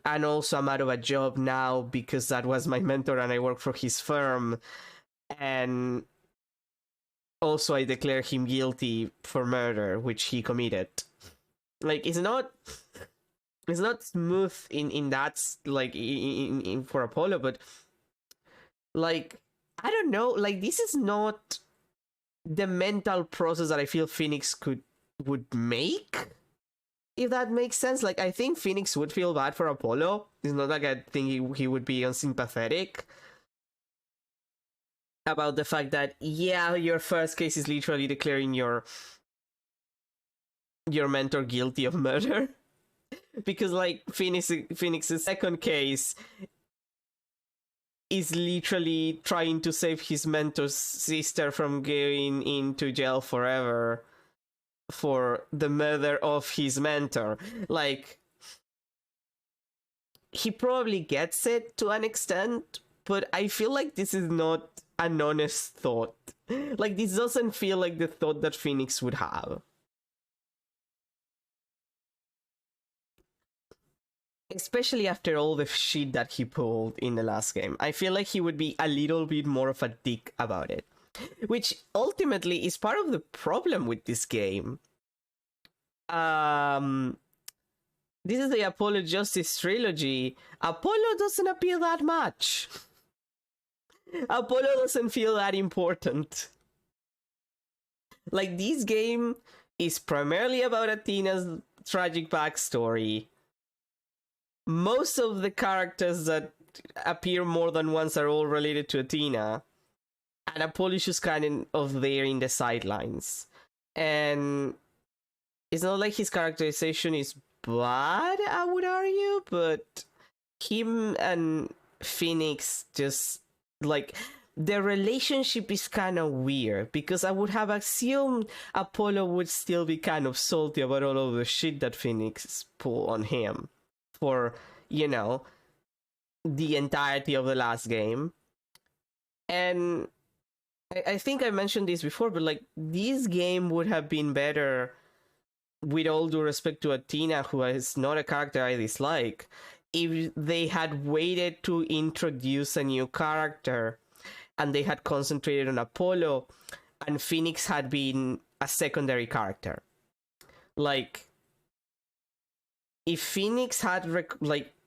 and also I'm out of a job now because that was my mentor and I work for his firm, and also I declare him guilty for murder, which he committed. Like, it's not smooth in that, like, in for Apollo, but like, I don't know, like, this is not the mental process that I feel Phoenix would make, if that makes sense. Like, I think Phoenix would feel bad for Apollo. It's not like I think he would be unsympathetic about the fact that, yeah, your first case is literally declaring your mentor guilty of murder. Because, like, Phoenix's second case is literally trying to save his mentor's sister from going into jail forever for the murder of his mentor. Like, he probably gets it to an extent, but I feel like this is not an honest thought. Like, this doesn't feel like the thought that Phoenix would have. Especially after all the shit that he pulled in the last game. I feel like he would be a little bit more of a dick about it. Which ultimately is part of the problem with this game. This is the Apollo Justice trilogy. Apollo doesn't appear that much. Apollo doesn't feel that important. Like, this game is primarily about Athena's tragic backstory. Most of the characters that appear more than once are all related to Athena. And Apollo is just kind of there in the sidelines. And it's not like his characterization is bad, I would argue, but him and Phoenix just, like, their relationship is kind of weird, because I would have assumed Apollo would still be kind of salty about all of the shit that Phoenix pulled on him for, you know, the entirety of the last game. And I think I mentioned this before, but like, this game would have been better, with all due respect to Athena, who is not a character I dislike, if they had waited to introduce a new character and they had concentrated on Apollo and Phoenix had been a secondary character. Like, if Phoenix had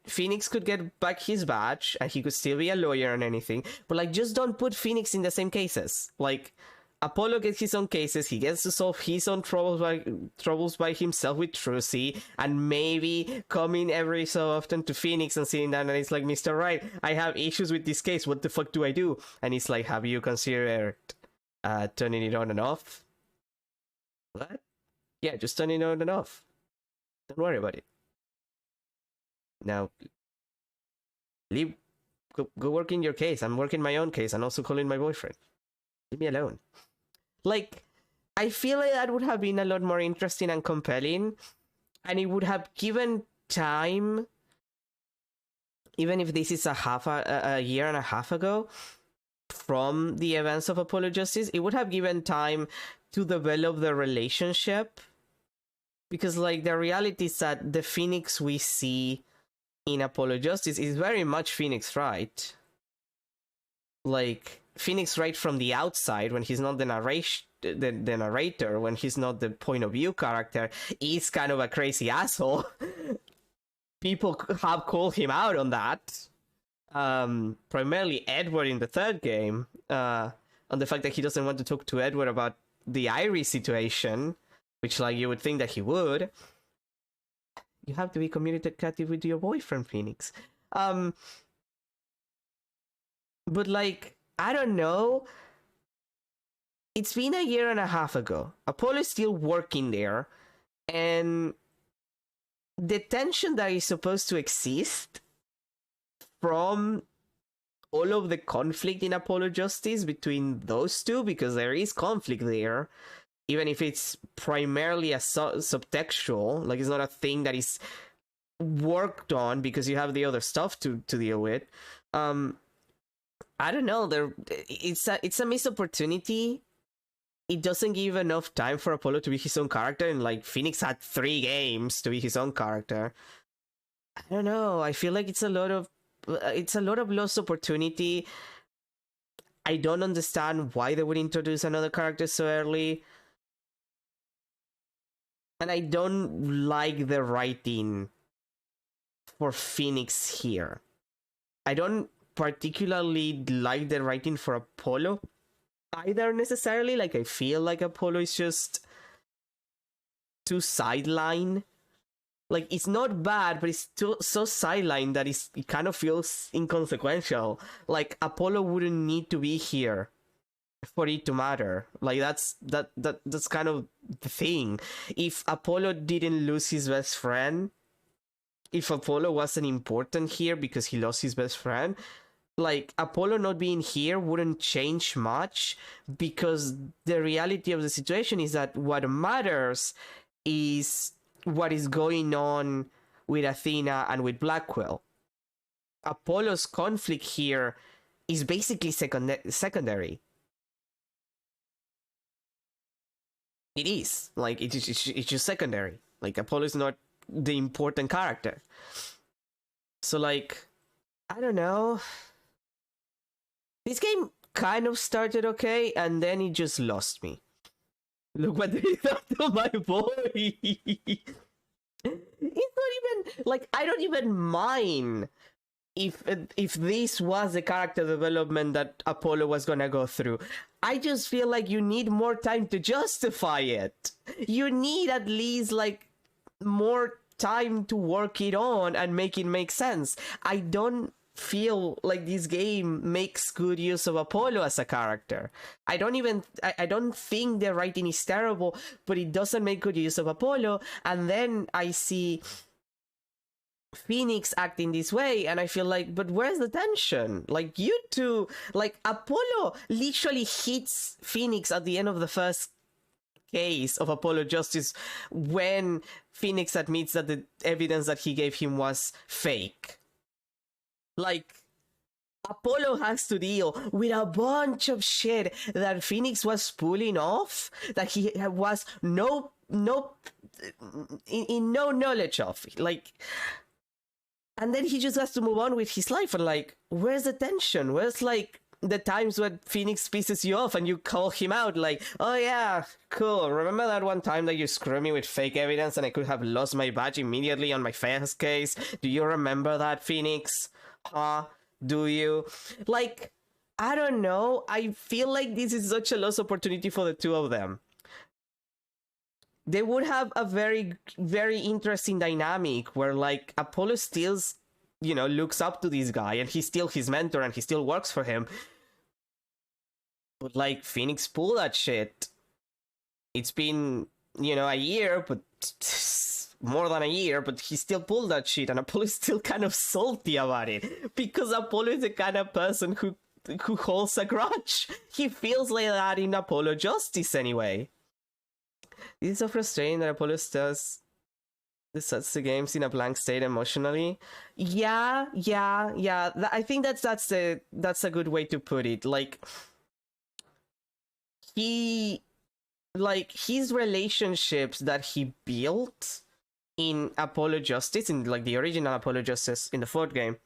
Phoenix could get back his badge and he could still be a lawyer and anything, but like, just don't put Phoenix in the same cases. Like, Apollo gets his own cases, he gets to solve his own troubles by himself with Trucy, and maybe coming every so often to Phoenix and sitting down and it's like, Mr. Wright, I have issues with this case, what the fuck do I do? And he's like, have you considered turning it on and off? What? Yeah, just turning it on and off. Don't worry about it. Now, Leave, go work in your case. I'm working my own case and also calling my boyfriend. Leave me alone. Like, I feel like that would have been a lot more interesting and compelling, and it would have given time, even if this is a year and a half ago from the events of Apollo Justice, it would have given time to develop the relationship, because like the reality is that the Phoenix we see in Apollo Justice is very much Phoenix Wright. Like Phoenix Wright from the outside, when he's not the narrator, when he's not the point of view character, is kind of a crazy asshole. People have called him out on that. Primarily Edward in the third game, on the fact that he doesn't want to talk to Edward about the Iris situation, which like you would think that he would. You have to be communicative with your boyfriend, Phoenix. But like, I don't know. It's been a year and a half ago. Apollo is still working there, and the tension that is supposed to exist from all of the conflict in Apollo Justice between those two, because there is conflict there, even if it's primarily a subtextual, like it's not a thing that is worked on because you have the other stuff to deal with. I don't know. It's a missed opportunity. It doesn't give enough time for Apollo to be his own character, and like Phoenix had 3 games to be his own character. I don't know. I feel like it's a lot of lost opportunity. I don't understand why they would introduce another character so early. And I don't like the writing for Phoenix here. I don't particularly like the writing for Apollo either necessarily. Like I feel like Apollo is just too sideline. Like it's not bad, but it's so sideline that it kind of feels inconsequential. Like Apollo wouldn't need to be here for it to matter. Like that's kind of the thing. If Apollo didn't lose his best friend, if Apollo wasn't important here because he lost his best friend, like Apollo not being here wouldn't change much, because the reality of the situation is that what matters is what is going on with Athena and with Blackwell. Apollo's conflict here is basically secondary. It is. Like, it's just secondary. Like, Apollo is not the important character. So, like, I don't know. This game kind of started okay, and then it just lost me. Look what they done to my boy! It's not even... Like, I don't even mind if this was the character development that Apollo was gonna go through. I just feel like you need more time to justify it. You need at least, like, more time to work it on and make it make sense. I don't feel like this game makes good use of Apollo as a character. I don't think the writing is terrible, but it doesn't make good use of Apollo. And then I see Phoenix acting this way, and I feel like, but where's the tension? Like, you two, like, Apollo literally hits Phoenix at the end of the first case of Apollo Justice when Phoenix admits that the evidence that he gave him was fake. Like, Apollo has to deal with a bunch of shit that Phoenix was pulling off, that he was in no knowledge of. Like, and then he just has to move on with his life, and like, where's the tension? Where's like the times when Phoenix pisses you off and you call him out like, oh yeah, cool, remember that one time that you screwed me with fake evidence and I could have lost my badge immediately on my first case? Do you remember that, Phoenix? Huh? Do you? Like, I don't know. I feel like this is such a lost opportunity for the two of them. They would have a very, very interesting dynamic where, like, Apollo still, you know, looks up to this guy and he's still his mentor and he still works for him. But, like, Phoenix pulled that shit. It's been, you know, a year, but more than a year, but he still pulled that shit, and Apollo is still kind of salty about it because Apollo is the kind of person who holds a grudge. He feels like that in Apollo Justice anyway. It's so frustrating that Apollo sets the games in a blank state emotionally. Yeah. I think that's a good way to put it. Like, his relationships that he built in Apollo Justice, in like the original Apollo Justice in the fourth game,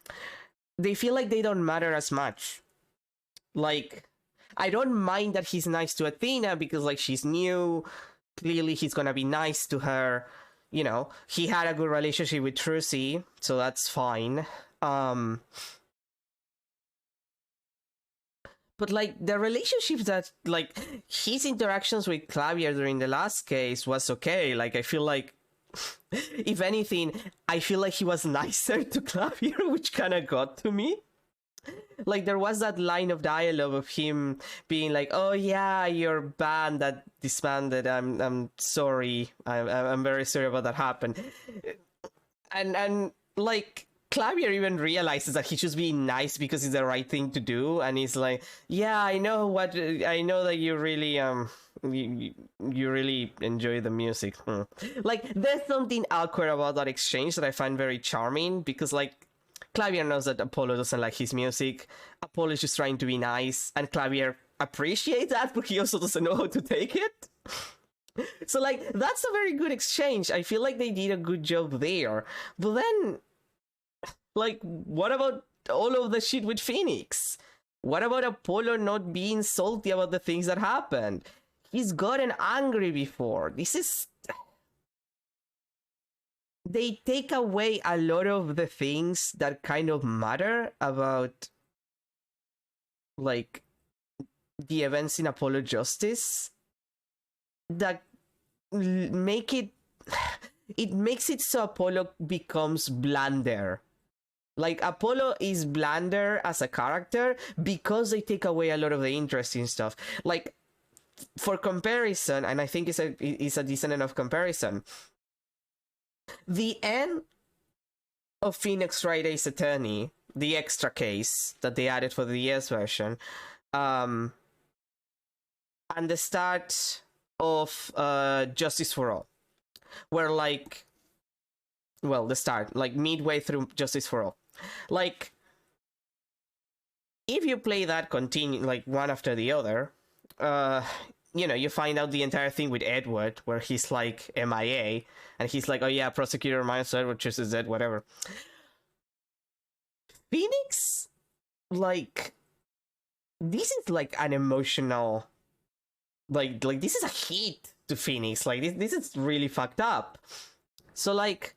they feel like they don't matter as much. Like, I don't mind that he's nice to Athena because like she's new. Clearly he's gonna be nice to her. You know, he had a good relationship with Trucy, so that's fine. But like the relationships that like his interactions with Clavier during the last case was okay. Like I feel like if anything, I feel like he was nicer to Clavier, which kind of got to me. Like there was that line of dialogue of him being like, "Oh yeah, your band that disbanded. I'm sorry. I'm very sorry about that happened." And like Clavier even realizes that he's just being nice because it's the right thing to do, and he's like, "Yeah, I know that you really you really enjoy the music." Like there's something awkward about that exchange that I find very charming because like Clavier knows that Apollo doesn't like his music. Apollo is just trying to be nice, and Clavier appreciates that, but he also doesn't know how to take it. So, like, that's a very good exchange. I feel like they did a good job there. But then, like, what about all of the shit with Phoenix? What about Apollo not being salty about the things that happened? He's gotten angry before. They take away a lot of the things that kind of matter about, like, the events in Apollo Justice that make it... It makes it so Apollo becomes blander. Like, Apollo is blander as a character because they take away a lot of the interesting stuff. Like, for comparison, and I think it's a decent enough comparison, the end of Phoenix Wright Ace Attorney, the extra case that they added for the DS version, and the start of Justice for All, where like, well, the start, like midway through Justice for All, like, if you play that continue like one after the other, you know, you find out the entire thing with Edward, where he's like MIA, and he's like, "Oh yeah, prosecutor minus Edward chooses dead, whatever." Phoenix, like, this is like an emotional, like this is a hit to Phoenix. Like this is really fucked up. So like,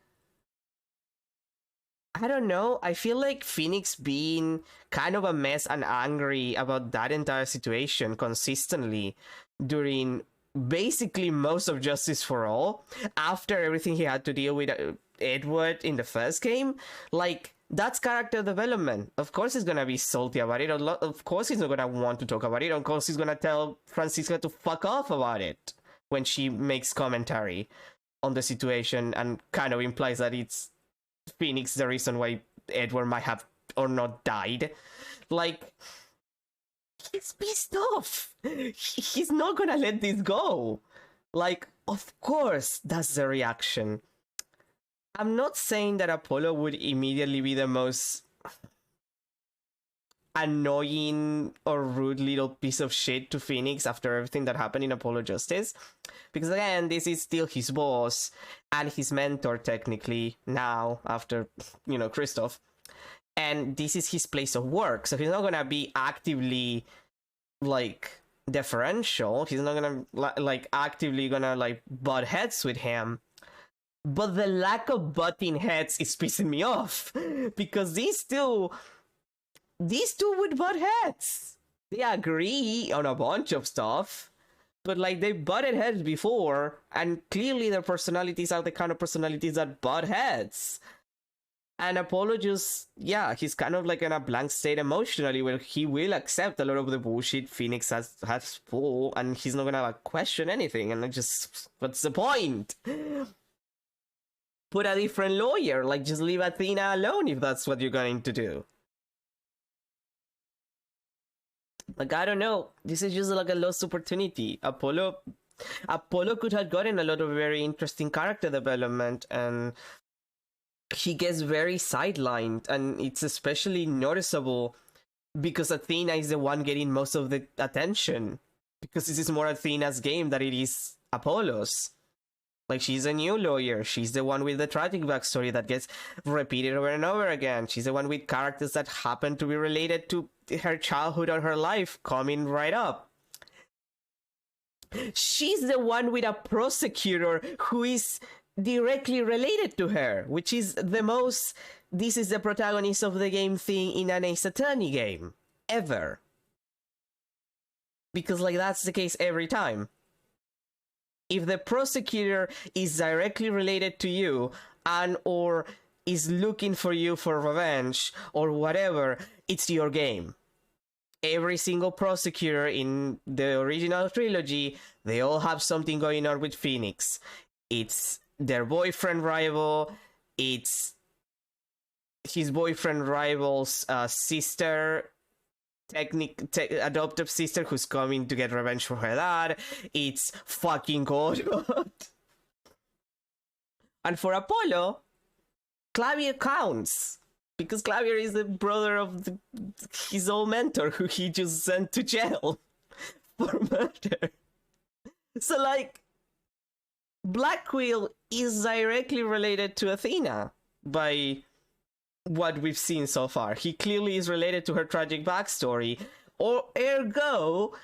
I don't know. I feel like Phoenix being kind of a mess and angry about that entire situation consistently during basically most of Justice for All, after everything he had to deal with Edward in the first game, like, that's character development. Of course he's gonna be salty about it. Of course he's not gonna want to talk about it. Of course he's gonna tell Francisca to fuck off about it when she makes commentary on the situation and kind of implies that it's Phoenix the reason why Edward might have or not died. Like, he's pissed off. He's not gonna let this go. Like, of course that's the reaction. I'm not saying that Apollo would immediately be the most annoying or rude little piece of shit to Phoenix after everything that happened in Apollo Justice, because again, this is still his boss and his mentor technically now after, you know, Christoph, and this is his place of work, so he's not gonna be actively like deferential. He's not gonna like actively gonna like butt heads with him. But the lack of butting heads is pissing me off, because these two would butt heads. They agree on a bunch of stuff, but like, they butted heads before, and clearly their personalities are the kind of personalities that butt heads. And Apollo just, yeah, he's kind of like in a blank state emotionally, where he will accept a lot of the bullshit Phoenix has pulled, and he's not gonna like question anything, and just, what's the point? put a different lawyer. Like, just leave Athena alone if that's what you're going to do. Like, I don't know. This is just like a lost opportunity. Apollo could have gotten a lot of very interesting character development, and he gets very sidelined, and it's especially noticeable because Athena is the one getting most of the attention, because this is more Athena's game than it is Apollo's. Like, she's a new lawyer. She's the one with the tragic backstory that gets repeated over and over again. She's the one with characters that happen to be related to her childhood or her life coming right up. She's the one with a prosecutor who is directly related to her, which is the most this is the protagonist of the game thing in an Ace Attorney game ever. Because, like, that's the case every time. If the prosecutor is directly related to you and or is looking for you for revenge or whatever, it's your game. Every single prosecutor in the original trilogy, they all have something going on with Phoenix. It's their boyfriend rival, it's his boyfriend rival's sister, adoptive sister who's coming to get revenge for her dad. It's fucking Godot. And for Apollo, Clavier counts. Because Clavier is the brother of his old mentor who he just sent to jail for murder. So, like, Black Quill is directly related to Athena by what we've seen so far. He clearly is related to her tragic backstory, or ergo,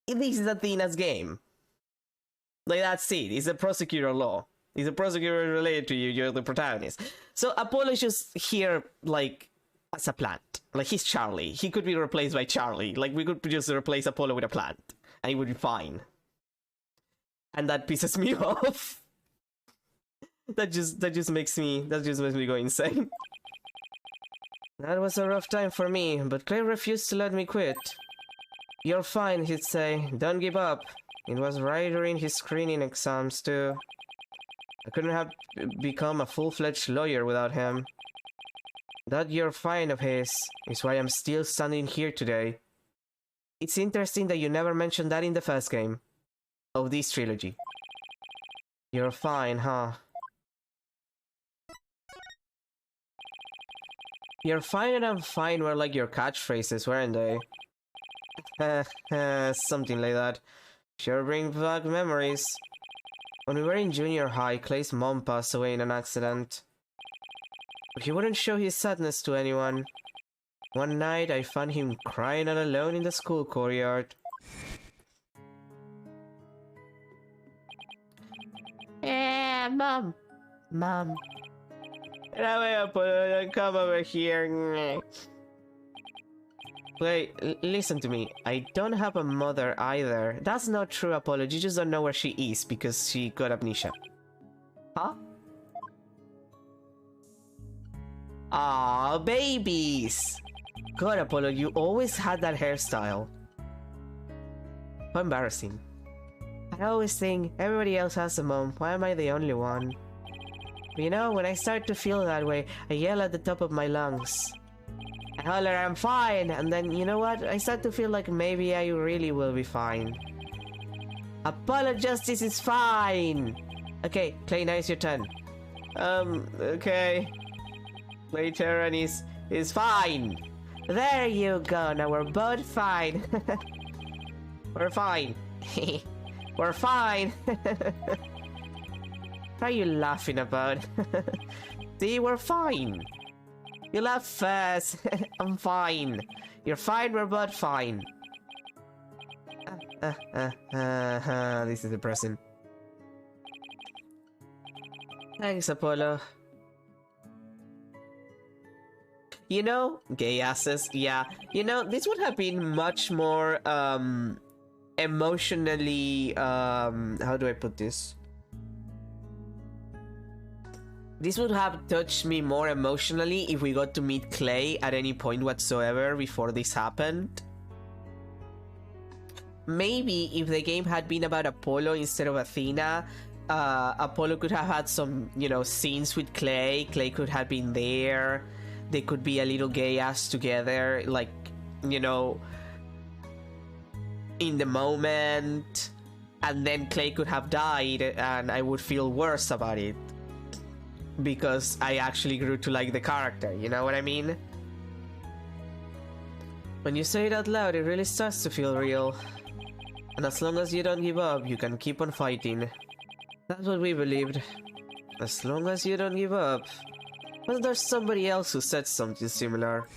this is Athena's game. Like, that's it. It's a prosecutor law. It's a prosecutor related to you. You're the protagonist. So Apollo is just here, like, as a plant. Like, he's Charlie. He could be replaced by Charlie. Like, we could just replace Apollo with a plant, and it would be fine. And that pisses me off. That just makes me go insane. That was a rough time for me, but Clay refused to let me quit. You're fine, he'd say. Don't give up. It was right during his screening exams, too. I couldn't have become a full-fledged lawyer without him. That "you're fine" of his is why I'm still standing here today. It's interesting that you never mentioned that in the first game of this trilogy. You're fine, huh? You're fine and I'm fine were like your catchphrases, weren't they? Something like that. Sure bring back memories. When we were in junior high, Clay's mom passed away in an accident. But he wouldn't show his sadness to anyone. One night, I found him crying all alone in the school courtyard. Mom. Mom. Come over here. Wait, listen to me. I don't have a mother either. That's not true, Apollo. You just don't know where she is because she got amnesia. Huh? Aw, babies! God, Apollo, you always had that hairstyle. How embarrassing. I always think everybody else has a mom. Why am I the only one? But you know, when I start to feel that way, I yell at the top of my lungs. I holler, I'm fine, and then, you know what? I start to feel like maybe I really will be fine. Apollo Justice is fine! Okay, Clay, now it's your turn. Okay. Clay Terran is fine! There you go, now we're both fine. We're fine. We're fine. What are you laughing about? See, we're fine. You laugh first. I'm fine. You're fine, we're both fine. This is depressing. Thanks, Apollo. You know, gay asses, yeah. You know, this would have been much more, emotionally, how do I put this? This would have touched me more emotionally if we got to meet Clay at any point whatsoever before this happened. Maybe if the game had been about Apollo instead of Athena, Apollo could have had some, you know, scenes with Clay. Clay could have been there. They could be a little gay ass together, like, you know, in the moment. And then Clay could have died, and I would feel worse about it. Because I actually grew to like the character, you know what I mean? When you say it out loud, it really starts to feel real. And as long as you don't give up, you can keep on fighting. That's what we believed. As long as you don't give up. But there's somebody else who said something similar.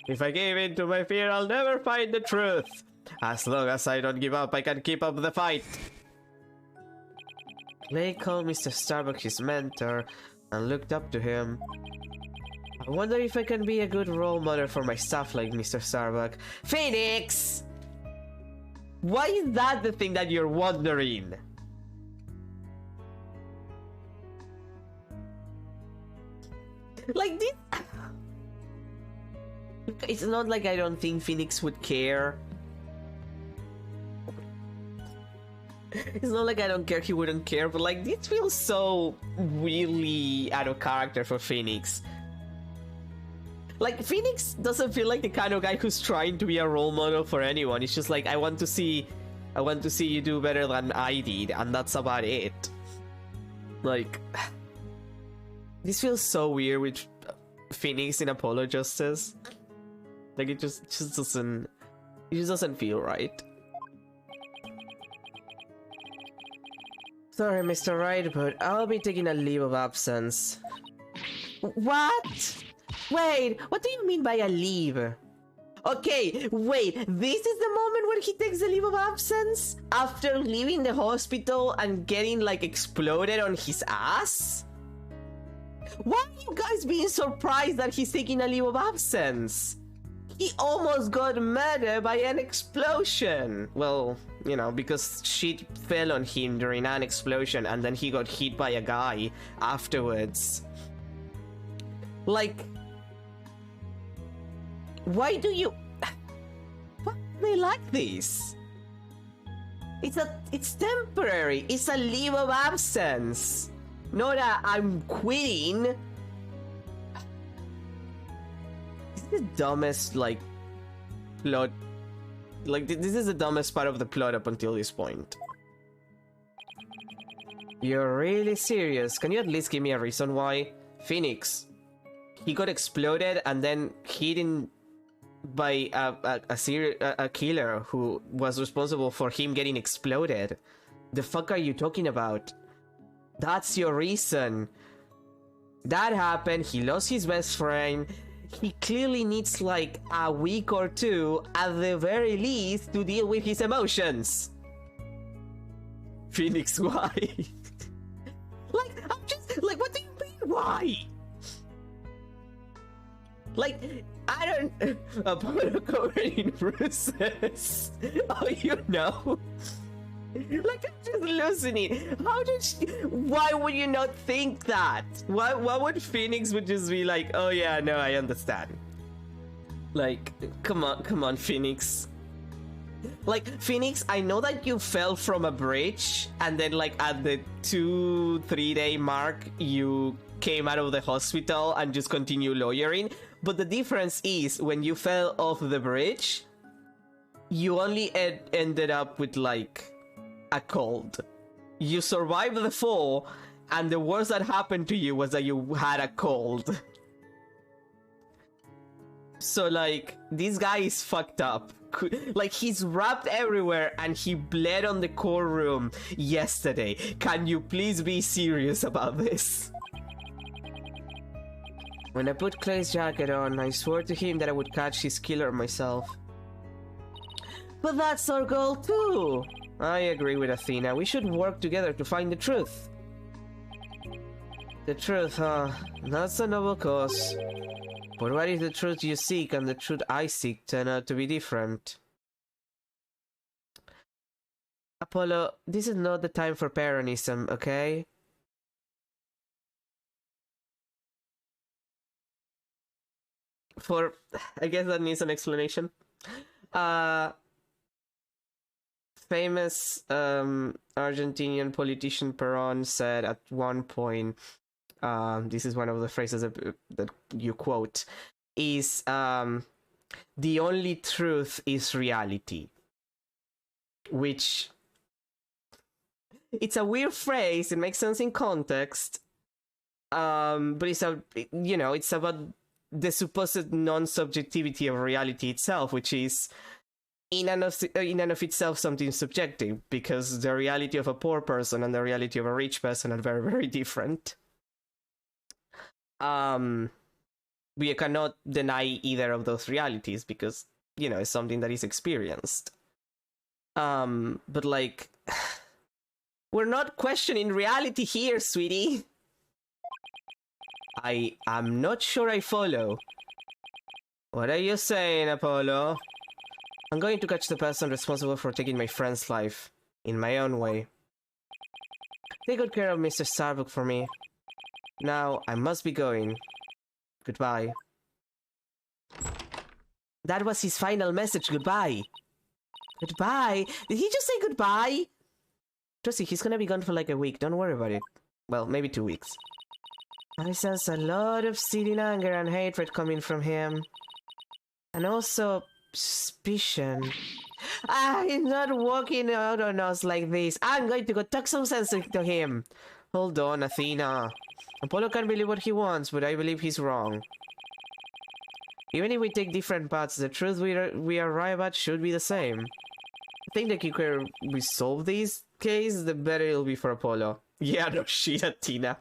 If I gave in to my fear, I'll never find the truth. As long as I don't give up, I can keep up the fight. Clay called Mr. Starbuck his mentor and looked up to him. I wonder if I can be a good role model for my staff like Mr. Starbuck. Phoenix! Why is that the thing that you're wondering? Like this... It's not like I don't think Phoenix would care. It's not like I don't care, he wouldn't care, but like this feels so really out of character for Phoenix. Like, Phoenix doesn't feel like the kind of guy who's trying to be a role model for anyone. It's just like, I want to see you do better than I did, and that's about it. Like, this feels so weird with Phoenix in Apollo Justice. Like, it just doesn't feel right. Sorry, Mr. Wright, but I'll be taking a leave of absence. What? Wait, what do you mean by a leave? Okay, wait, this is the moment when he takes a leave of absence? After leaving the hospital and getting, like, exploded on his ass? Why are you guys being surprised that he's taking a leave of absence? He almost got murdered by an explosion. Well, you know, because shit fell on him during an explosion and then he got hit by a guy afterwards. Like... Why do you... Why are they like this? It's temporary. It's a leave of absence. Not a I'm quitting. This is the dumbest, like, plot. Like, this is the dumbest part of the plot up until this point. You're really serious? Can you at least give me a reason why? Phoenix. He got exploded and then hidden by a killer who was responsible for him getting exploded. The fuck are you talking about? That's your reason. That happened, he lost his best friend. He clearly needs like a week or two at the very least to deal with his emotions. Phoenix, why? Like, I'm just like, what do you mean, why? Like, I don't... Apollo covered in bruises. Oh, you know? Like, I'm just losing it. How did she... Why would you not think that? Why would Phoenix would just be like, oh yeah, no, I understand. Like, come on, Phoenix. Like, Phoenix, I know that you fell from a bridge, and then, like, at the 2-3 day mark, you came out of the hospital and just continue lawyering. But the difference is, when you fell off the bridge, you only ended up with, like, a cold. You survived the fall, and the worst that happened to you was that you had a cold. So, like, this guy is fucked up. Like, he's wrapped everywhere and he bled on the core room yesterday. Can you please be serious about this? When I put Clay's jacket on, I swore to him that I would catch his killer myself. But that's our goal too! I agree with Athena. We should work together to find the truth. The truth, huh? That's a noble cause. But what if the truth you seek and the truth I seek turn out to be different? Apollo, this is not the time for Peronism, okay? I guess that needs an explanation. famous Argentinian politician Perón said at one point, this is one of the phrases that you quote, is the only truth is reality. Which, it's a weird phrase, it makes sense in context, but it's it's about the supposed non-subjectivity of reality itself, which is in and of itself something subjective, because the reality of a poor person and the reality of a rich person are very, very different. We cannot deny either of those realities because, it's something that is experienced. But like, we're not questioning reality here, sweetie. I'm not sure I follow. What are you saying, Apollo? I'm going to catch the person responsible for taking my friend's life, in my own way. Take good care of Mr. Starbuck for me. Now, I must be going. Goodbye. That was his final message, goodbye. Goodbye? Did he just say goodbye? Trusty, he's gonna be gone for like a week, don't worry about it. Well, maybe 2 weeks. I sense a lot of seething anger and hatred coming from him. And also, suspicion. He's not walking out on us like this. I'm going to go talk some sense into him. Hold on, Athena. Apollo can't believe what he wants, but I believe he's wrong. Even if we take different paths, the truth we arrive at should be the same. I think the quicker we solve this case, the better it'll be for Apollo. Yeah, no shit, Athena.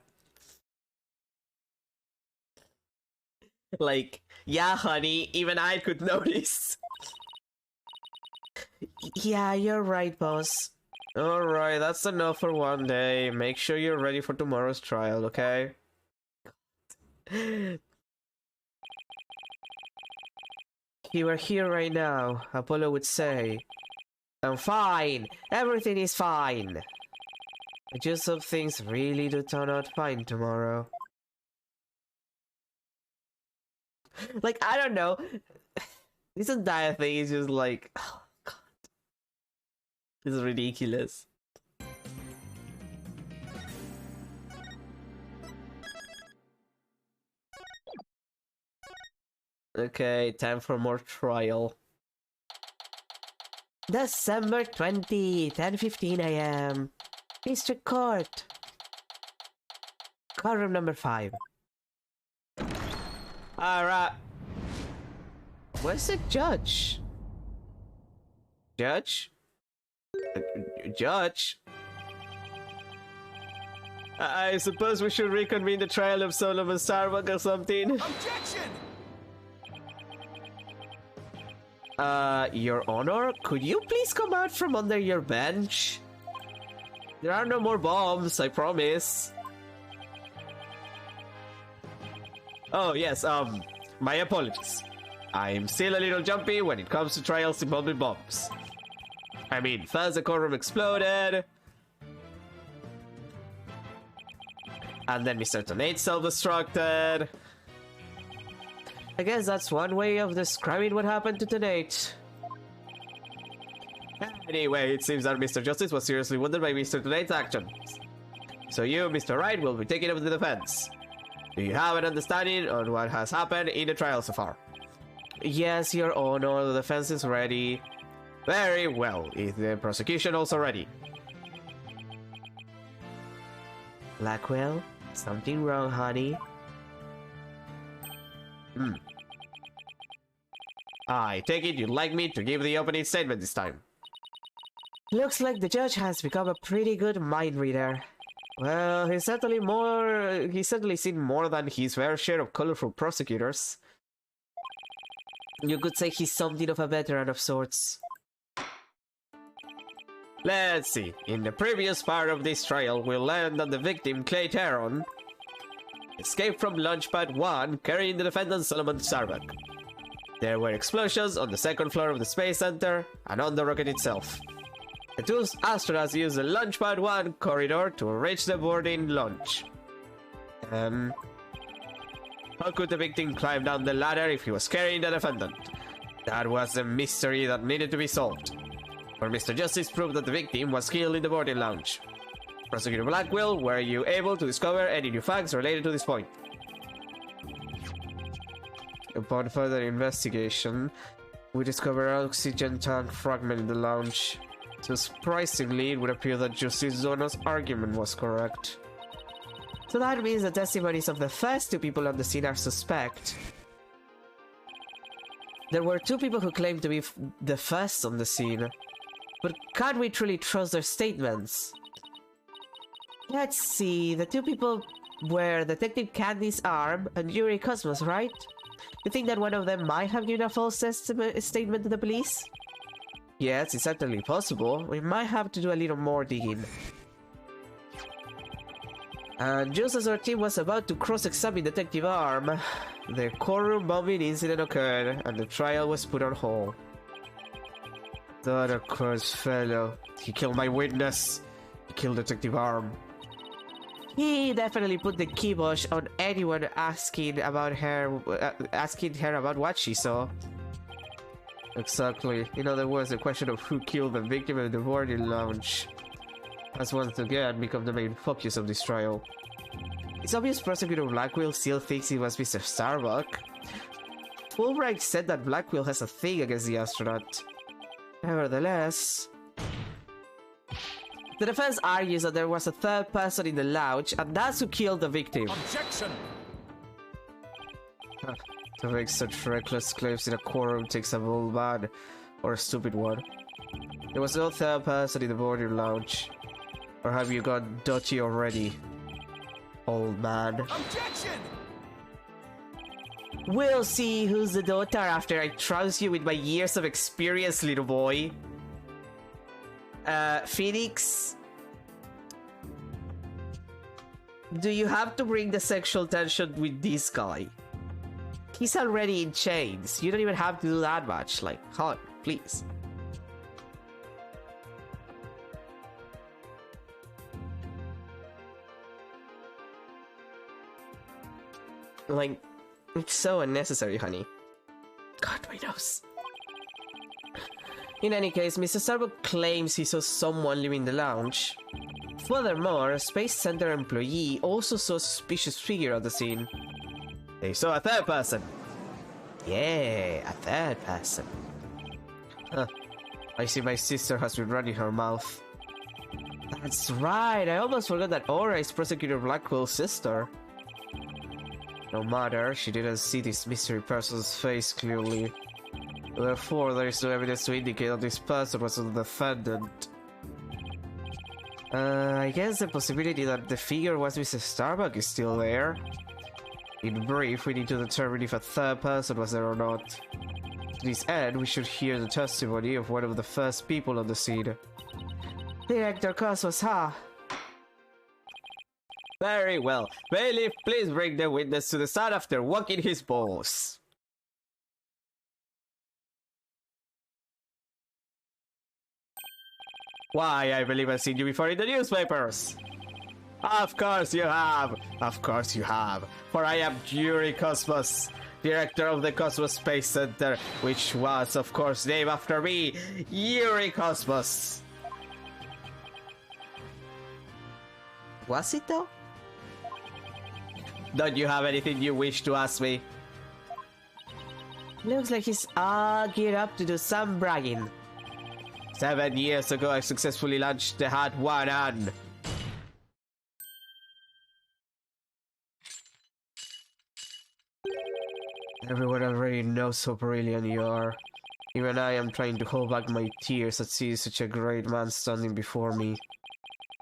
Like, yeah, honey, even I could notice. Yeah, you're right, boss. Alright, that's enough for one day. Make sure you're ready for tomorrow's trial, okay? If you were here right now, Apollo would say, I'm fine! Everything is fine! I just hope things really do turn out fine tomorrow. Like, I don't know. This entire thing is just like, oh god. This is ridiculous. Okay, time for more trial. December 20, 10:15 AM. District Court. Courtroom number 5. Alright. Where's the judge? Judge? Judge? I suppose we should reconvene the trial of Solomon Starbuck or something. Objection! Your Honor, could you please come out from under your bench? There are no more bombs, I promise. Oh, yes, my apologies. I'm still a little jumpy when it comes to trials involving bombs. I mean, first the courtroom exploded, and then Mr. Tonate self-destructed. I guess that's one way of describing what happened to Tonate. Anyway, it seems that Mr. Justice was seriously wounded by Mr. Tonate's actions. So you, Mr. Wright, will be taking up the defense. Do you have an understanding on what has happened in the trial so far? Yes, Your Honor, the defense is ready. Very well. Is the prosecution also ready? Blackwell? Something wrong, honey? I take it you'd like me to give the opening statement this time. Looks like the judge has become a pretty good mind reader. Well, he's certainly seen more than his fair share of colorful prosecutors. You could say he's something of a veteran of sorts. Let's see. In the previous part of this trial, we learned that the victim, Clay Teron, escaped from Launchpad 1 carrying the defendant Solomon Starbuck. There were explosions on the second floor of the Space Center and on the rocket itself. The two astronauts used the Launchpad 1 corridor to reach the boarding launch. How could the victim climb down the ladder if he was carrying the defendant? That was the mystery that needed to be solved. where Mr. Justice proved that the victim was killed in the boarding lounge. Prosecutor Blackwell, were you able to discover any new facts related to this point? Upon further investigation, we discovered an oxygen tank fragment in the lounge. So surprisingly, it would appear that Justice Zona's argument was correct. So that means the testimonies of the first two people on the scene are suspect. There were two people who claimed to be the first on the scene. But can't we truly trust their statements? Let's see, the two people were Detective Candy's arm and Yuri Cosmos, right? You think that one of them might have given a false statement to the police? Yes, it's certainly possible. We might have to do a little more digging. And just as our team was about to cross-examine Detective Arm, the courtroom bombing incident occurred and the trial was put on hold. That accursed fellow. He killed my witness. He killed Detective Arm. He definitely put the kibosh on anyone asking her about what she saw. Exactly. In other words, the question of who killed the victim in the boarding lounge has once again become the main focus of this trial. It's obvious Prosecutor Blackwell still thinks it was Mr. Starbuck. Fulbright said that Blackwell has a thing against the astronaut. Nevertheless, the defense argues that there was a third person in the lounge, and that's who killed the victim. Objection! To make such reckless claims in a courtroom takes a bold man, or a stupid one. There was no third person in the boarding lounge. Or have you gone dotty already, old man? Objection! We'll see who's the daughter after I trounce you with my years of experience, little boy. Phoenix? Do you have to bring the sexual tension with this guy? He's already in chains. You don't even have to do that much. Like, hon, please. Like, it's so unnecessary, honey. God, my nose. In any case, Mr. Starbuck claims he saw someone leaving the lounge. Furthermore, a Space Center employee also saw a suspicious figure at the scene. They saw a third person! Yeah, a third person. Huh. I see my sister has been running her mouth. That's right, I almost forgot that Aura is Prosecutor Blackwell's sister. No matter, she didn't see this mystery person's face clearly. Therefore, there is no evidence to indicate that this person was the defendant. I guess the possibility that the figure was Mr. Starbuck is still there. In brief, we need to determine if a third person was there or not. To this end, we should hear the testimony of one of the first people on the scene. Director Cosmos, huh? Very well. Bailiff, please bring the witness to the stand after walking his balls. Why, I believe I've seen you before in the newspapers. Of course you have. Of course you have. For I am Yuri Cosmos, director of the Cosmos Space Center, which was, of course, named after me, Yuri Cosmos. Was it though? Don't you have anything you wish to ask me? Looks like he's all geared up to do some bragging. 7 years ago, I successfully launched the Hat 1 Everyone already knows how brilliant you are. Even I am trying to hold back my tears at seeing such a great man standing before me.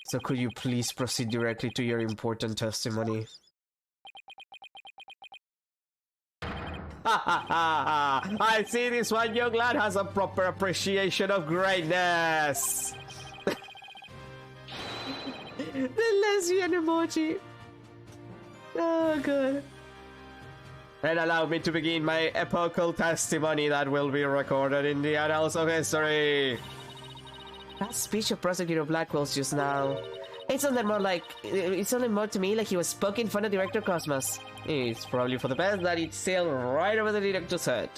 So could you please proceed directly to your important testimony? Ha ha ha ha! I see this one young lad has a proper appreciation of greatness! The lesbian emoji. Oh god. And allow me to begin my epochal testimony that will be recorded in the annals of history. That speech of Prosecutor Blackwell's just now. It sounded more to me like he was poking fun at Director Cosmos. It's probably for the best that it's sailed right over the director's head.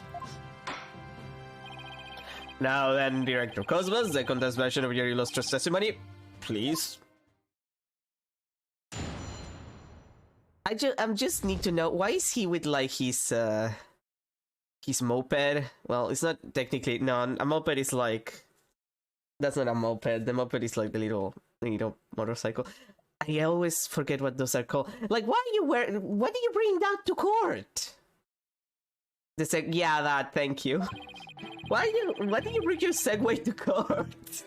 Now then, Director Cosmos, the condensed version of your illustrious testimony, please. I'm just need to know, why is he with like his moped? Well, it's not technically, no, a moped is like, that's not a moped. The moped is like the little motorcycle. I always forget what those are called. Like, why do you bring that to court? Yeah, that, thank you. Why do you bring your Segway to court?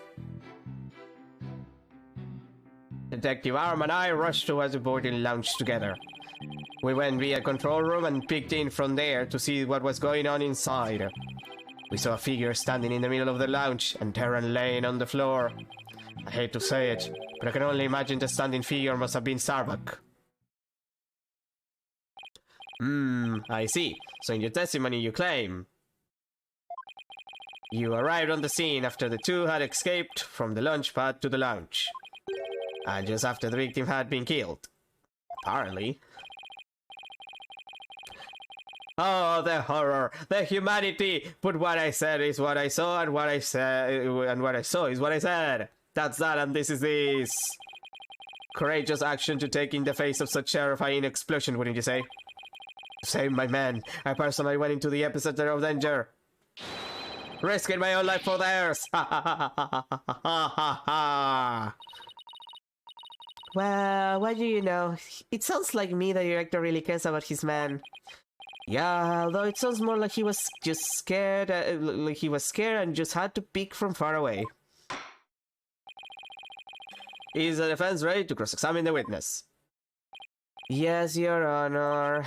Detective Arm and I rushed towards the boarding lounge together. We went via control room and peeked in from there to see what was going on inside. We saw a figure standing in the middle of the lounge and Terran laying on the floor. I hate to say it, but I can only imagine the standing figure must have been Starbuck. I see. So in your testimony you claim you arrived on the scene after the two had escaped from the launch pad to the lounge. And just after the victim had been killed. Apparently. Oh, the horror, the humanity! But what I said is what I saw, and what I saw is what I said. That's that, and this is this. Courageous action to take in the face of such terrifying explosion, wouldn't you say? Save my man. I personally went into the epicenter of danger, risking my own life for theirs. Well, what do you know? It sounds like me the director really cares about his man. Yeah, although it sounds more like he was just scared, and just had to peek from far away. Is the defense ready to cross-examine the witness? Yes, Your Honor.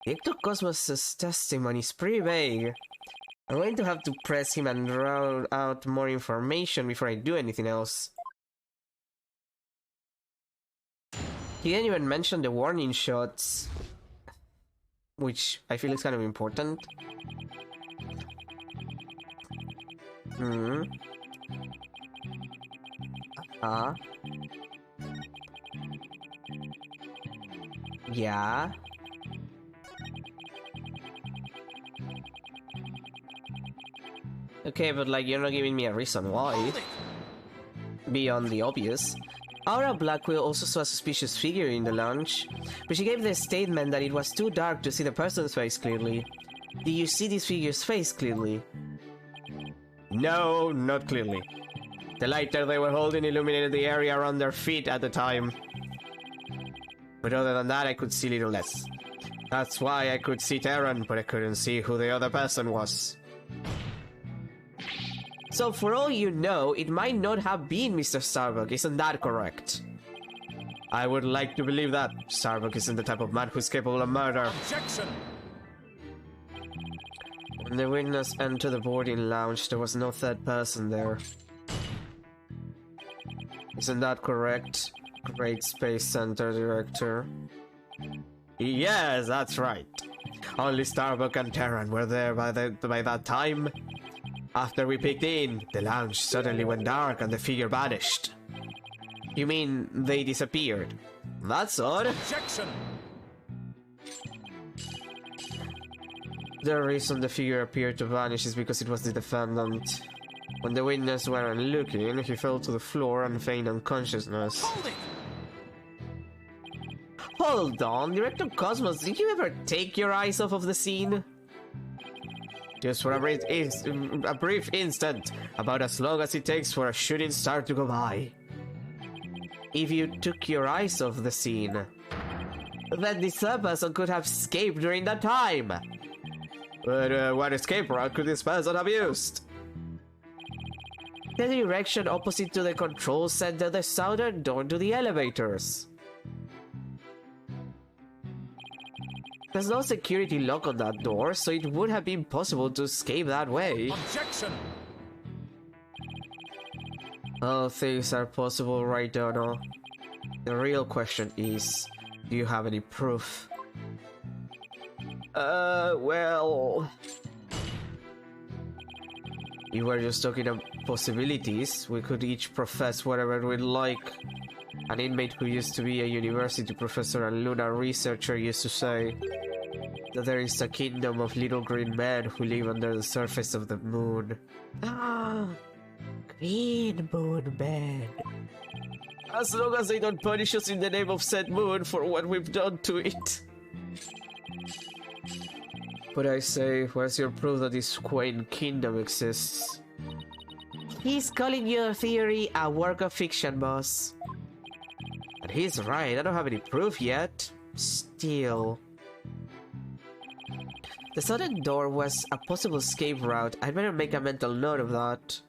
Victor Cosmos' testimony is pretty vague. I'm going to have to press him and draw out more information before I do anything else. He didn't even mention the warning shots, which I feel is kind of important. Yeah. Okay, but like, you're not giving me a reason why. Beyond the obvious. Aura Blackwell also saw a suspicious figure in the lounge, but she gave the statement that it was too dark to see the person's face clearly. Did you see this figure's face clearly? No, not clearly. The lighter they were holding illuminated the area around their feet at the time. But other than that, I could see little less. That's why I could see Terran, but I couldn't see who the other person was. So for all you know, it might not have been Mr. Starbuck, isn't that correct? I would like to believe that. Starbuck isn't the type of man who's capable of murder. Objection! When the witness entered the boarding lounge, there was no third person there. Isn't that correct, Great Space Center Director? Yes, that's right. Only Starbuck and Terran were there by that time. After we peeked in, the lounge suddenly went dark and the figure vanished. You mean they disappeared? That's odd. Objection! The reason the figure appeared to vanish is because it was the defendant. When the witness weren't looking, he fell to the floor and feigned unconsciousness. Hold it! Hold on, Director Cosmos, did you ever take your eyes off of the scene? Just for a brief instant, about as long as it takes for a shooting star to go by. If you took your eyes off the scene, then this person could have escaped during that time. But what escape route could this person have used? The direction opposite to the control center, the southern door to the elevators. There's no security lock on that door, so it would have been possible to escape that way. Objection! All things are possible, right, Dono? The real question is, do you have any proof? Well... You were just talking about possibilities. We could each profess whatever we'd like. An inmate who used to be a university professor and lunar researcher used to say, that there is a kingdom of little green men who live under the surface of the moon. Ah, Green Moon Man. As long as they don't punish us in the name of said moon for what we've done to it. But I say, where's your proof that this quaint kingdom exists? He's calling your theory a work of fiction, boss. And he's right, I don't have any proof yet. Still. The southern door was a possible escape route. I'd better make a mental note of that.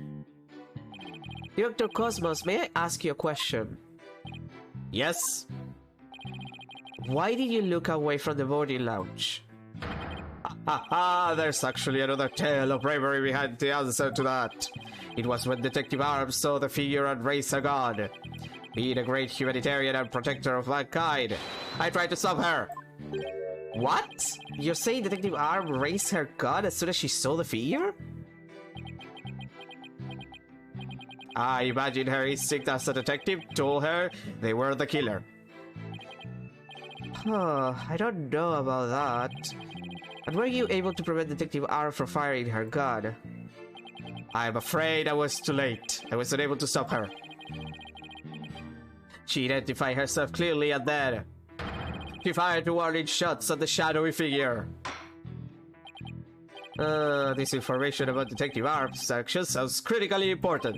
Director Cosmos, may I ask you a question? Yes? Why did you look away from the boarding lounge? Haha, there's actually another tale of bravery behind the answer to that. It was when Detective Arms saw the figure and raised a gun. Being a great humanitarian and protector of mankind, I tried to stop her. What? You're saying Detective Arm raised her gun as soon as she saw the figure? I imagine her instinct as a detective told her they were the killer. Huh, I don't know about that. And were you able to prevent Detective Arm from firing her gun? I'm afraid I was too late. I was unable to stop her. She identified herself clearly and then she fired 2 warning shots at the shadowy figure. This information about Detective Arm's actions sounds critically important.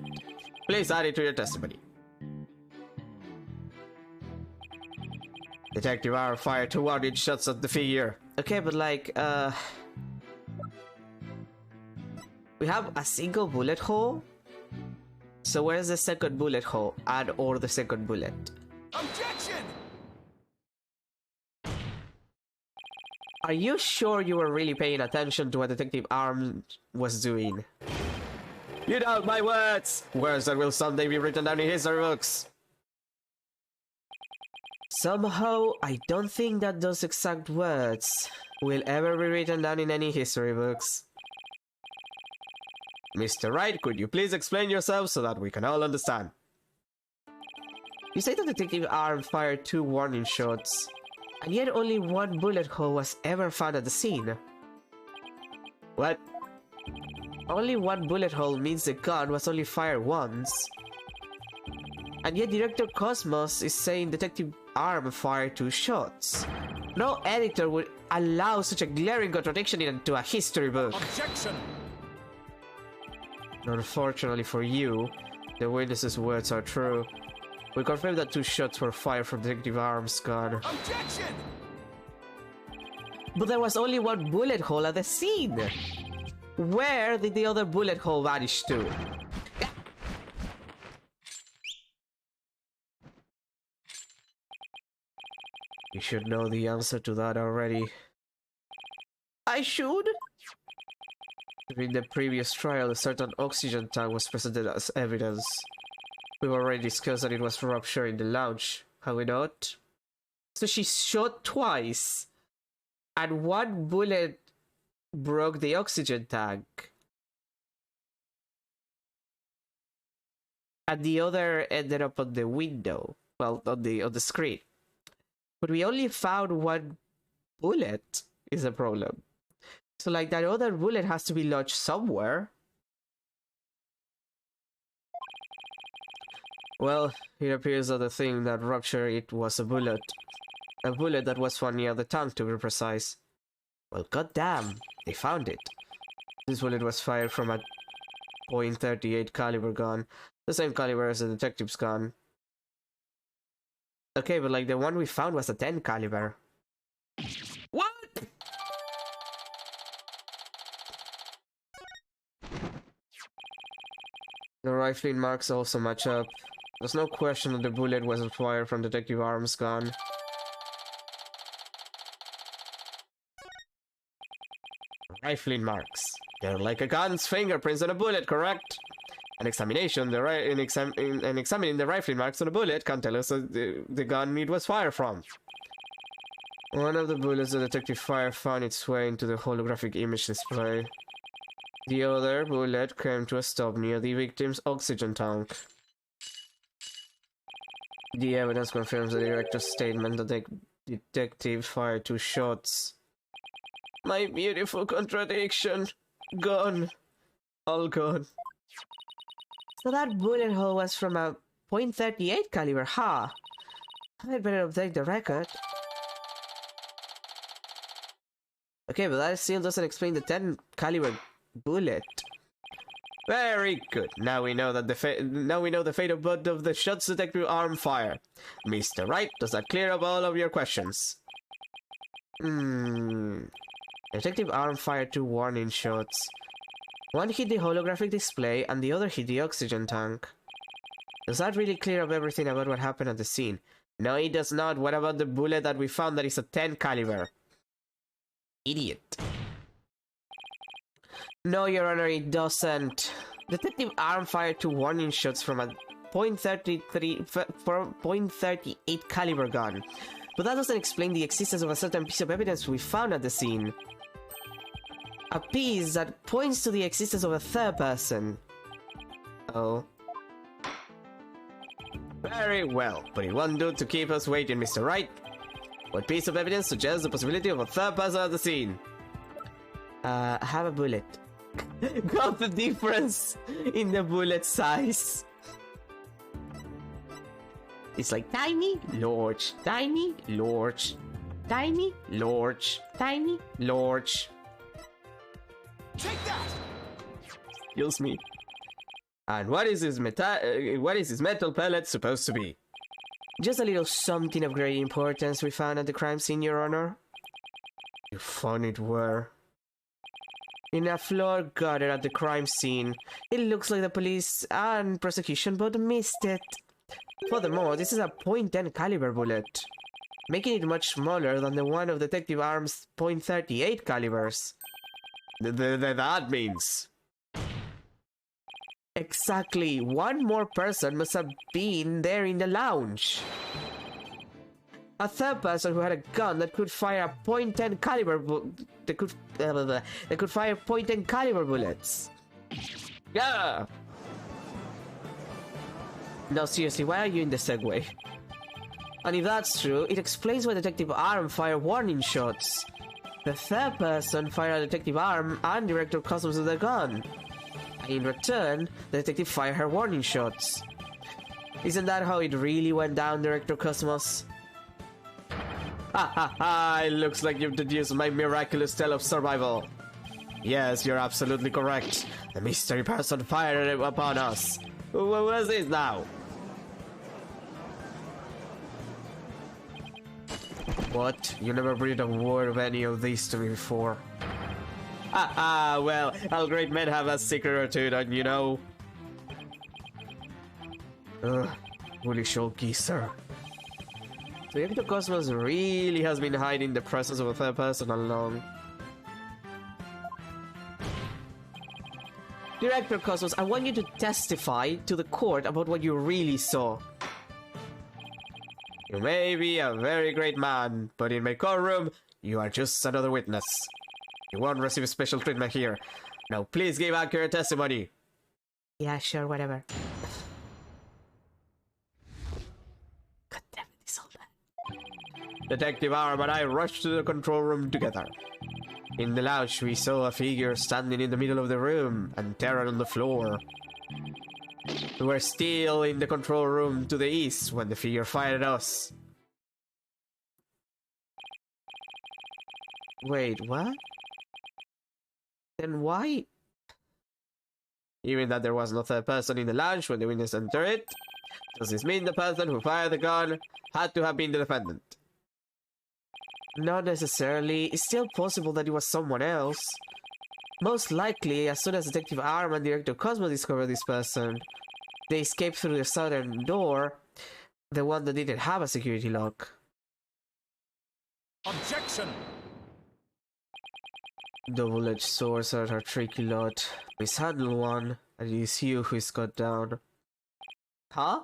Please add it to your testimony. Detective Arm fired 2 warning shots at the figure. Okay, but like, we have a single bullet hole? So where's the second bullet hole? And or the second bullet? Objection! Are you sure you were really paying attention to what Detective Arm was doing? You doubt my words! Words that will someday be written down in history books. Somehow, I don't think that those exact words will ever be written down in any history books. Mr. Wright, could you please explain yourself so that we can all understand? You say that Detective Arm fired 2 warning shots, and yet only 1 bullet hole was ever found at the scene. What? Only 1 bullet hole means the gun was only fired once. And yet Director Cosmos is saying Detective Arm fired 2 shots. No editor would allow such a glaring contradiction into a history book. Objection! Unfortunately for you, the witness's words are true. We confirm that 2 shots were fired from Detective Arm's gun. Objection! But there was only 1 bullet hole at the scene! Where did the other bullet hole vanish to? You should know the answer to that already. I should? In the previous trial, a certain oxygen tank was presented as evidence. We've already discussed that it was ruptured in the lounge, have we not? So she shot twice, and 1 bullet broke the oxygen tank. And the other ended up on the window. Well, on the screen. But we only found 1 bullet is a problem. So like that other bullet has to be lodged somewhere. Well, it appears that the thing that ruptured it was a bullet. A bullet that was found near the tank, to be precise. Well, goddamn, they found it. This bullet was fired from a .38 caliber gun, the same caliber as the detective's gun. Okay, but like the one we found was a 10 caliber. What? The rifling marks also match up. There's no question that the bullet was fired from Detective Arm's gun. Rifling marks. They're like a gun's fingerprints on a bullet, correct? An examination, examining the rifling marks on a bullet can tell us the gun it was fired from. One of the bullets the detective fired found its way into the holographic image display. The other bullet came to a stop near the victim's oxygen tank. The evidence confirms the director's statement that the detective fired 2 shots. My beautiful contradiction. Gone. All gone. So that bullet hole was from a .38 caliber, huh? I'd better update the record. Okay, but that still doesn't explain the 10 caliber bullet. Very good. Now we know that the fate of both of the shots Detective Arm fire. Mr. Wright, does that clear up all of your questions? Detective Arm fired 2 warning shots. One hit the holographic display and the other hit the oxygen tank. Does that really clear up everything about what happened at the scene? No, it does not. What about the bullet that we found that is a 10 caliber? Idiot. No, Your Honor, it doesn't. Detective Arm fired 2 warning shots from a .38 caliber gun. But that doesn't explain the existence of a certain piece of evidence we found at the scene. A piece that points to the existence of a third person. Oh. Very well, but it won't do to keep us waiting, Mr. Wright. What piece of evidence suggests the possibility of a third person at the scene? I have a bullet. Got the difference in the bullet size. It's like tiny, large, tiny, large, tiny, large, tiny, large. Take that! Kills me. And what is his metal pellet supposed to be? Just a little something of great importance we found at the crime scene, Your Honor. You found it where? In a floor gutter at the crime scene. It looks like the police and prosecution both missed it. Furthermore, this is a .10 caliber bullet, making it much smaller than the one of Detective Arm's .38 calibers. That means... Exactly. One more person must have been there in the lounge. A third person who had a gun that could fire a .10 caliber that could fire .10 caliber bullets. Yeah! No, seriously, why are you in the Segway? And if that's true, it explains why Detective Arm fired warning shots. The third person fired Detective Arm and Director Cosmos with a gun. And in return, the detective fired her warning shots. Isn't that how it really went down, Director Cosmos? Ha ha ha! It looks like you've deduced my miraculous tale of survival. Yes, you're absolutely correct. The mystery person fired it upon us. Who was this now? What? You never breathed a word of any of these to me before. Well, all great men have a secret or two, don't you know? Woolly show geezer. So Director Cosmos really has been hiding the presence of a third person all along. Director Cosmos, I want you to testify to the court about what you really saw. You may be a very great man, but in my courtroom, you are just another witness. You won't receive special treatment here. Now please give accurate testimony. Yeah, sure, whatever. God damn it, it's all that. Detective Arm and I rushed to the control room together. In the lounge, we saw a figure standing in the middle of the room and Terran on the floor. We were still in the control room to the east when the figure fired at us. Wait, what? Then why? Even that there was no third person in the lounge when the witness entered it, does this mean the person who fired the gun had to have been the defendant? Not necessarily. It's still possible that it was someone else. Most likely, as soon as Detective Arm and Director Cosmo discovered this person, they escaped through the southern door, the one that didn't have a security lock. Objection! Double-edged swords are a tricky lot. Mishandle one, and it is you who is cut down. Huh?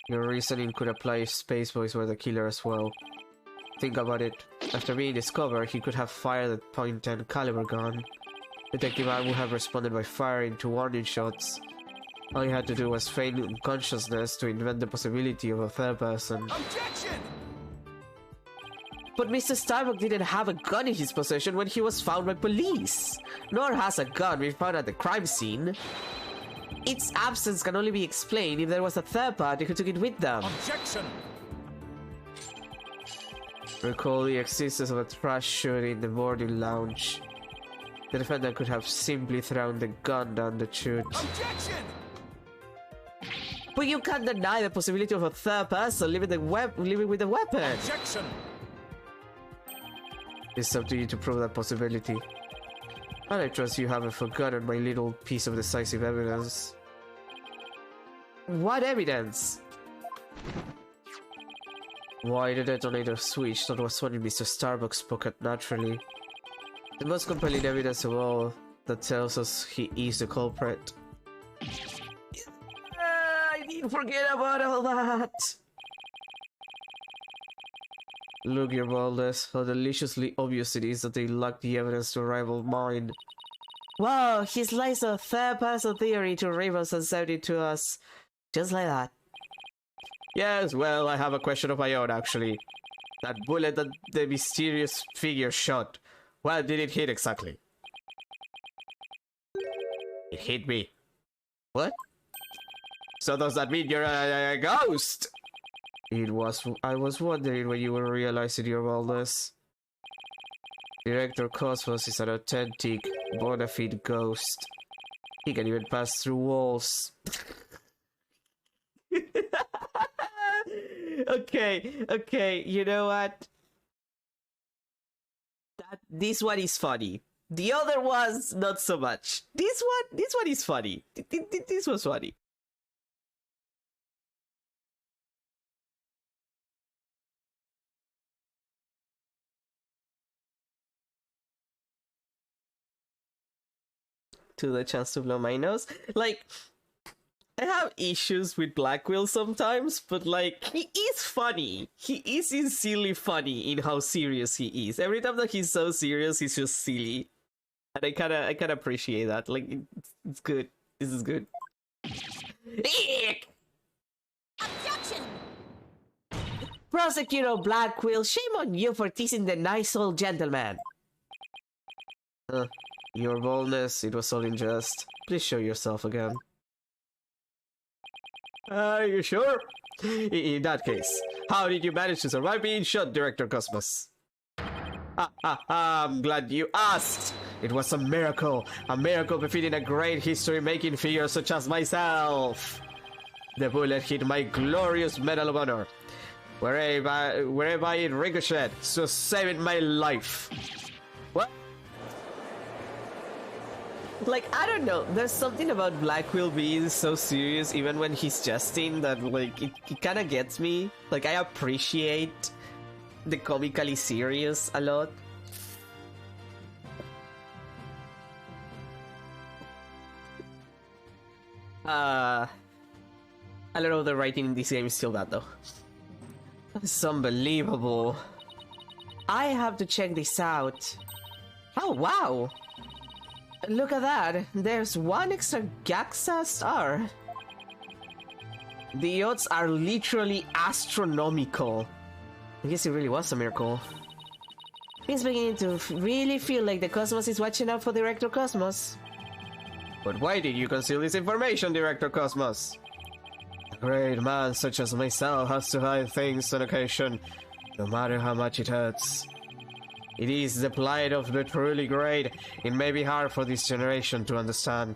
Your reasoning could apply if Space Boys were the killer as well. Think about it. After being discovered, he could have fired a .10 caliber gun. Detective Arm would have responded by firing 2 warning shots. All he had to do was feign unconsciousness to invent the possibility of a third person. Objection! But Mr. Starbuck didn't have a gun in his possession when he was found by police. Nor has a gun been found at the crime scene. Its absence can only be explained if there was a third party who took it with them. Objection! Recall the existence of a trash chute in the boarding lounge. The defendant could have simply thrown the gun down the chute. Objection! But you can't deny the possibility of a third person living with the weapon. Objection! It's up to you to prove that possibility. And I trust you haven't forgotten my little piece of decisive evidence. What evidence? Why the detonator switch that was one in Mr. Starbuck's pocket naturally? The most compelling evidence of all that tells us he is the culprit. I didn't forget about all that. Look, your boldness, how deliciously obvious it is that they lack the evidence to rival mine. Wow, he sliced a third-person theory to rivals and sold it to us. Just like that. Yes, well, I have a question of my own, actually. That bullet that the mysterious figure shot, what did it hit exactly? It hit me. What? So does that mean you're a ghost? I was wondering when you were realizing your wellness. Director Cosmos is an authentic, bona fide ghost. He can even pass through walls. Okay, you know what? This one is funny. The other one's not so much. This one is funny. This was funny. To the chance to blow my nose. Like, I have issues with Blackwell sometimes, but like, he is funny. He is sincerely funny in how serious he is. Every time that he's so serious, he's just silly. And I kinda appreciate that. Like, it's good. This is good. Objection! Prosecutor Blackwell, shame on you for teasing the nice old gentleman. Your boldness, it was all in jest. Please show yourself again. Are you sure? In that case, how did you manage to survive being shot, Director Cosmos? I'm glad you asked. It was a miracle befitting a great history-making figure such as myself. The bullet hit my glorious Medal of Honor, wherever it ricocheted, so saving my life. What? Like, I don't know, there's something about Blackwell being so serious even when he's jesting that, like, it kind of gets me. Like, I appreciate the comically serious a lot. I don't know, the writing in this game is still bad though. It's unbelievable. I have to check this out. Oh, wow! Look at that! There's one extra Gaxa star! The odds are literally astronomical. I guess it really was a miracle. It's beginning to really feel like the Cosmos is watching out for Director Cosmos. But why did you conceal this information, Director Cosmos? A great man such as myself has to hide things on occasion, no matter how much it hurts. It is the plight of the truly great. It may be hard for this generation to understand.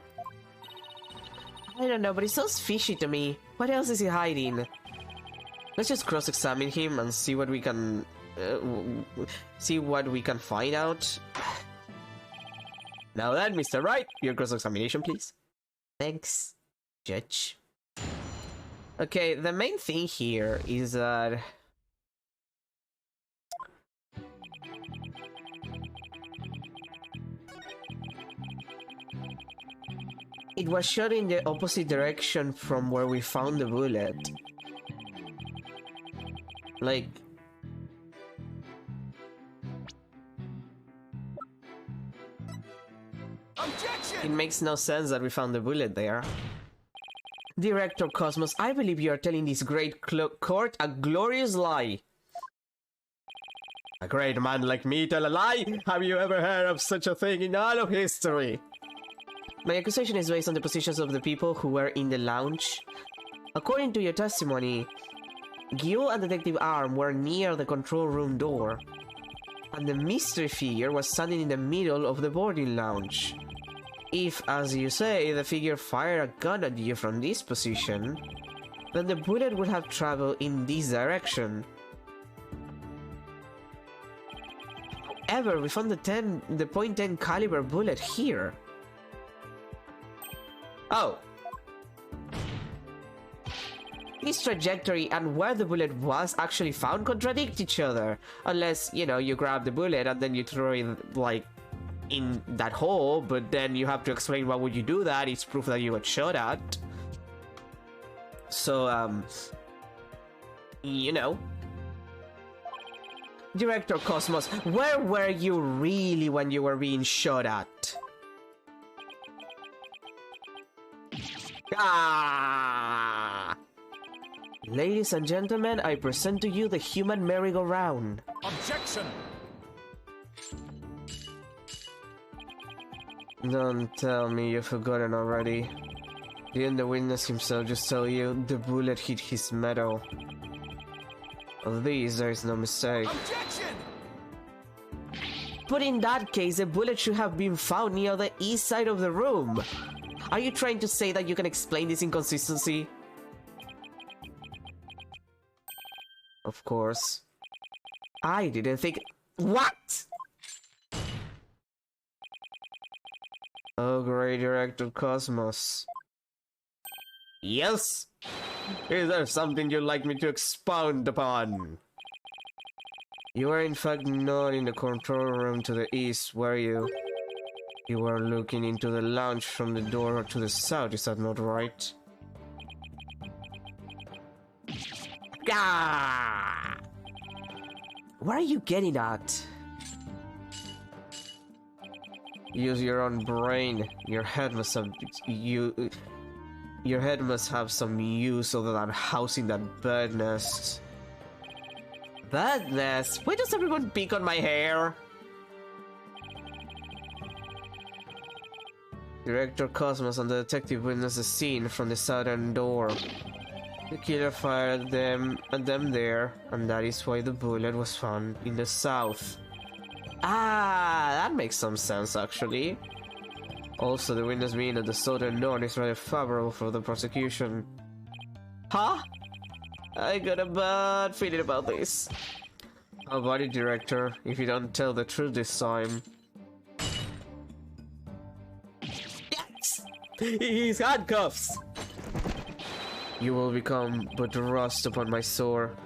I don't know, but it sounds fishy to me. What else is he hiding? Let's just cross-examine him and see what we can... find out. Now then, Mr. Wright, your cross-examination, please. Thanks, Judge. Okay, the main thing here is that... it was shot in the opposite direction from where we found the bullet. Like... Objection! it makes no sense that we found the bullet there. Director Cosmos, I believe you are telling this great court a glorious lie. A great man like me tell a lie? Have you ever heard of such a thing in all of history? My accusation is based on the positions of the people who were in the lounge. According to your testimony, Gil and Detective Arm were near the control room door, and the mystery figure was standing in the middle of the boarding lounge. If, as you say, the figure fired a gun at you from this position, then the bullet would have traveled in this direction. However, we found the .10 caliber bullet here. Oh. This trajectory and where the bullet was actually found contradict each other. Unless, you know, you grab the bullet and then you throw it, like, in that hole, but then you have to explain why would you do that. It's proof that you got shot at. So, you know. Director Cosmos, where were you really when you were being shot at? Ah! Ladies and gentlemen, I present to you the human merry-go-round. Objection! Don't tell me you've forgotten already. Didn't the witness himself just tell you the bullet hit his metal? Of these, there is no mistake. Objection! But in that case, the bullet should have been found near the east side of the room. Are you trying to say that you can explain this inconsistency? Of course. I didn't think... What?! Oh, great Director Cosmos. Yes? Is there something you'd like me to expound upon? You were in fact not in the control room to the east, were you? You were looking into the lounge from the door to the south, is that not right? Ah! What are you getting at? Use your own brain. Your head must have your head must have some use other than housing that bird nest. Bird nest? Why does everyone pick on my hair? Director Cosmos and the detective witnessed the scene from the southern door. The killer fired at them there, and that is why the bullet was found in the south. Ah, that makes some sense actually. Also, the witness being at the southern door is rather favorable for the prosecution. Huh? I got a bad feeling about this. How about it, Director, if you don't tell the truth this time? Yes! His handcuffs! You will become but rust upon my sore.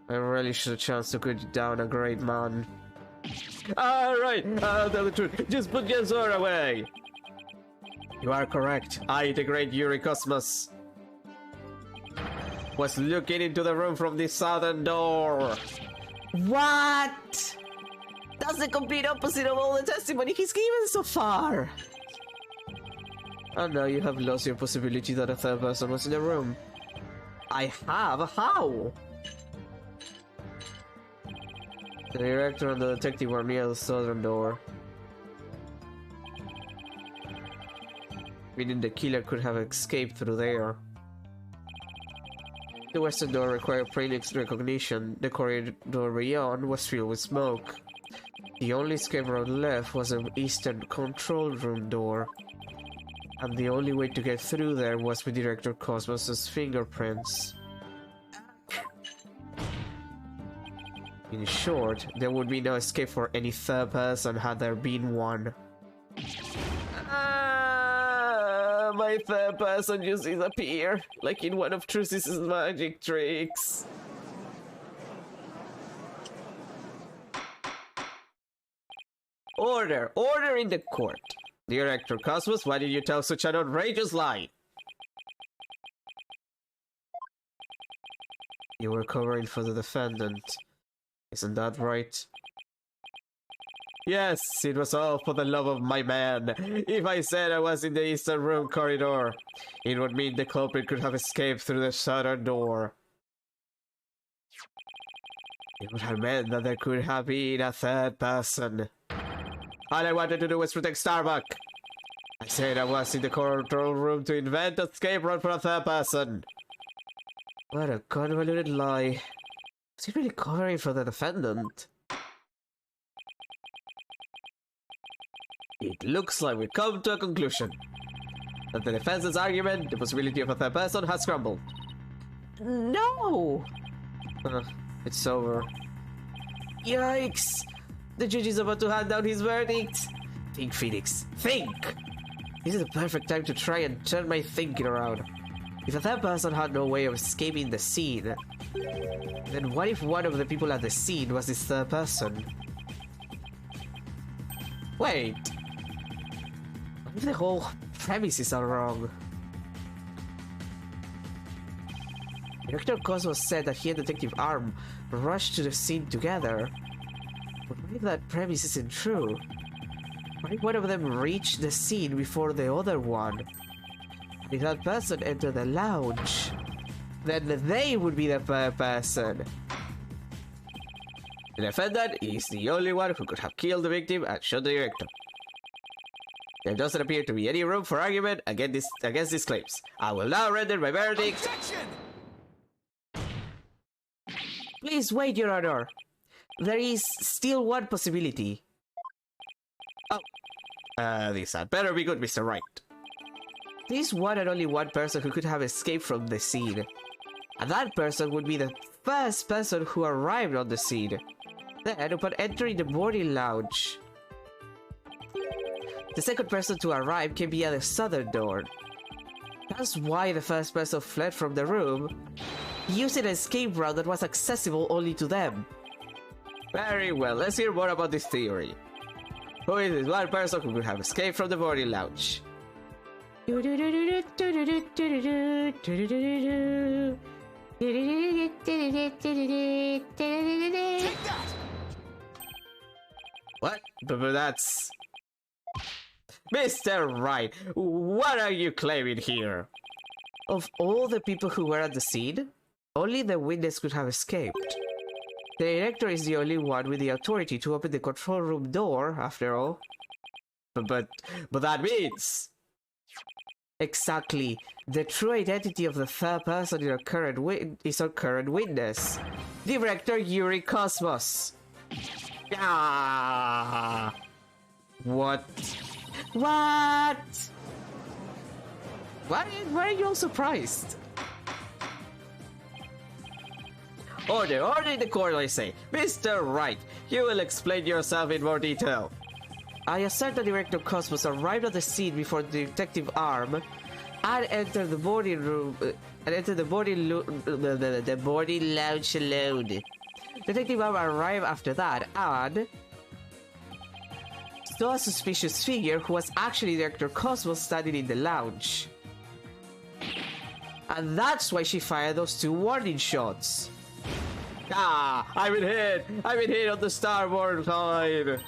I relish the chance to cut down a great man. Alright, I'll tell the truth. Just put your sword away! You are correct. I, the great Yuri Cosmos, was looking into the room from the southern door. What? That's the complete opposite of all the testimony he's given so far. And now you have lost your possibility that a third person was in the room. I have? How? The director and the detective were near the southern door, meaning the killer could have escaped through there. The western door required Phoenix recognition. The corridor beyond was filled with smoke. The only escape route left was the eastern control room door, and the only way to get through there was with Director Cosmos' fingerprints. In short, there would be no escape for any third person had there been one. My third person just disappeared, like in one of Trucy's magic tricks. Order! Order in the court! Director Cosmos, why did you tell such an outrageous lie? You were covering for the defendant. Isn't that right? Yes, it was all for the love of my man. If I said I was in the eastern room corridor, it would mean the culprit could have escaped through the southern door. It would have meant that there could have been a third person. All I wanted to do was protect Starbuck. I said I was in the control room to invent a escape route for a third person. What a convoluted lie. Was he really covering for the defendant? It looks like we've come to a conclusion. That the defense's argument, the possibility of a third person, has crumbled. No! It's over. Yikes! The judge is about to hand down his verdict. Think, Phoenix. Think! This is the perfect time to try and turn my thinking around. If a third person had no way of escaping the scene, then what if one of the people at the scene was this third person? Wait! What if the whole premises are wrong? Director Cosmos said that he and Detective Arm rushed to the scene together. But what if that premise isn't true? What if one of them reached the scene before the other one? And if that person entered the lounge, then they would be the third person. The defendant is the only one who could have killed the victim and shot the director. There doesn't appear to be any room for argument against these claims. I will now render my verdict. Objection! Please wait, Your Honor. There is still one possibility. This had better be good, Mr. Wright. There is one and only one person who could have escaped from the scene. And that person would be the first person who arrived on the scene. Then, upon entering the boarding lounge, the second person to arrive came via the southern door. That's why the first person fled from the room, using an escape route that was accessible only to them. Very well, let's hear more about this theory. Who is this one person who could have escaped from the boarding lounge? Take that! What? But that's... Mr. Wright, what are you claiming here? Of all the people who were at the scene, only the witness could have escaped. The director is the only one with the authority to open the control room door, after all. But that means... Exactly. The true identity of the third person is our current witness. Director Yuri Cosmos. Ah! What? What? Why are you all surprised? Order in the court, I say. Mr. Wright, you will explain yourself in more detail. I assert that Director Cosmos arrived at the scene before Detective Arm and entered the boarding room the boarding lounge alone. Detective Arm arrived after that and saw a suspicious figure who was actually Director Cosmos standing in the lounge. And that's why she fired those 2 warning shots. Ah! I've been hit on the starboard side!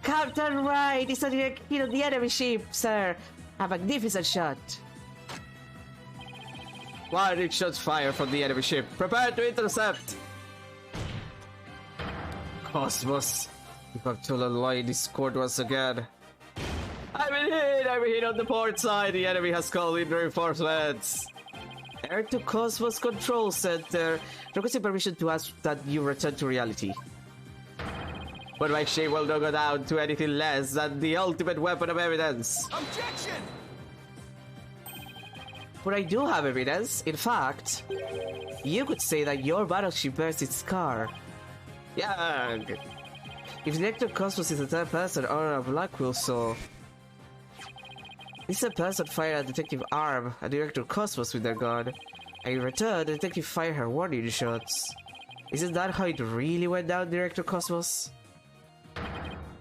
Captain Wright is a direct hit on the enemy ship, sir. A magnificent shot. Warning shots fired from the enemy ship. Prepare to intercept! Cosmos, you have told a lie in this court once again. I've been hit on the port side. The enemy has called in reinforcements. Air to Cosmos Control Center. Requesting permission to ask that you return to reality. But my ship will not go down to anything less than the ultimate weapon of evidence. Objection! But I do have evidence. In fact, you could say that your battleship bears its scar. Yeah. If Director Cosmos is the third person, Honor of Blackwell saw. This third person fired at Detective Arm and Director Cosmos with their gun. And in return, the detective fired her warning shots. Isn't that how it really went down, Director Cosmos?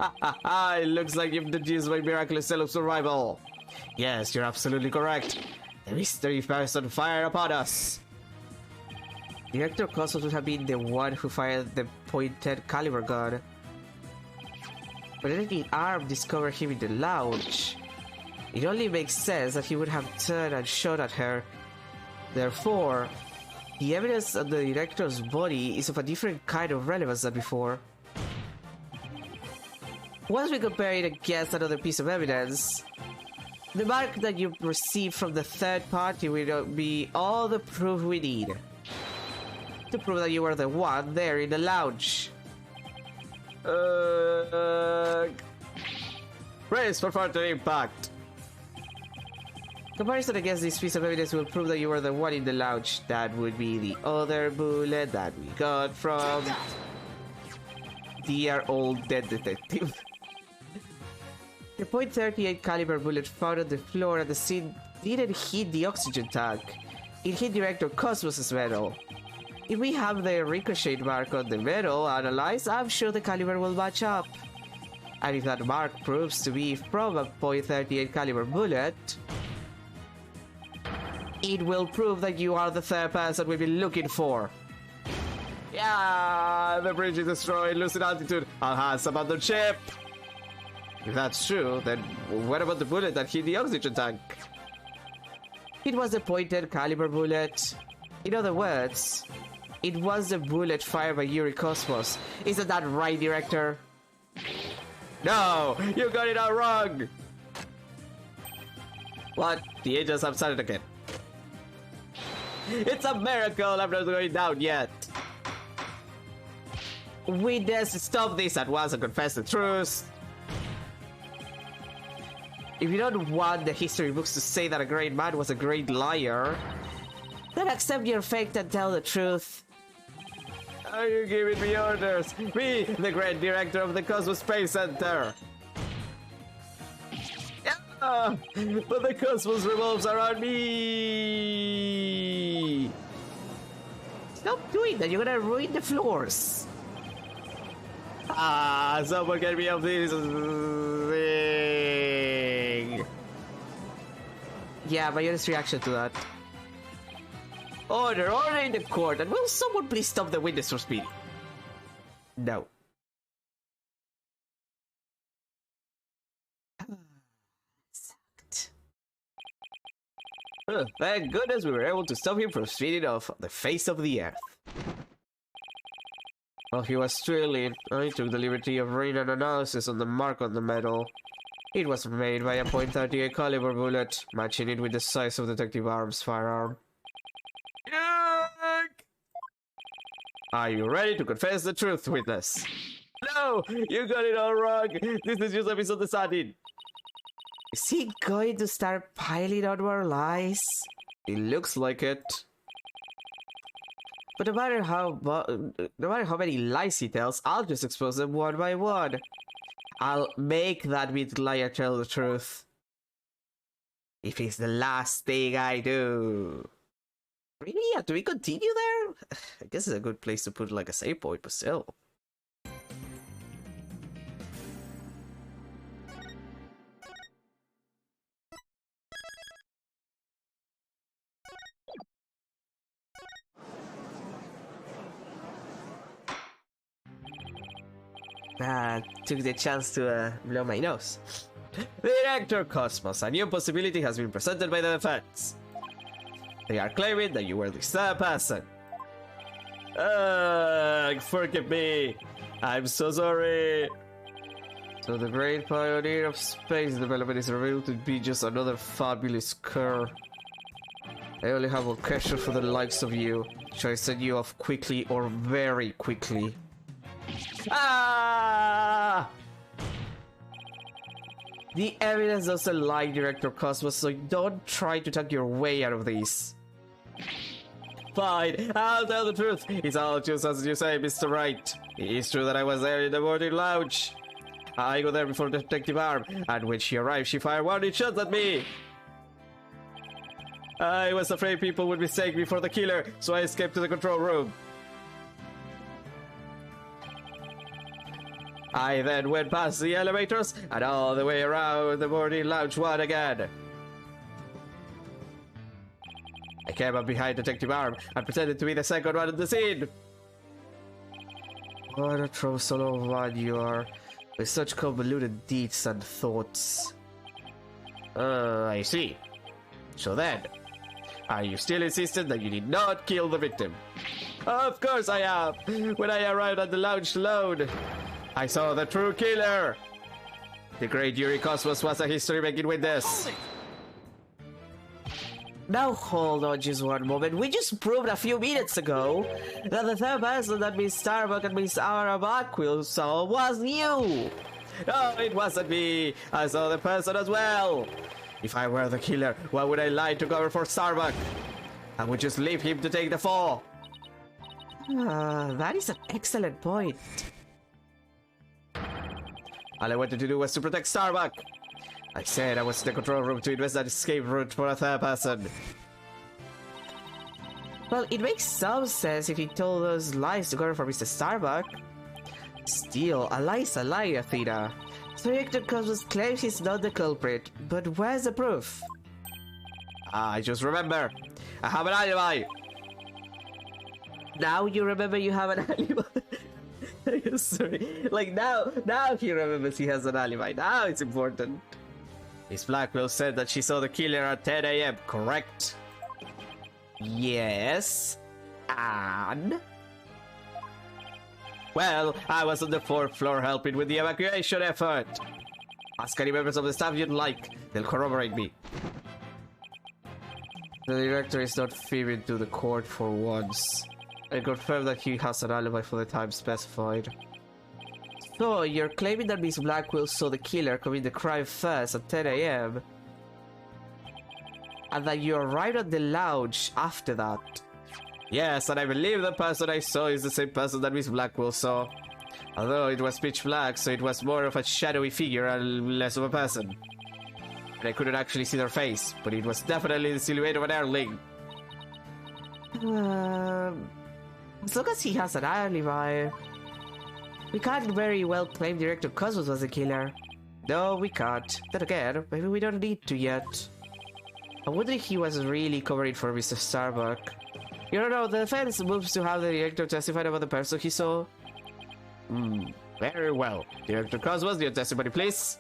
It looks like you've deduced my miraculous cell of survival. Yes, you're absolutely correct. The mystery person fired upon us. Director Cosmos would have been the one who fired the .10 caliber gun. But Detective Arm discovered him in the lounge. It only makes sense that he would have turned and shot at her. Therefore, The evidence on the director's body is of a different kind of relevance than before. Once we compare it against another piece of evidence, the mark that you received from the third party will be all the proof we need to prove that you were the one there in the lounge. Raise for further impact. Comparison against this piece of evidence will prove that you were the one in the lounge. That would be the other bullet that we got from dear old dead detective. The .38 caliber bullet found on the floor at the scene didn't hit the oxygen tank. It hit Director Cosmos's metal. If we have the ricochet mark on the metal analyzed, I'm sure the caliber will match up. And if that mark proves to be from a .38 caliber bullet, it will prove that you are the third person we've been looking for. Yeah, the bridge is destroyed, losing altitude. I'll have some other ship. If that's true, then what about the bullet that hit the oxygen tank? It was a .10 caliber bullet. In other words, it was the bullet fired by Yuri Cosmos. Isn't that right, Director? No, you got it all wrong. What? The angels have started again. It's a miracle I'm not going down yet. Witness, Stop this at once and confess the truth. if you don't want the history books to say that a great man was a great liar, then accept your fate and tell the truth. Are you giving me orders? Me, the great director of the Cosmos Space Center. Yeah, but the cosmos revolves around me. Stop doing that, you're gonna ruin the floors. Someone get me off this thing. Yeah, my honest reaction to that. Order in the court, and will someone please stop the witness from speeding? No. Thank goodness we were able to stop him from speeding off the face of the earth. While he was drilling, I took the liberty of running an analysis on the mark on the metal. It was made by a .38 caliber bullet, matching it with the size of Detective Arm's firearm. Yuck! Are you ready to confess the truth, witness? No! You got it all wrong! This is just a misunderstanding! Is he going to start piling on more lies? It looks like it. But no matter how many lies he tells, I'll just expose them one by one. I'll make that big liar tell the truth. If it's the last thing I do. Really? Yeah, do we continue there? I guess it's a good place to put like a save point, but still. Took the chance to blow my nose. Director Cosmos, a new possibility has been presented by the defense. They are claiming that you were the third person. Forgive me. I'm so sorry. So the great pioneer of space development is revealed to be just another fabulous cur. I only have one question for the likes of you. Shall I send you off quickly or very quickly? Ah! The evidence doesn't lie, Director Cosmos, so don't try to talk your way out of this. Fine, I'll tell the truth. It's all just as you say, Mr. Wright. It is true that I was there in the morning lounge. I got there before Detective Arm, and when she arrived, she fired warning shots at me. I was afraid people would mistake me for the killer, so I escaped to the control room. I then went past the elevators and all the way around the morning lounge one again. I came up behind Detective Arm and pretended to be the second one at the scene. What a troublesome one you are, with such convoluted deeds and thoughts. I see. So then, You still insisted that you did not kill the victim. Of course I have. When I arrived at the lounge alone, I saw the true killer. The great Yuri Cosmos was a history-making witness. Now hold on just one moment. We just proved a few minutes ago that the third person that Miss Starbuck and Miss Arabaquil saw was you. No, it wasn't me. I saw the person as well. If I were the killer, why would I lie to cover for Starbuck? I would just leave him to take the fall. That is an excellent point. All I wanted to do was to protect Starbuck. I said I was in the control room to invest that escape route for a third person. Well, it makes some sense if he told those lies to cover for Mr. Starbuck. Still, a lie is a lie, Athena. So Director Cosmos claims he's not the culprit, but where's the proof? I just remember. I have an alibi. Now you remember you have an alibi. Sorry. Like now he remembers he has an alibi. Now it's important. Miss Blackwell said that she saw the killer at 10 a.m., correct? Yes. And? Well, I was on the 4th floor helping with the evacuation effort. Ask any members of the staff you'd like. They'll corroborate me. The director is not fearing to the court for once. I confirm that he has an alibi for the time specified. So, you're claiming that Miss Blackwell saw the killer commit the crime first at 10 a.m. and that you arrived at the lounge after that. Yes, and I believe the person I saw is the same person that Miss Blackwell saw. Although it was pitch black, so it was more of a shadowy figure and less of a person. And I couldn't actually see their face, but it was definitely the silhouette of an Earthling. As long as he has an alibi, we can't very well claim Director Cosmos was the killer. No, we can't. Then again, maybe we don't need to yet. I wonder if he was really covering for Mr. Starbuck. You don't know, the defense moves to have the director testify about the person he saw. Very well. Director Cosmos, your testimony, please.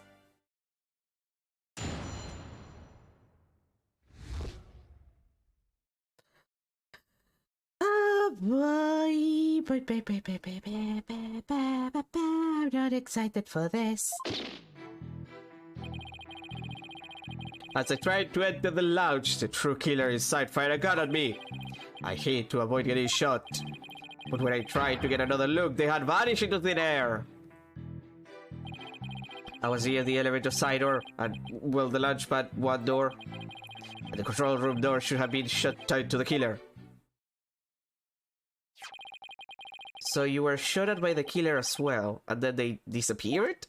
I'm not excited for this. As I tried to enter the lounge, the true killer inside fired a gun at me. I hid to avoid getting shot. But when I tried to get another look, they had vanished into thin air. I was near the elevator side door, and, well, the launch pad one door. And the control room door should have been shut tight to the killer. So you were shot at by the killer as well, and then they disappeared?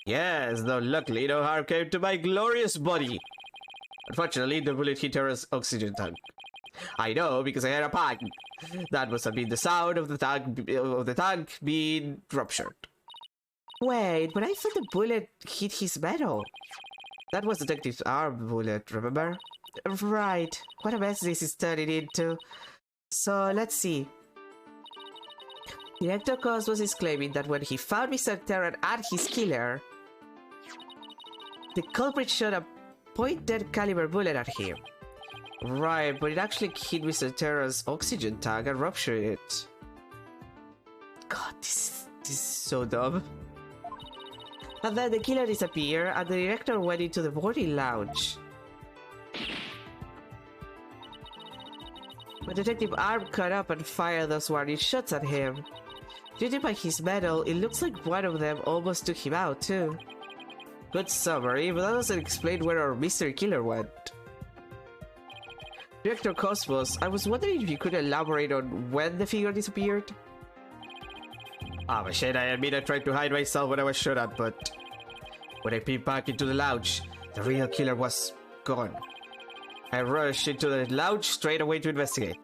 Yes, though luckily no harm came to my glorious body. Unfortunately, the bullet hit her oxygen tank. I know because I heard a pang. That must have been the sound of the tank being ruptured. Wait, but I thought the bullet hit his metal. That was Detective's arm bullet, remember? Right. What a mess this is turning into. So, let's see. Director Cosmos is claiming that when he found Mr. Terran and his killer, the culprit shot a pointed caliber bullet at him. Right, but it actually hit Mr. Terran's oxygen tank and ruptured it. God, this is so dumb. And then the killer disappeared and the director went into the boarding lounge. When Detective Arm cut up and fired those warning shots at him. Judging by his medal, it looks like one of them almost took him out too. Good summary, but that doesn't explain where our mystery killer went. Director Cosmos, I was wondering if you could elaborate on when the figure disappeared? Shit, I admit I tried to hide myself when I was shot at, but when I peeped back into the lounge, the real killer was gone. I rushed into the lounge straight away to investigate.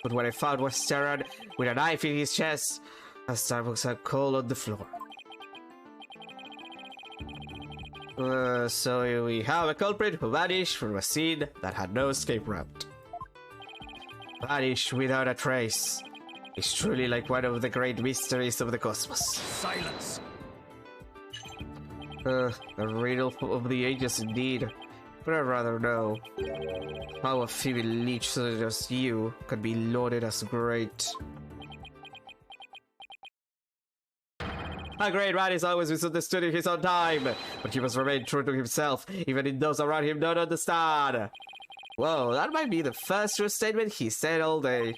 But what I found was Terran with a knife in his chest, and Starbucks had coal on the floor. So we have a culprit who vanished from a scene that had no escape route. Vanished without a trace. It's truly like one of the great mysteries of the cosmos. Silence! A riddle of the ages indeed. But I'd rather know how a female leech such as you can be lauded as great. A great man is always misunderstood in his own time, but he must remain true to himself, even if those around him don't understand. Whoa, that might be the first true statement he said all day.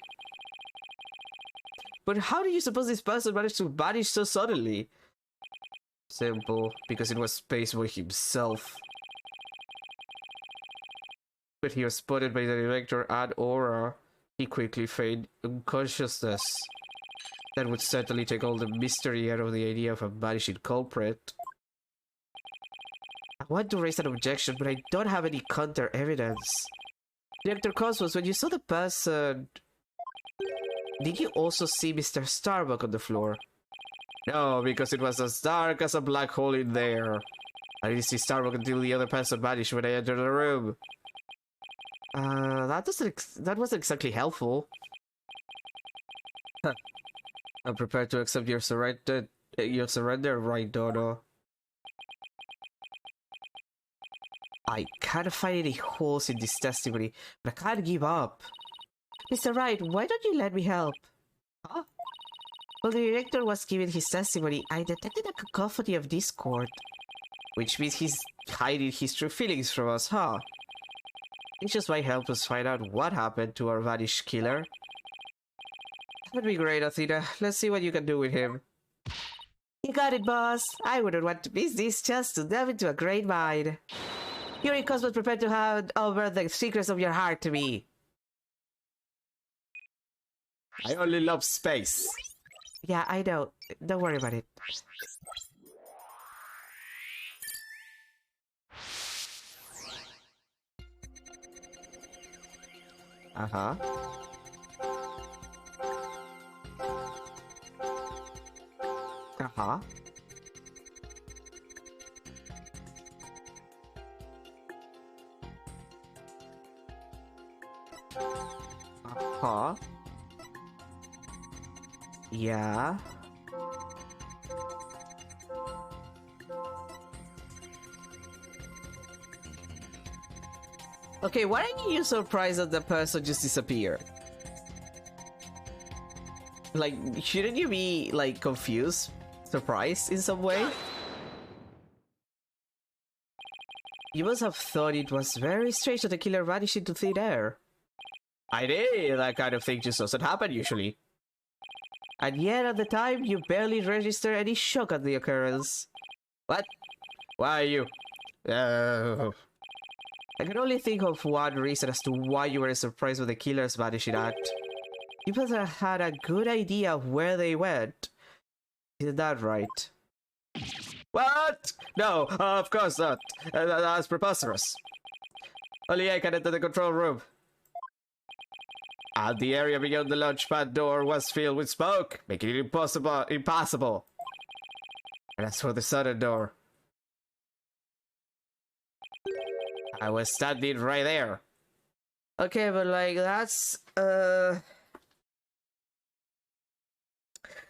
But how do you suppose this person managed to vanish so suddenly? Simple, because it was Spaceboy himself. When he was spotted by the director and Aura, he quickly feigned unconsciousness. That would certainly take all the mystery out of the idea of a vanishing culprit. I want to raise an objection, but I don't have any counter evidence. Director Cosmos, when you saw the person, did you also see Mr. Starbuck on the floor? No, because it was as dark as a black hole in there. I didn't see Starbuck until the other person vanished when I entered the room. That wasn't exactly helpful. Huh. I'm prepared to accept your surrender, right, Dono? I can't find any holes in this testimony, but I can't give up. Mr. Wright, why don't you let me help? Huh? While the director was giving his testimony, I detected a cacophony of discord. Which means he's hiding his true feelings from us, huh? It just might help us find out what happened to our vanished killer. That would be great, Athena. Let's see what you can do with him. You got it, boss. I wouldn't want to miss this chance to delve into a great mind. Yuri Cosmos prepared to hand over the secrets of your heart to me. I only love space. Yeah, I know. Don't worry about it. Uh-huh. Uh-huh. Uh-huh. Yeah. Okay, why are you surprised that the person just disappeared? Like, shouldn't you be, like, confused? Surprised in some way? You must have thought it was very strange that the killer vanished into thin air. I did! That kind of thing just doesn't happen usually. And yet at the time, you barely registered any shock at the occurrence. What? Why are you? I can only think of one reason as to why you were surprised with the killer's vanishing act. You must have had a good idea of where they went. Isn't that right? What? No, of course not. That's preposterous. Only I can enter the control room. And the area beyond the launchpad door was filled with smoke, making it impassable. And as for the southern door, I was standing right there. Okay, but like that's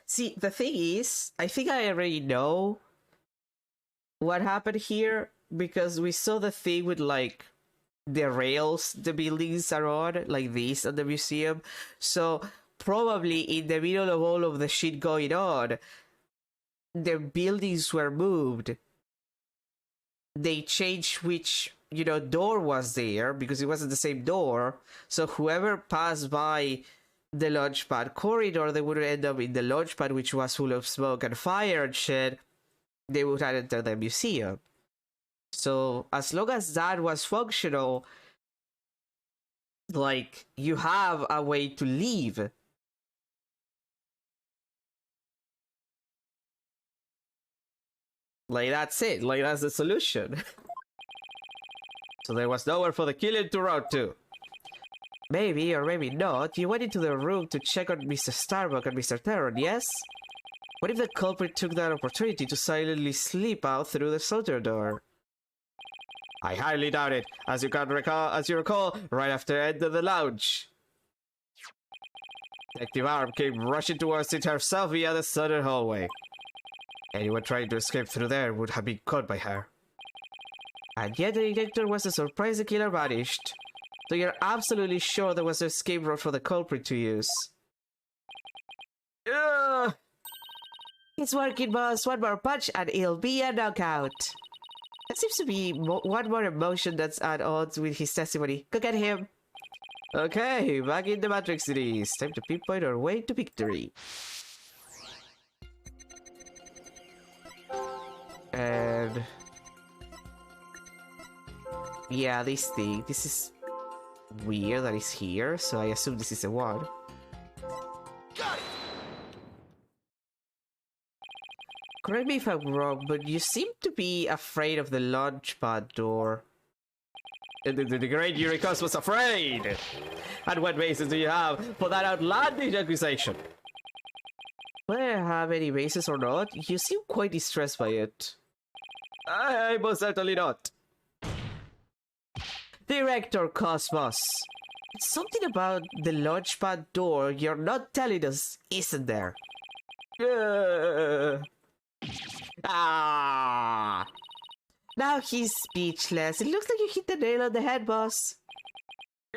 see, the thing is, I think I already know what happened here because we saw the thing with like the rails the buildings are on, like this at the museum. So probably in the middle of all of the shit going on, the buildings were moved. They changed which, you know, door was there because it wasn't the same door. So whoever passed by the launchpad corridor, they would end up in the launchpad, which was full of smoke and fire and shit. They would enter the museum. So as long as that was functional, like, you have a way to leave. Like, that's it. Like, that's the solution. So there was nowhere for the killer to run to. Maybe, or maybe not, you went into the room to check on Mr. Starbuck and Mr. Theron, yes? What if the culprit took that opportunity to silently slip out through the soldier door? I highly doubt it, as you recall, right after I entered the lounge. Detective Arm came rushing towards it herself via the southern hallway. Anyone trying to escape through there would have been caught by her. And yet the detector was a surprise the killer vanished. So you're absolutely sure there was an escape route for the culprit to use. Ugh. It's working, boss. One more punch and it'll be a knockout. That seems to be one more emotion that's at odds with his testimony. Go get him. Okay, back in the Matrix it is. Time to pinpoint our way to victory. And... yeah, this thing. This is weird that it's here, so I assume this is a one. Correct me if I'm wrong, but you seem to be afraid of the launchpad door. The great Eureka was afraid! And what basis do you have for that outlandish accusation? Whether I have any basis or not, you seem quite distressed by it. I most certainly not. Director Cosmos. It's something about the launchpad door you're not telling us, isn't there? Ah! Now he's speechless. It looks like you hit the nail on the head, boss.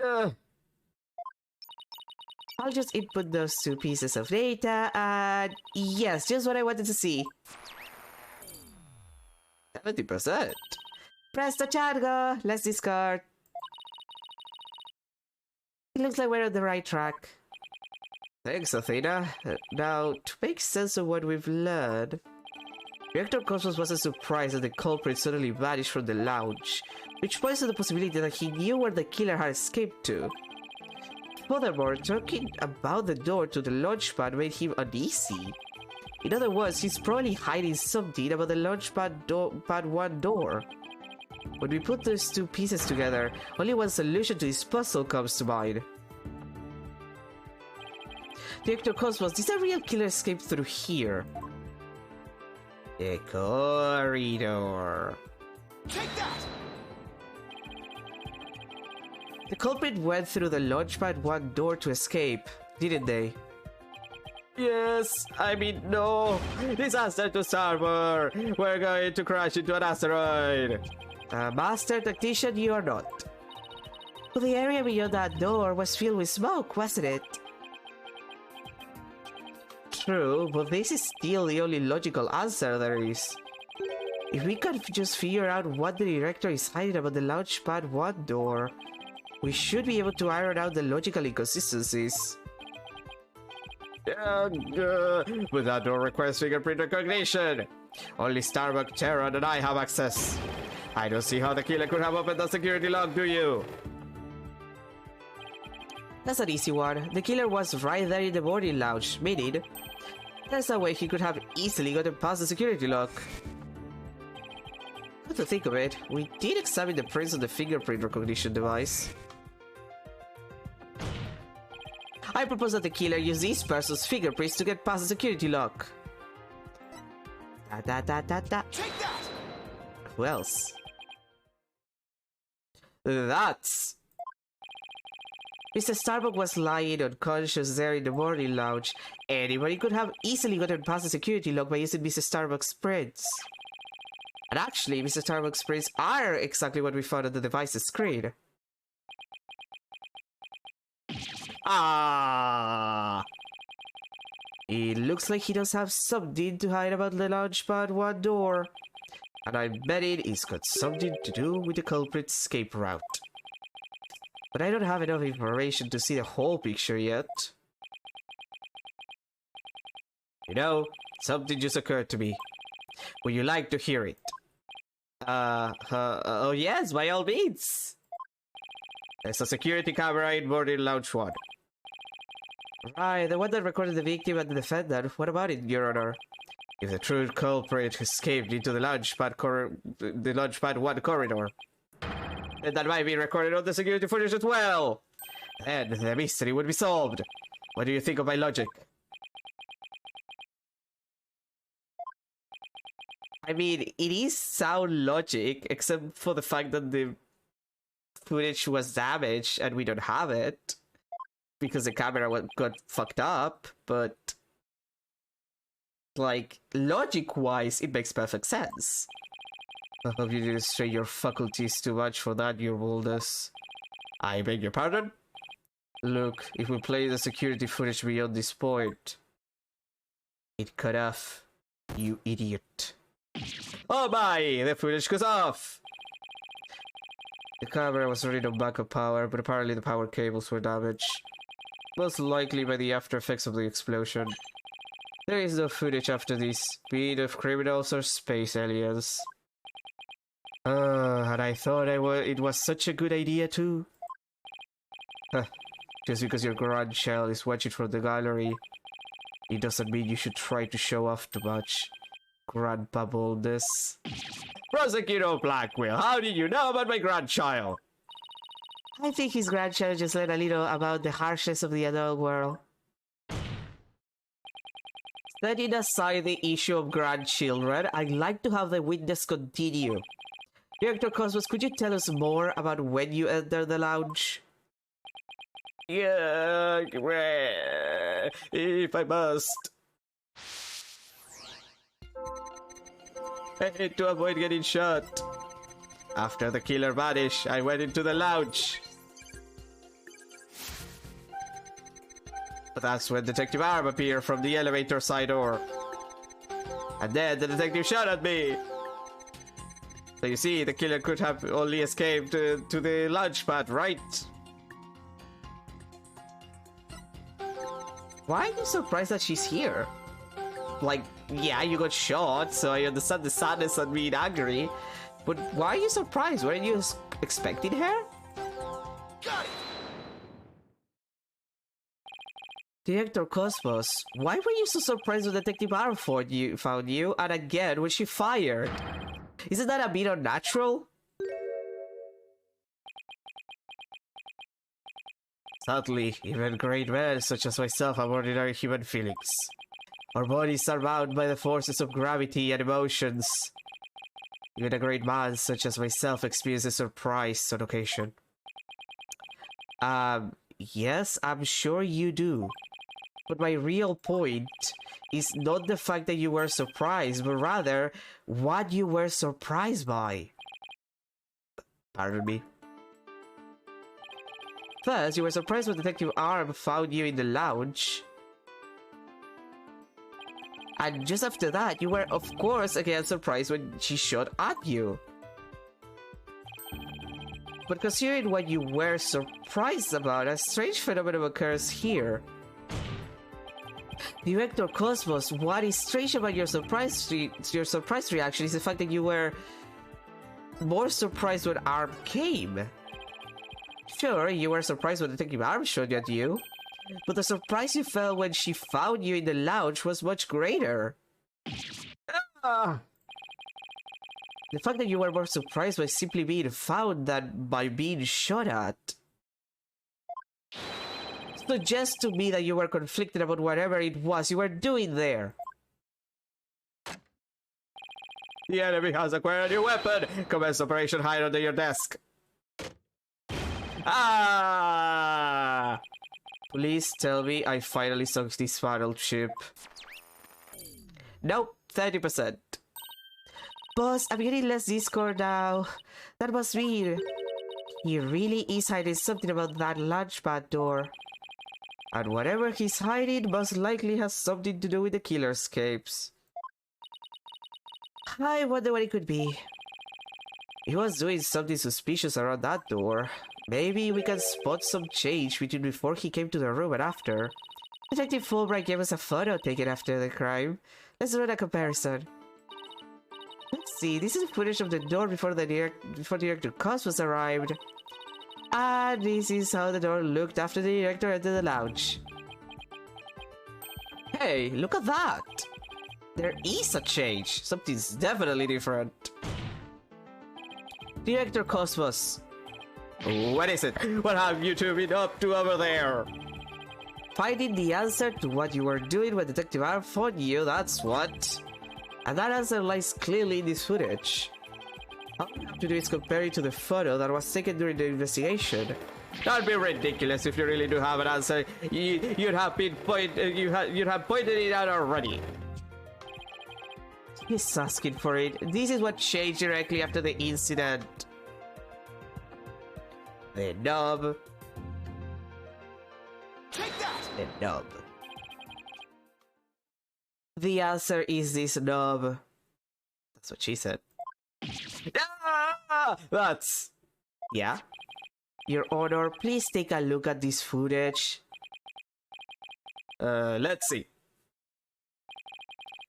I'll just input those 2 pieces of data, and yes, just what I wanted to see. 70%. Presto Chango! Let's discard. It looks like we're on the right track. Thanks, Athena. Now, to make sense of what we've learned, Director Cosmos wasn't surprised that the culprit suddenly vanished from the lounge, which points to the possibility that he knew where the killer had escaped to. Furthermore, talking about the door to the launchpad made him uneasy. In other words, he's probably hiding something about the launchpad pad 1 door. When we put those 2 pieces together, only one solution to this puzzle comes to mind. Director Cosmos, did the real killer escape through here? The corridor. Take that! The culprit went through the launchpad 1 door to escape, didn't they? Yes, I mean, no. Disaster to starboard. We're going to crash into an asteroid. A master tactician you are not. Well, the area beyond that door was filled with smoke, wasn't it? True, but this is still the only logical answer there is. If we could just figure out what the director is hiding about the launchpad 1 door, we should be able to iron out the logical inconsistencies. But that door requires fingerprint recognition. Only Starbuck, Terran, and I have access. I don't see how the killer could have opened the security lock, do you? That's an easy one. The killer was right there in the boarding lounge, meaning there's no way he could have easily gotten past the security lock. Come to think of it, we did examine the prints on the fingerprint recognition device. I propose that the killer use this person's fingerprints to get past the security lock. Take that! Who else? That's... Mr. Starbuck was lying unconscious there in the morning lounge. Anybody could have easily gotten past the security lock by using Mr. Starbuck's prints. And actually, Mr. Starbuck's prints are exactly what we found on the device's screen. Ah! It looks like he does have something to hide about the launchpad 1 door. And I bet it's got something to do with the culprit's escape route. But I don't have enough information to see the whole picture yet. You know, something just occurred to me. Would you like to hear it? Oh yes, by all means. There's a security camera in boarding lounge 1. Right, the one that recorded the victim and the defendant. What about it, Your Honor? If the true culprit escaped into the launchpad 1 corridor, then that might be recorded on the security footage as well. Then the mystery would be solved. What do you think of my logic? I mean, it is sound logic, except for the fact that the footage was damaged and we don't have it because the camera got fucked up, but like logic-wise, it makes perfect sense. I hope you didn't strain your faculties too much for that, your boldness. I beg your pardon? Look, if we play the security footage beyond this point... It cut off, you idiot. Oh my! The footage goes off! The camera was running on backup power, but apparently the power cables were damaged. Most likely by the after effects of the explosion. There is no footage after this, be it of criminals or space aliens. And I thought it was such a good idea too. Huh. Just because your grandchild is watching from the gallery, it doesn't mean you should try to show off too much. Grandpa boldness. Prosecutor Blackwell, how did you know about my grandchild? I think his grandchild just learned a little about the harshness of the adult world. Setting aside the issue of grandchildren, I'd like to have the witness continue. Director Cosmos, could you tell us more about when you entered the lounge? Yeah, if I must. To avoid getting shot. After the killer vanished, I went into the lounge. But that's when Detective Arm appeared from the elevator side door. And then the detective shot at me. So you see, the killer could have only escaped to the launch pad, right? Why are you surprised that she's here? Like, yeah, you got shot, so I understand the sadness and being angry. But why are you surprised? Weren't you expecting her? Got it! Director Cosmos, why were you so surprised when Detective R found you, and again when she fired? Isn't that a bit unnatural? Sadly, even great men such as myself have ordinary human feelings. Our bodies are bound by the forces of gravity and emotions. Even a great man such as myself experiences surprise on occasion. Yes, I'm sure you do. But my real point is not the fact that you were surprised, but rather what you were surprised by. Pardon me? First, you were surprised when Detective Arm found you in the lounge. And just after that, you were of course again surprised when she shot at you. But considering what you were surprised about, a strange phenomenon occurs here. Director Cosmos, what is strange about your surprise reaction is the fact that you were more surprised when Arm came. Sure, you were surprised when Detective Arm shot at you, but the surprise you felt when she found you in the lounge was much greater. The fact that you were more surprised by simply being found than by being shot at suggests to me that you were conflicted about whatever it was you were doing there. The enemy has acquired a new weapon! Commence Operation Hide under your desk. Ah! Please tell me I finally sunk this battleship. Nope, 30%. Boss, I'm getting less Discord now. That must mean he really is hiding something about that launchpad door. And whatever he's hiding most likely has something to do with the killer escapes. I wonder what it could be. He was doing something suspicious around that door. Maybe we can spot some change between before he came to the room and after. Detective Fulbright gave us a photo taken after the crime. Let's run a comparison. Let's see, this is footage of the door before Director Cosmos arrived. And this is how the door looked after the director entered the lounge. Hey, look at that! There is a change. Something's definitely different. Director Cosmos. What is it? What have you two been up to over there? Finding the answer to what you were doing when Detective R found you, that's what. And that answer lies clearly in this footage. All you have to do is compare it to the photo that was taken during the investigation. Don't be ridiculous. If you really do have an answer, you'd have pointed it out already. He's asking for it. This is what changed directly after the incident. The knob. Take that! The knob. The answer is this knob. That's what she said. Ah! That's... Yeah? Your Honor, please take a look at this footage. Let's see.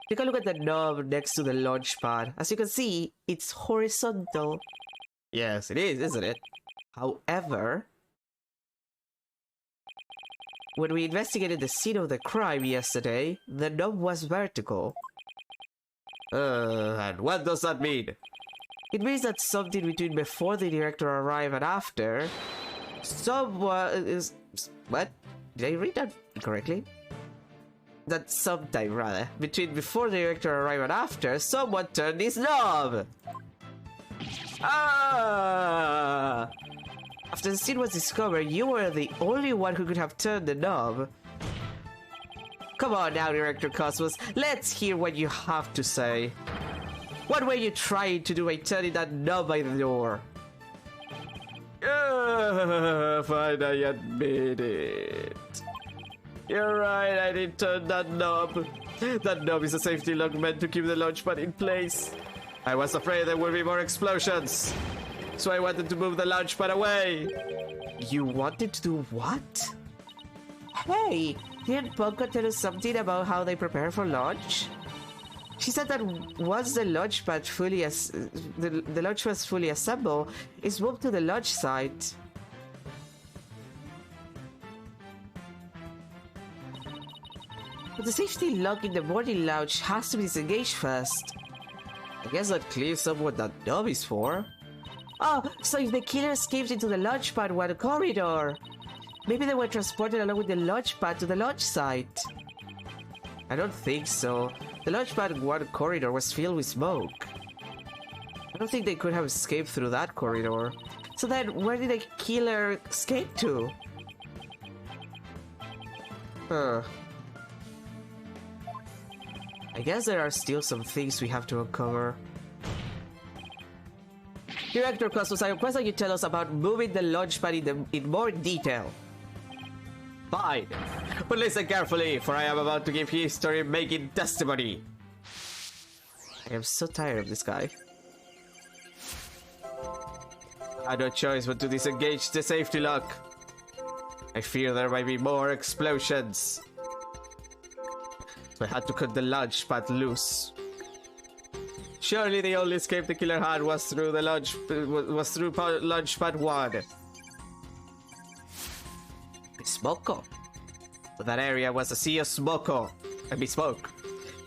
Take a look at the knob next to the launch pad. As you can see, it's horizontal. Yes, it is, isn't it? However, when we investigated the scene of the crime yesterday, the knob was vertical. And what does that mean? It means that something between before the director arrived and after, someone is... What? Did I read that correctly? That sometime, rather, between before the director arrived and after, someone turned this knob! Ah! After the scene was discovered, you were the only one who could have turned the knob. Come on now, Director Cosmos, let's hear what you have to say. What were you trying to do by turning that knob by the door? Fine, I admit it. You're right, I did turn that knob. That knob is a safety lock meant to keep the launch pad in place. I was afraid there would be more explosions, so I wanted to move the launch pad away. You wanted to do what? Hey, didn't Ponka tell us something about how they prepare for launch? She said that once the launch pad the launch was fully assembled, it's moved to the launch site. But the safety lock in the boarding lounge has to be disengaged first. I guess that clears up what that knob is for. Oh, so if the killer escaped into the launch pad via the corridor, maybe they were transported along with the launch pad to the launch site. I don't think so. The launch pad one corridor was filled with smoke. I don't think they could have escaped through that corridor. So then, where did the killer escape to? Huh. I guess there are still some things we have to uncover. Director Cosmos, I request that you tell us about moving the launch pad in more detail. Fine, but listen carefully, for I am about to give history-making testimony. I am so tired of this guy. I had no choice but to disengage the safety lock. I fear there might be more explosions. So I had to cut the launch pad loose. Surely the only escape the killer had was through the launch launch pad 1. Smoko. But that area was a sea of smoko. I mean smoke.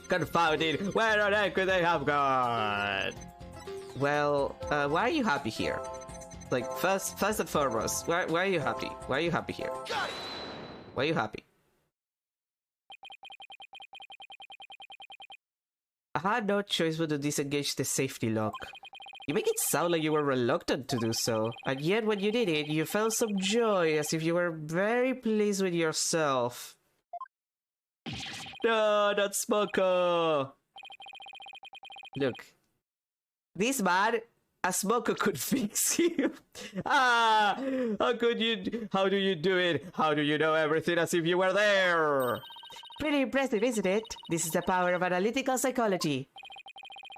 Confounded, where on earth could they have gone? Well, why are you happy here? Like, first and foremost, why are you happy? Why are you happy here? Why are you happy? I had no choice but to disengage the safety lock. You make it sound like you were reluctant to do so, and yet when you did it, you felt some joy as if you were very pleased with yourself. No, not Smoko! Look, this man, a Smoko could fix you. Ah, how do you do it? How do you know everything as if you were there? Pretty impressive, isn't it? This is the power of analytical psychology.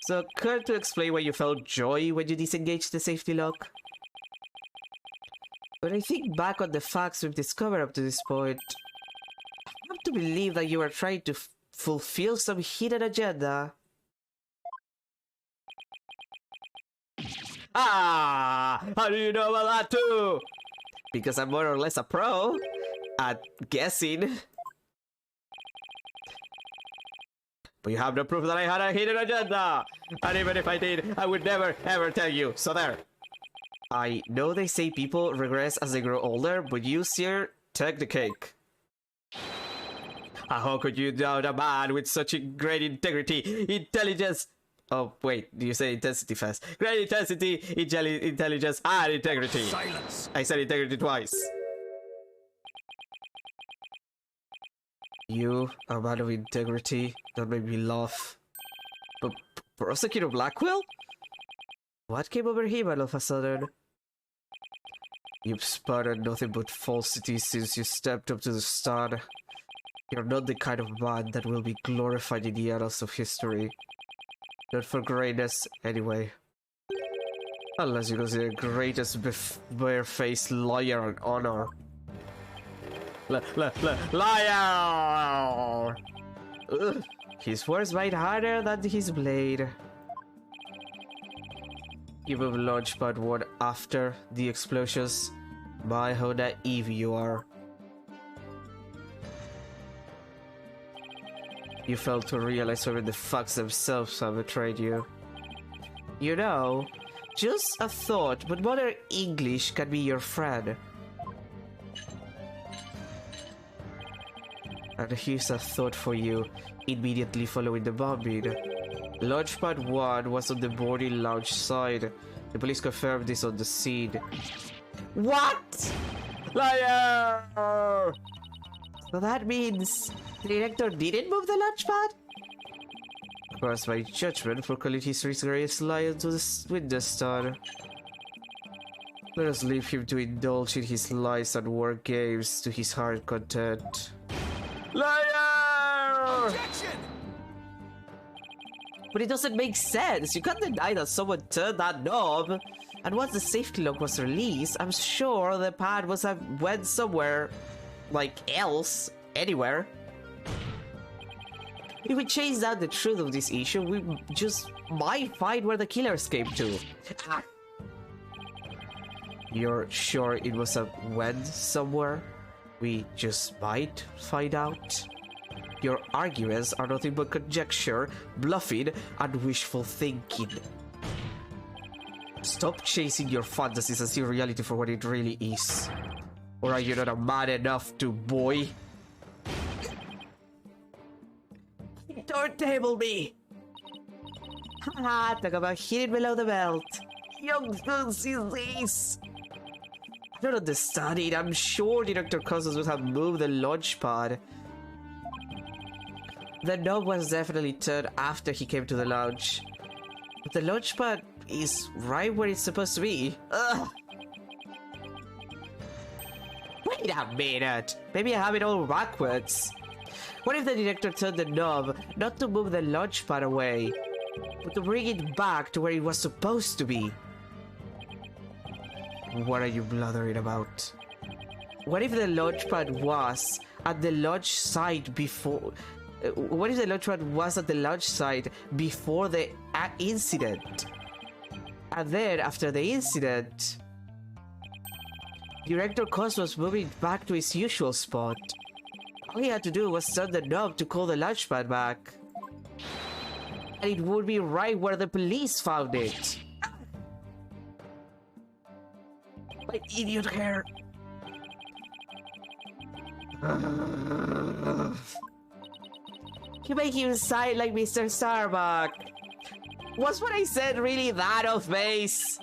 So, care to explain why you felt joy when you disengaged the safety lock? When I think back on the facts we've discovered up to this point, I have to believe that you were trying to fulfill some hidden agenda. Ah! How do you know about that too? Because I'm more or less a pro at guessing. But you have no proof that I had a hidden agenda! And even if I did, I would never ever tell you, so there! I know they say people regress as they grow older, but you, sir, take the cake. How could you doubt a man with such a great integrity, intelligence... Oh, wait, you say intensity first. Great intensity, intelligence, and integrity. Silence! I said integrity twice. You, a man of integrity, don't make me laugh. But Prosecutor Blackwell? What came over him all of a sudden? You've sputtered nothing but falsity since you stepped up to the stand. You're not the kind of man that will be glorified in the annals of history. Not for greatness, anyway. Unless you consider greatest bare-faced liar on honor. Liar! Ugh. His words bite harder than his blade. You move Launchpad 1 after the explosions. My, how naive you are. You fail to realize whether the facts themselves have betrayed you. You know, just a thought, but modern English can be your friend. And here's a thought for you, immediately following the bombing. Launchpad 1 was on the boarding lounge side. The police confirmed this on the scene. What? Liar! So that means the director didn't move the launch pad? Cross my judgment for calling history's greatest liar to the window star. Let us leave him to indulge in his lies and war games to his heart content. Liar! Objection! But it doesn't make sense. You can't deny that someone turned that knob. And once the safety lock was released, I'm sure the pad must have went somewhere, like else, anywhere. If we chase out the truth of this issue, we just might find where the killer escaped to. You're sure it was a went somewhere? We just might find out. Your arguments are nothing but conjecture, bluffing, and wishful thinking. Stop chasing your fantasies and see reality for what it really is. Or are you not a man enough to, boy? Turntable me! Haha, talk about hidden below the belt. Young things is this. I don't understand it. I'm sure Director Cousins would have moved the launch pad. The knob was definitely turned after he came to the lounge. But the launch pad is right where it's supposed to be. Ugh. Wait a minute. Maybe I have it all backwards. What if the director turned the knob not to move the launch pad away, but to bring it back to where it was supposed to be? What are you blathering about? What if the launch pad was at the launch site before... What if the launch pad was at the launch site before the incident? And then, after the incident, Director Cos was moving back to his usual spot. All he had to do was turn the knob to call the launch pad back. And it would be right where the police found it. My idiot hair. You make him sound like Mr. Starbuck. Was what I said really that off base?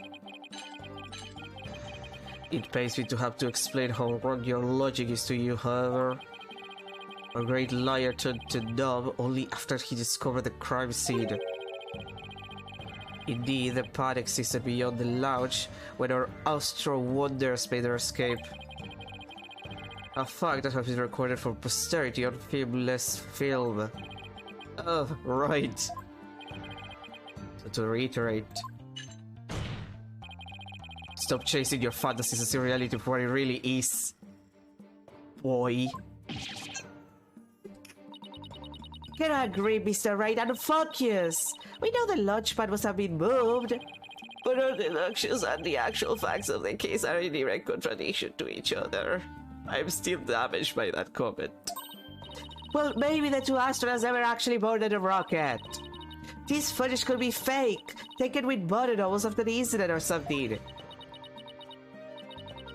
It pains me to have to explain how wrong your logic is to you, however. A great liar turned to knob only after he discovered the crime scene. Indeed, the pad existed beyond the lounge when our Austro wonders made their escape. A fact that has been recorded for posterity on filmless film. Oh, right. So to reiterate, stop chasing your fantasies and see reality for what it really is, boy. Can I agree, Mr. Right, and focus? We know the launch pad must have been moved. But our deductions and the actual facts of the case are in direct contradiction to each other. I'm still damaged by that comment. Well, maybe the two astronauts never actually boarded a rocket. This footage could be fake, taken with body doubles after the incident or something.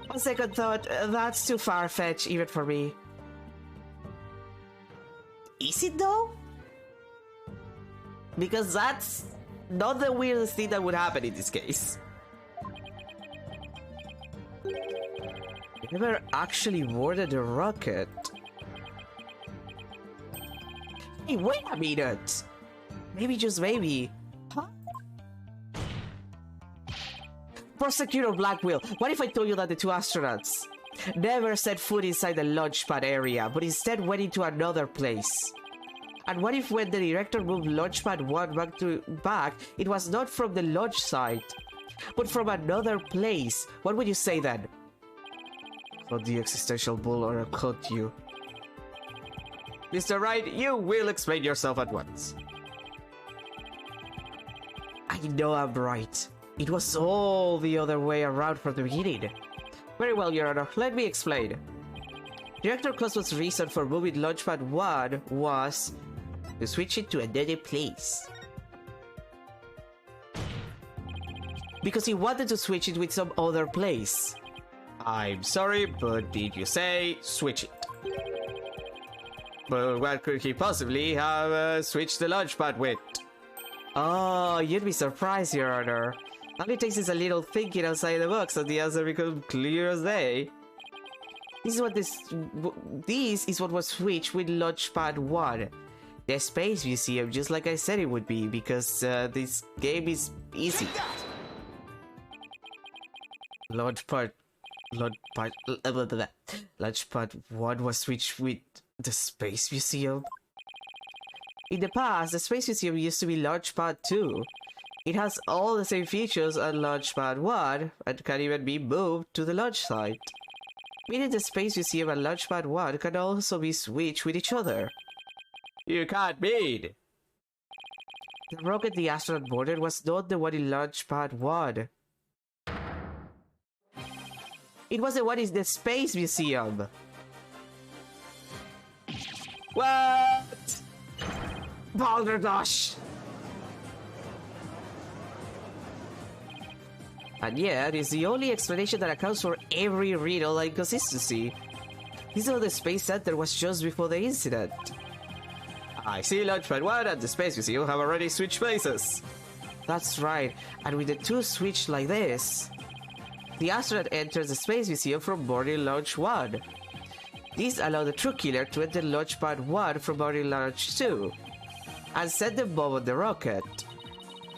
On second thought, that's too far-fetched even for me. Is it though? Because that's not the weirdest thing that would happen in this case. I never actually boarded a rocket. Hey, wait a minute! Maybe, just maybe, Prosecutor Blackwell, what if I told you that the two astronauts never set foot inside the launch pad area, but instead went into another place? And what if when the director moved Launchpad 1 back, it was not from the launch site, but from another place? What would you say then? For the existential bull or I'll cut you. Mr. Wright, you will explain yourself at once. I know I'm right. It was all the other way around from the beginning. Very well, Your Honor. Let me explain. Director Cosmo's reason for moving Launchpad 1 was to switch it to another place. Because he wanted to switch it with some other place. I'm sorry, but did you say switch it? But what could he possibly have switched the launchpad with? Oh, you'd be surprised, Your Honor. All it takes is a little thinking outside the box and the answer becomes clear as day. This is what was switched with Launchpad 1. The Space Museum, just like I said it would be, because this game is easy. Launchpad 1 was switched with the Space Museum. In the past, the Space Museum used to be Launchpad 2. It has all the same features as Launchpad 1 and can even be moved to the launch site. Meaning the Space Museum and Launchpad 1 can also be switched with each other. You can't mean! The rocket the astronaut boarded was not the one in Launchpad 1. It was the one in the Space Museum. What? Balderdash! And yet, it's the only explanation that accounts for every riddle and inconsistency. This is how the Space Center was just before the incident. I see Launchpad 1 and the Space Museum have already switched places. That's right, and with the two switched like this, the astronaut enters the Space Museum from boarding Launch 1. This allowed the true killer to enter Launchpad 1 from boarding Launch 2, and set the bomb on the rocket.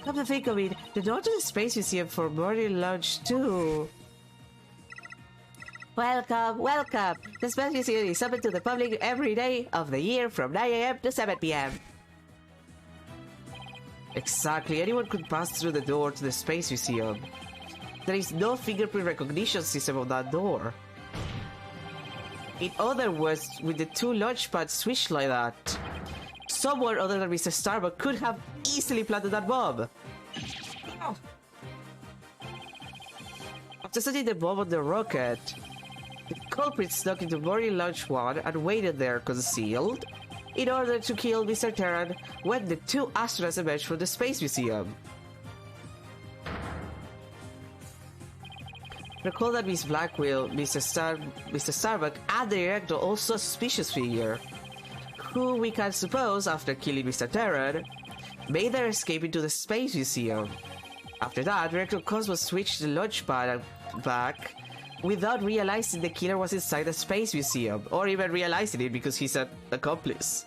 Come to think of it, the door to the Space Museum for boarding Launch 2. Welcome, welcome! The Space Museum is open to the public every day of the year from 9 AM to 7 PM. Exactly, anyone could pass through the door to the Space Museum. There is no fingerprint recognition system on that door. In other words, with the two launch pads switched like that, someone other than Mr. Starbuck could have easily planted that bomb. After setting the bomb on the rocket, the culprit snuck into boarding Launch 1 and waited there concealed in order to kill Mr. Terran when the two astronauts emerged from the Space Museum. Recall that Miss Blackwell, Mr. Starbuck, and the director also a suspicious figure, who we can suppose, after killing Mr. Terran, made their escape into the Space Museum. After that, Director Cosmos switched the launch pad back without realizing the killer was inside the Space Museum, or even realizing it because he's an accomplice.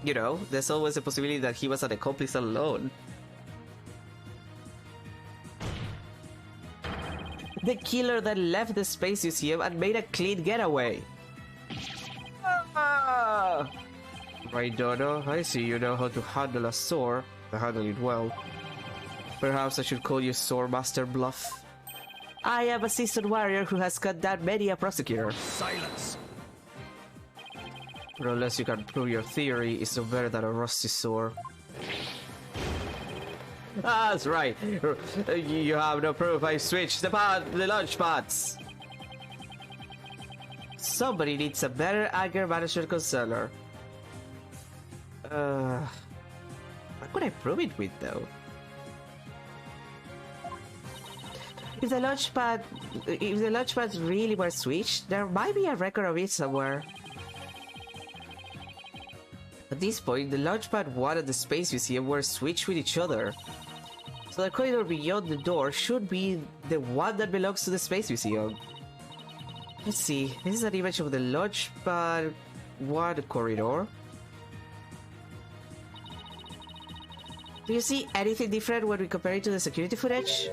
You know, there's always a possibility that he was an accomplice alone. The killer then left the Space Museum and made a clean getaway. Ah! Right, Dodo, I see you know how to handle a sword. I handle it well. Perhaps I should call you Sword Master Bluff. I am a seasoned warrior who has cut down many a prosecutor. Silence! But unless you can prove your theory is no better than a rusty sword. That's right. You have no proof I switched the launch pads. Somebody needs a better anger management concealer. What could I prove it with though? If the launch pads really were switched, there might be a record of it somewhere. At this point, the launchpad 1 and the Space Museum were switched with each other. So the corridor beyond the door should be the one that belongs to the Space Museum. Let's see, this is an image of the launchpad 1 corridor. Do you see anything different when we compare it to the security footage?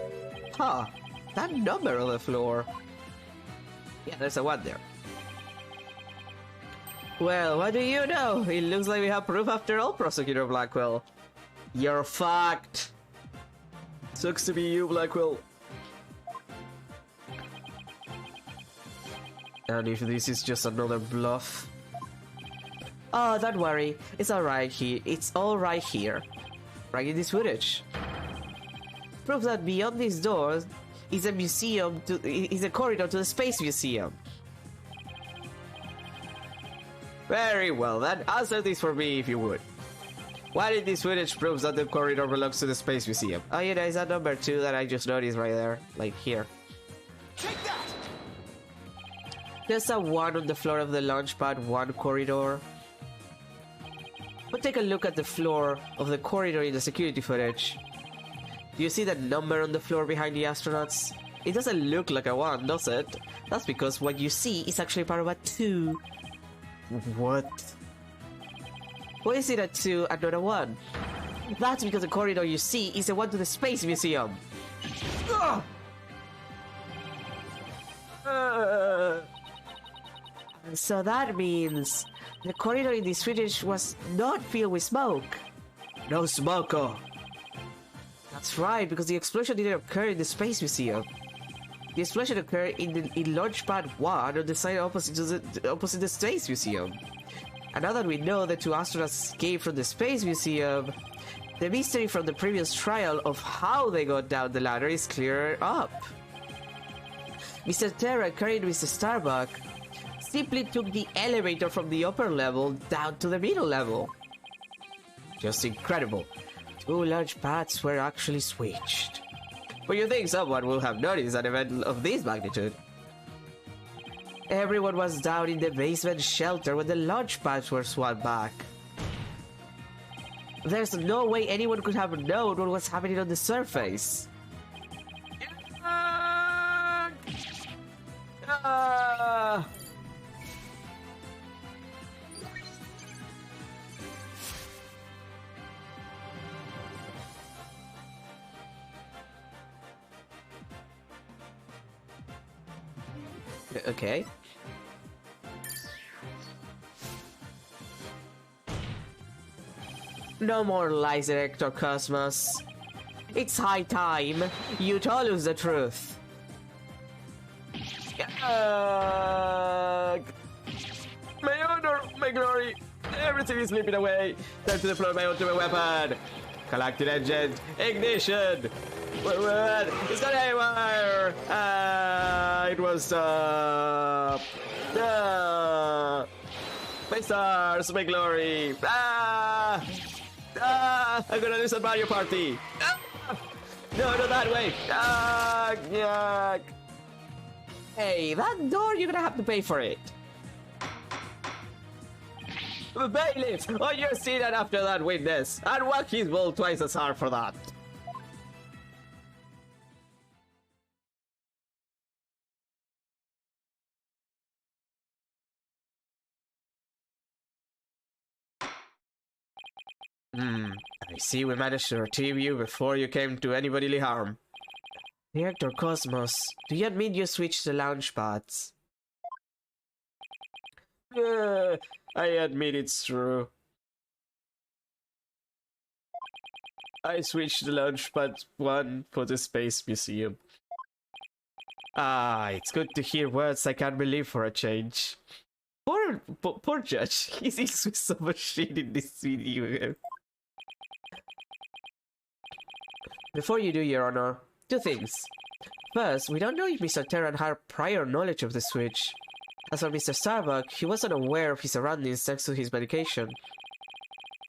Huh, that number on the floor. Yeah, there's a 1 there. Well, what do you know? It looks like we have proof after all, Prosecutor Blackwell. You're fucked. Sucks to be you, Blackwell. And if this is just another bluff... Oh, don't worry. It's alright here. It's all right here. Right in this footage. Proof that beyond these doors is a museum is a corridor to the Space Museum. Very well then, answer this for me if you would. Why did this footage prove that the corridor belongs to the Space Museum? Oh, you know, it's that number 2 that I just noticed right there. Like here. Take that! There's a 1 on the floor of the Launchpad 1 corridor. But take a look at the floor of the corridor in the security footage. Do you see that number on the floor behind the astronauts? It doesn't look like a 1, does it? That's because what you see is actually part of a 2. What? Why is it a 2 and not a 1? That's because the corridor you see is the one to the Space Museum. Ugh! So that means the corridor in this footage was not filled with smoke. No smoke. That's right, because the explosion didn't occur in the Space Museum. The explosion occurred in Launchpad 1 on the side opposite the Space Museum. And now that we know the 2 astronauts escaped from the Space Museum, the mystery from the previous trial of how they got down the ladder is cleared up. Mr. Terra carried Mr. Starbuck simply took the elevator from the upper level down to the middle level. Just incredible. 2 large paths were actually switched. But you think someone will have noticed an event of this magnitude? Everyone was down in the basement shelter when the launch pads were swung back. There's no way anyone could have known what was happening on the surface. Okay. No more lies, Director Cosmos. It's high time you told us the truth. My honor, my glory, everything is slipping away. Time to deploy my ultimate weapon. Collected engines, ignition. It's got haywire. It was my stars, my glory. I'm gonna lose a Mario Party. No, not that way. Yuck. Hey, that door, you're gonna have to pay for it. Bailiff, on your seat and after that witness, and whack his ball twice as hard for that. I see we managed to retrieve you before you came to any bodily harm. Director Cosmos, do you admit you switched the launch pads? I admit it's true. I switched the launchpad 1 for the Space Museum. It's good to hear words I can't believe for a change. Poor Judge, he sees with so much shit in this video. Before you do, Your Honor, 2 things. First, we don't know if Mr. Terran had prior knowledge of the switch. As for Mr. Starbuck, he wasn't aware of his surroundings thanks to his medication.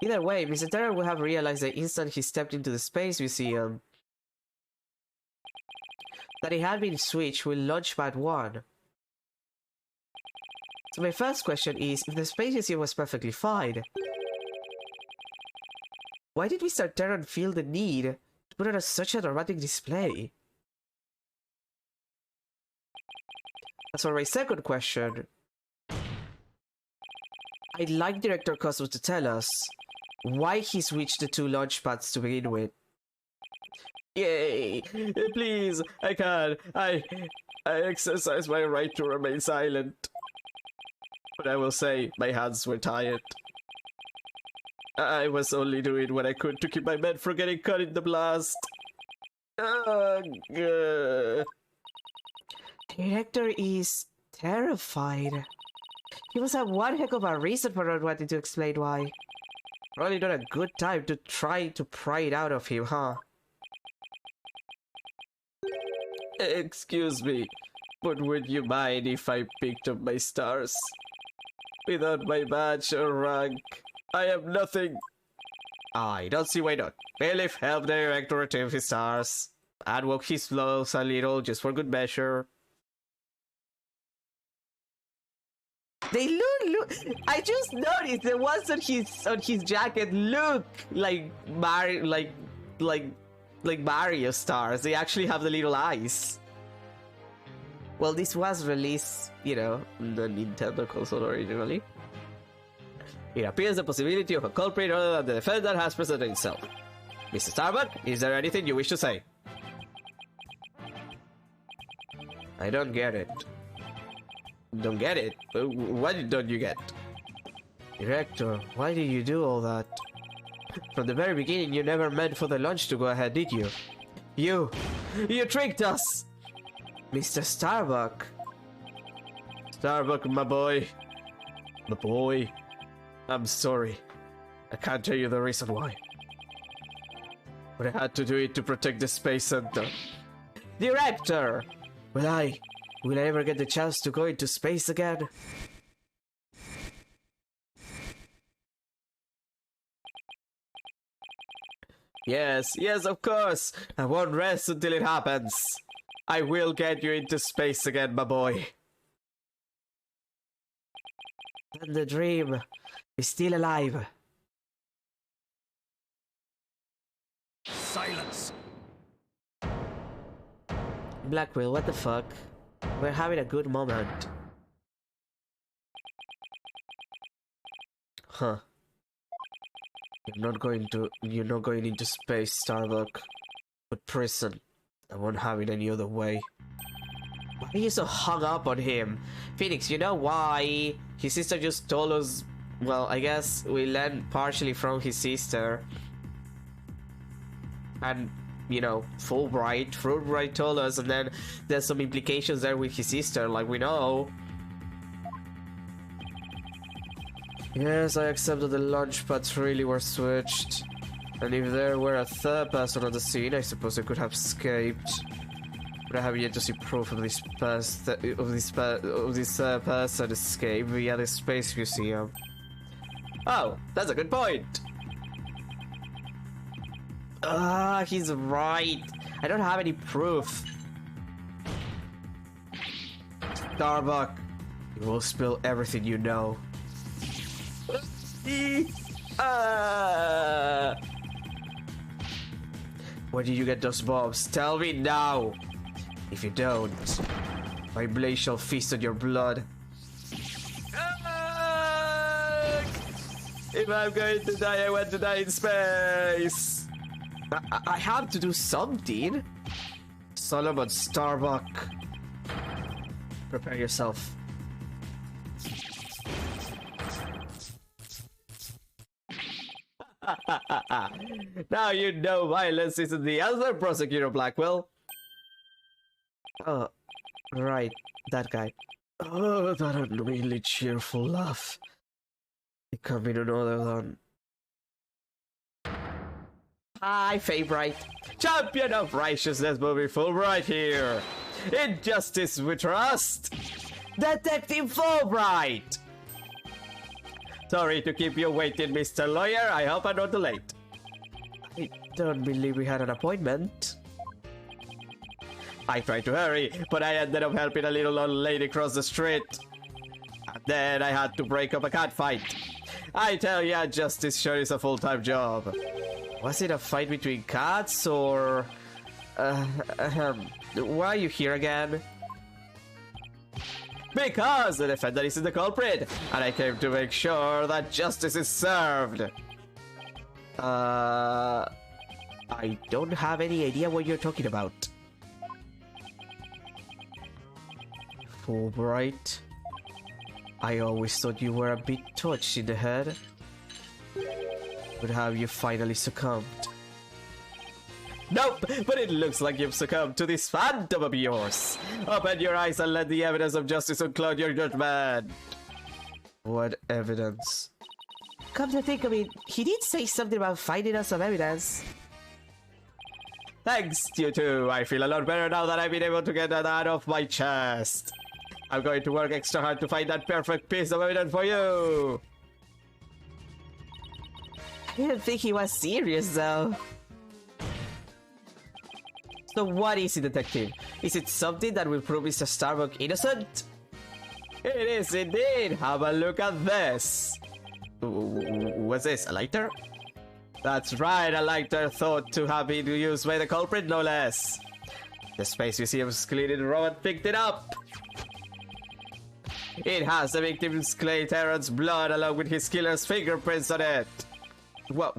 Either way, Mr. Terran would have realized the instant he stepped into the Space Museum that it had been switched with Launchpad 1. So my first question is, if the Space Museum was perfectly fine, why did Mr. Terran feel the need to put on such a dramatic display? As for my second question, I'd like Director Cosmos to tell us, why he switched the two launch pads to begin with. Yay! Please, I can't. I exercise my right to remain silent. But I will say, my hands were tired. I was only doing what I could to keep my men from getting caught in the blast. Director is terrified. He must have one heck of a reason for not wanting to explain why. Probably not a good time to try to pry it out of him, huh? Excuse me, but would you mind if I picked up my stars? Without my badge or rank, I am nothing. I don't see why not. Belief help the director retrieve his stars and walk his flows a little just for good measure. They look. I just noticed the ones on his jacket look like Mario stars. They actually have the little eyes. Well, this was released, you know, on the Nintendo console originally. It appears the possibility of a culprit other than the defendant has presented itself. Mr. Starbuck, is there anything you wish to say? I don't get it. Don't get it? What don't you get? Director, why did you do all that? From the very beginning, you never meant for the launch to go ahead, did you? You tricked us! Mr. Starbuck. Starbuck, my boy. My boy. I'm sorry. I can't tell you the reason why. But I had to do it to protect the Space Center. Director! Will I ever get the chance to go into space again? Yes, of course. I won't rest until it happens. I will get you into space again, my boy. And the dream is still alive. Silence. Blackwell, what the fuck? We're having a good moment. Huh. You're not going into space, Starbuck. But prison. I won't have it any other way. Why are you so hung up on him? Phoenix, you know why? His sister just told us... Well, I guess we learned partially from his sister. And, you know, Fulbright told us, and then there's some implications there with his sister, like we know. Yes, I accept that the launch pads really were switched. And if there were a third person on the scene, I suppose I could have escaped. But I have yet to see proof of this person escape via the Space Museum. Oh, that's a good point. Ah, he's right. I don't have any proof. Starbuck, you will spill everything you know. Where did you get those bombs? Tell me now! If you don't, my blade shall feast on your blood. If I'm going to die, I want to die in space. I have to do something. Solomon Starbuck. Prepare yourself. Now you know violence isn't the answer, Prosecutor Blackwell. Oh, right, that guy. Oh, that annoyingly cheerful laugh. It can't be none other than... Hi, Fabright. Champion of righteousness moving Fulbright here. In justice we trust. Detective Fulbright! Sorry to keep you waiting, Mr. Lawyer. I hope I'm not too late. I don't believe we had an appointment. I tried to hurry, but I ended up helping a little old lady cross the street. And then I had to break up a cat fight. I tell ya, justice sure is a full-time job. Was it a fight between cats, or... why are you here again? Because the defendant is the culprit, and I came to make sure that justice is served. I don't have any idea what you're talking about. Fulbright. I always thought you were a bit touched in the head. But have you finally succumbed? Nope, but it looks like you've succumbed to this phantom of yours. Open your eyes and let the evidence of justice uncloud your judgment. What evidence? Come to think of it, he did say something about finding us some evidence. Thanks, you two. I feel a lot better now that I've been able to get that out of my chest. I'm going to work extra hard to find that perfect piece of evidence for you. I didn't think he was serious though. So what is it, detective? Is it something that will prove Mr. Starbuck innocent? It is indeed. Have a look at this. What's this, a lighter? That's right, a lighter thought to have been used by the culprit, no less. The Space Museum's cleaning robot picked it up. It has the victim's Clay Terran's blood along with his killer's fingerprints on it. What?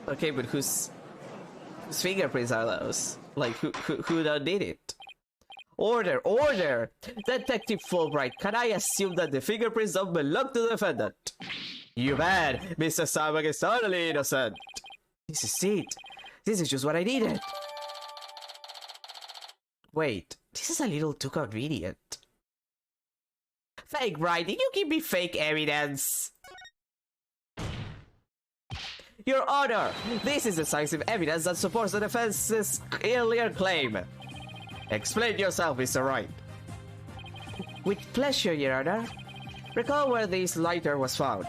Okay, but whose fingerprints are those? Like, who did it? Order! Detective Fulbright, can I assume that the fingerprints don't belong to the defendant? You bet! Mr. Starbuck is totally innocent. This is it. This is just what I needed. Wait, this is a little too convenient. Fake, Bright, did you give me fake evidence? Your Honor, this is decisive evidence that supports the defense's earlier claim. Explain yourself, Mr. Wright. With pleasure, Your Honor. Recall where this lighter was found.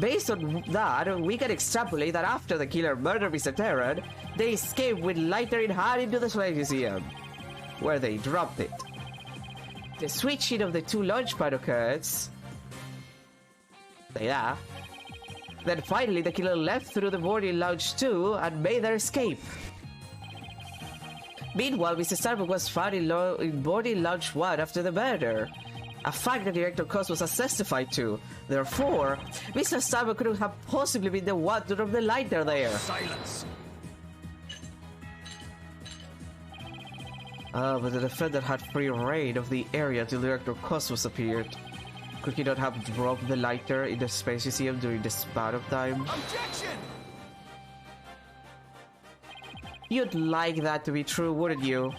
Based on that, we can extrapolate that after the killer murdered Mr. Terran, they escaped with lighter in hand into the Space Museum, where they dropped it. The switching of the two launch pad occurs. Yeah. Then finally, the killer left through the boarding lounge too and made their escape. Meanwhile, Mr. Starbuck was found in boarding lounge 1 after the murder. A fact that Director Cosmos has testified to. Therefore, Mr. Starbuck couldn't have possibly been the one to drop the lighter there. Silence. But the defendant had free reign of the area till Director Cosmos appeared. Could he not have dropped the lighter in the Space Museum during this span of time? Objection! You'd like that to be true, wouldn't you?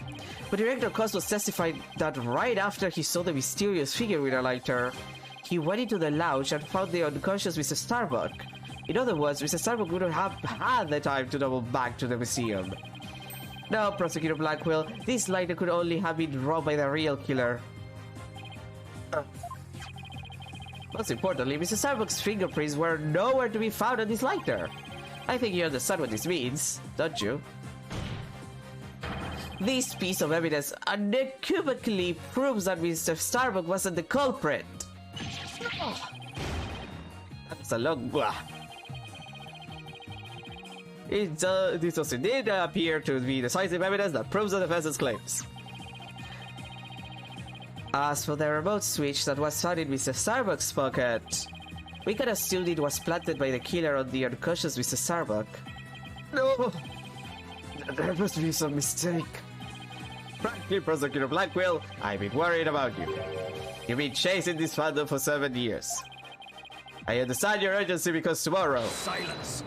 But Director Cosmos testified that right after he saw the mysterious figure with a lighter, he went into the lounge and found the unconscious Mr. Starbuck. In other words, Mr. Starbuck wouldn't have had the time to double back to the museum. Now, Prosecutor Blackwell, this lighter could only have been robbed by the real killer. Most importantly, Mr. Starbuck's fingerprints were nowhere to be found on this lighter. I think you understand what this means, don't you? This piece of evidence unequivocally proves that Mr. Starbuck wasn't the culprit. That's a long... This does indeed appear to be decisive evidence that proves the defense's claims. As for the remote switch that was found in Mr. Starbuck's pocket, we can assume it was planted by the killer on the unconscious Mr. Starbuck. No! There must be some mistake. Frankly, Prosecutor Blackwell, I've been worried about you. You've been chasing this phantom for 7 years. I understand your urgency because tomorrow... Silence.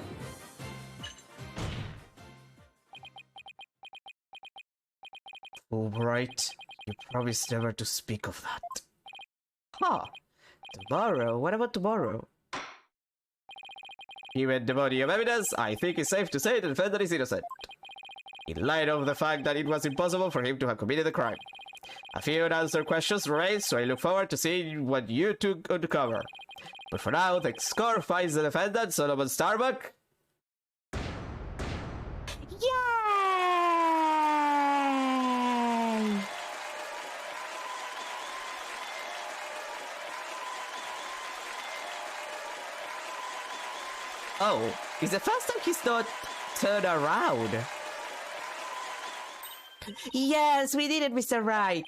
Alright, you promised never to speak of that. Huh. Tomorrow? What about tomorrow? Given the body of evidence, I think it's safe to say the defendant is innocent. In light of the fact that it was impossible for him to have committed the crime. A few unanswered questions raised, so I look forward to seeing what you two uncover. But for now, the score finds the defendant, Solomon Starbuck. Yay! Oh, it's the first time he's not turned around. Yes, we did it, Mr. Wright.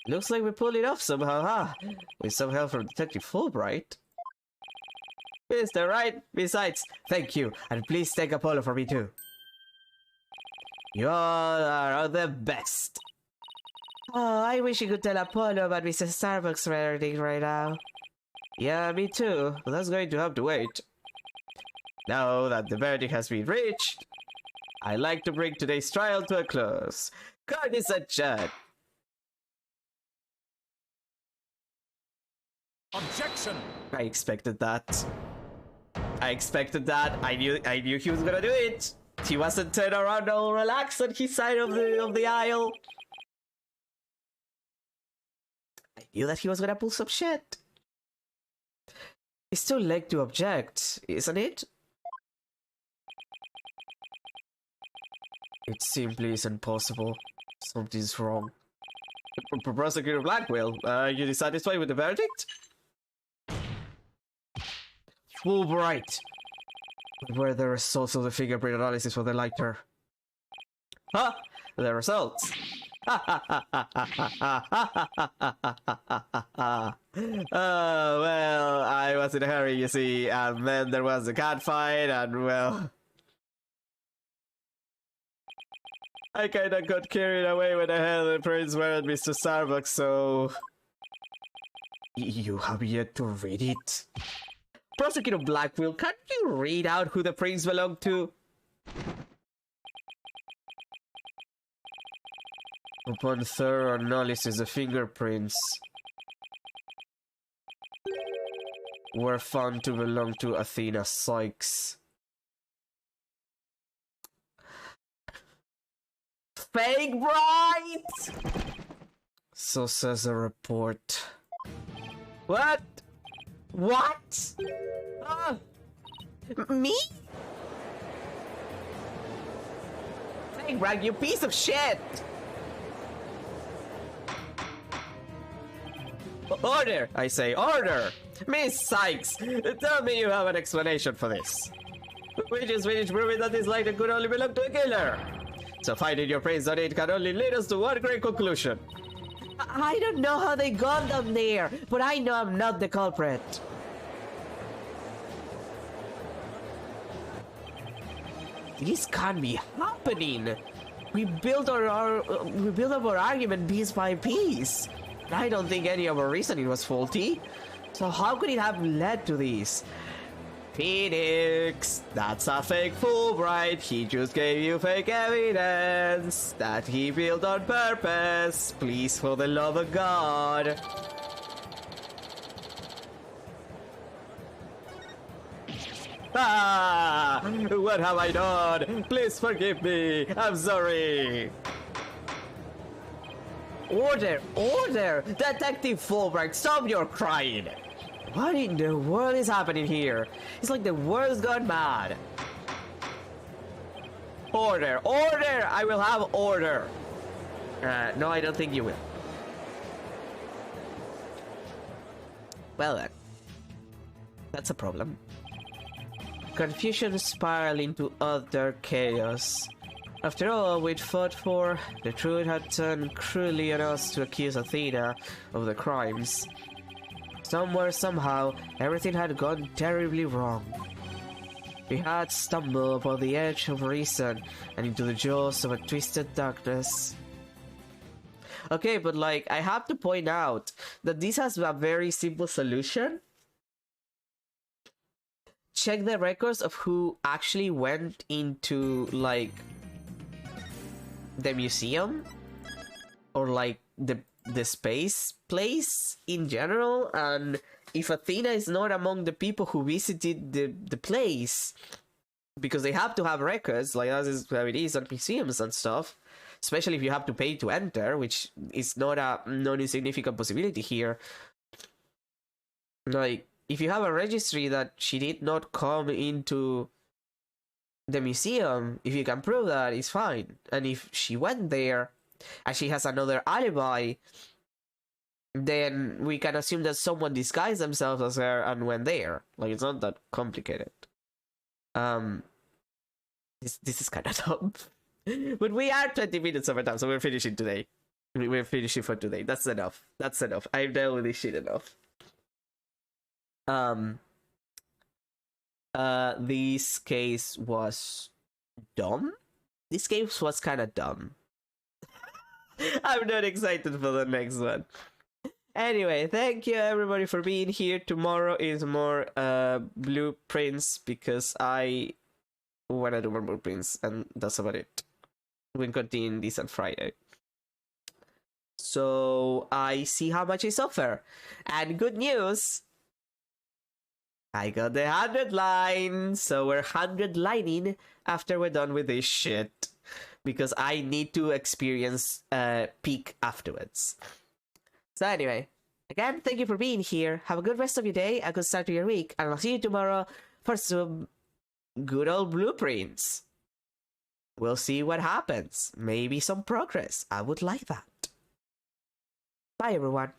Looks like we pulled it off somehow, huh? With some help from Detective Fulbright. Mr. Right, besides, thank you, and please thank Apollo for me too. You all are the best. Oh, I wish you could tell Apollo about Mr. Starbucks' verdict right now. Yeah, me too, but that's going to have to wait. Now that the verdict has been reached, I'd like to bring today's trial to a close. Court is adjourned. Objection! I expected that. I expected that. I knew he was gonna do it. He wasn't turned around all relaxed on his side of the aisle. I knew that he was gonna pull some shit. It's too late to object, isn't it? It simply isn't possible. Something's wrong. Prosecutor Blackwell, are you dissatisfied with the verdict? Fulbright. Where are the results of the fingerprint analysis for the lighter? Huh? The results. Well, I was in a hurry, you see, and then there was a cat fight, and well, I kinda got carried away when I had the prints were at Mr. Starbucks, so... You have yet to read it? Prosecutor Blackwell, can't you read out who the prints belong to? Upon thorough analysis, the fingerprints were found to belong to Athena Sykes. Fake bright! So says the report. What? What? Me? Fake bright, you piece of shit! Order! I say, order! Miss Sykes, tell me you have an explanation for this. Which is proving that this lighter could only belong to a killer. So finding your praise on it can only lead us to one great conclusion. I don't know how they got them there, but I know I'm not the culprit. This can't be happening. We built up our argument piece by piece. I don't think any of our reasoning was faulty. So how could it have led to this? Phoenix, that's a fake Fulbright. He just gave you fake evidence that he built on purpose. Please, for the love of God. Ah! What have I done? Please forgive me. I'm sorry. Order! Order! Detective Fulbright, stop your crying! What in the world is happening here? It's like the world's gone mad. Order! Order! I will have order! No, I don't think you will. Well then. That's a problem. Confusion spiraled into utter chaos. After all we'd fought for, the truth had turned cruelly on us to accuse Athena of the crimes. Somewhere, somehow, everything had gone terribly wrong. We had stumbled upon the edge of reason and into the jaws of a twisted darkness. Okay, but like, I have to point out that this has a very simple solution. Check the records of who actually went into, like, the museum or like the space place in general, and if Athena is not among the people who visited the place, because they have to have records, like that is how it is on museums and stuff, especially if you have to pay to enter, which is not a non-insignificant possibility here. Like, if you have a registry that she did not come into the museum, if you can prove that, it's fine. And if she went there and she has another alibi, then we can assume that someone disguised themselves as her and went there. Like, it's not that complicated. This is kind of dumb. But we are 20 minutes over time, so we're finishing today. We're finishing for today. That's enough. That's enough. I've dealt with this shit enough. This case was dumb. This case was kind of dumb. I'm not excited for the next one. Anyway, thank you everybody for being here. Tomorrow is more blueprints because I wanna do more blueprints, and that's about it. We'll continue this on Friday. So I see how much is offer. And good news, I got the 100 line. So we're 100 lining after we're done with this shit. Because I need to experience peak afterwards. So anyway, again, thank you for being here. Have a good rest of your day, a good start to your week. And I'll see you tomorrow for some good old blueprints. We'll see what happens. Maybe some progress. I would like that. Bye, everyone.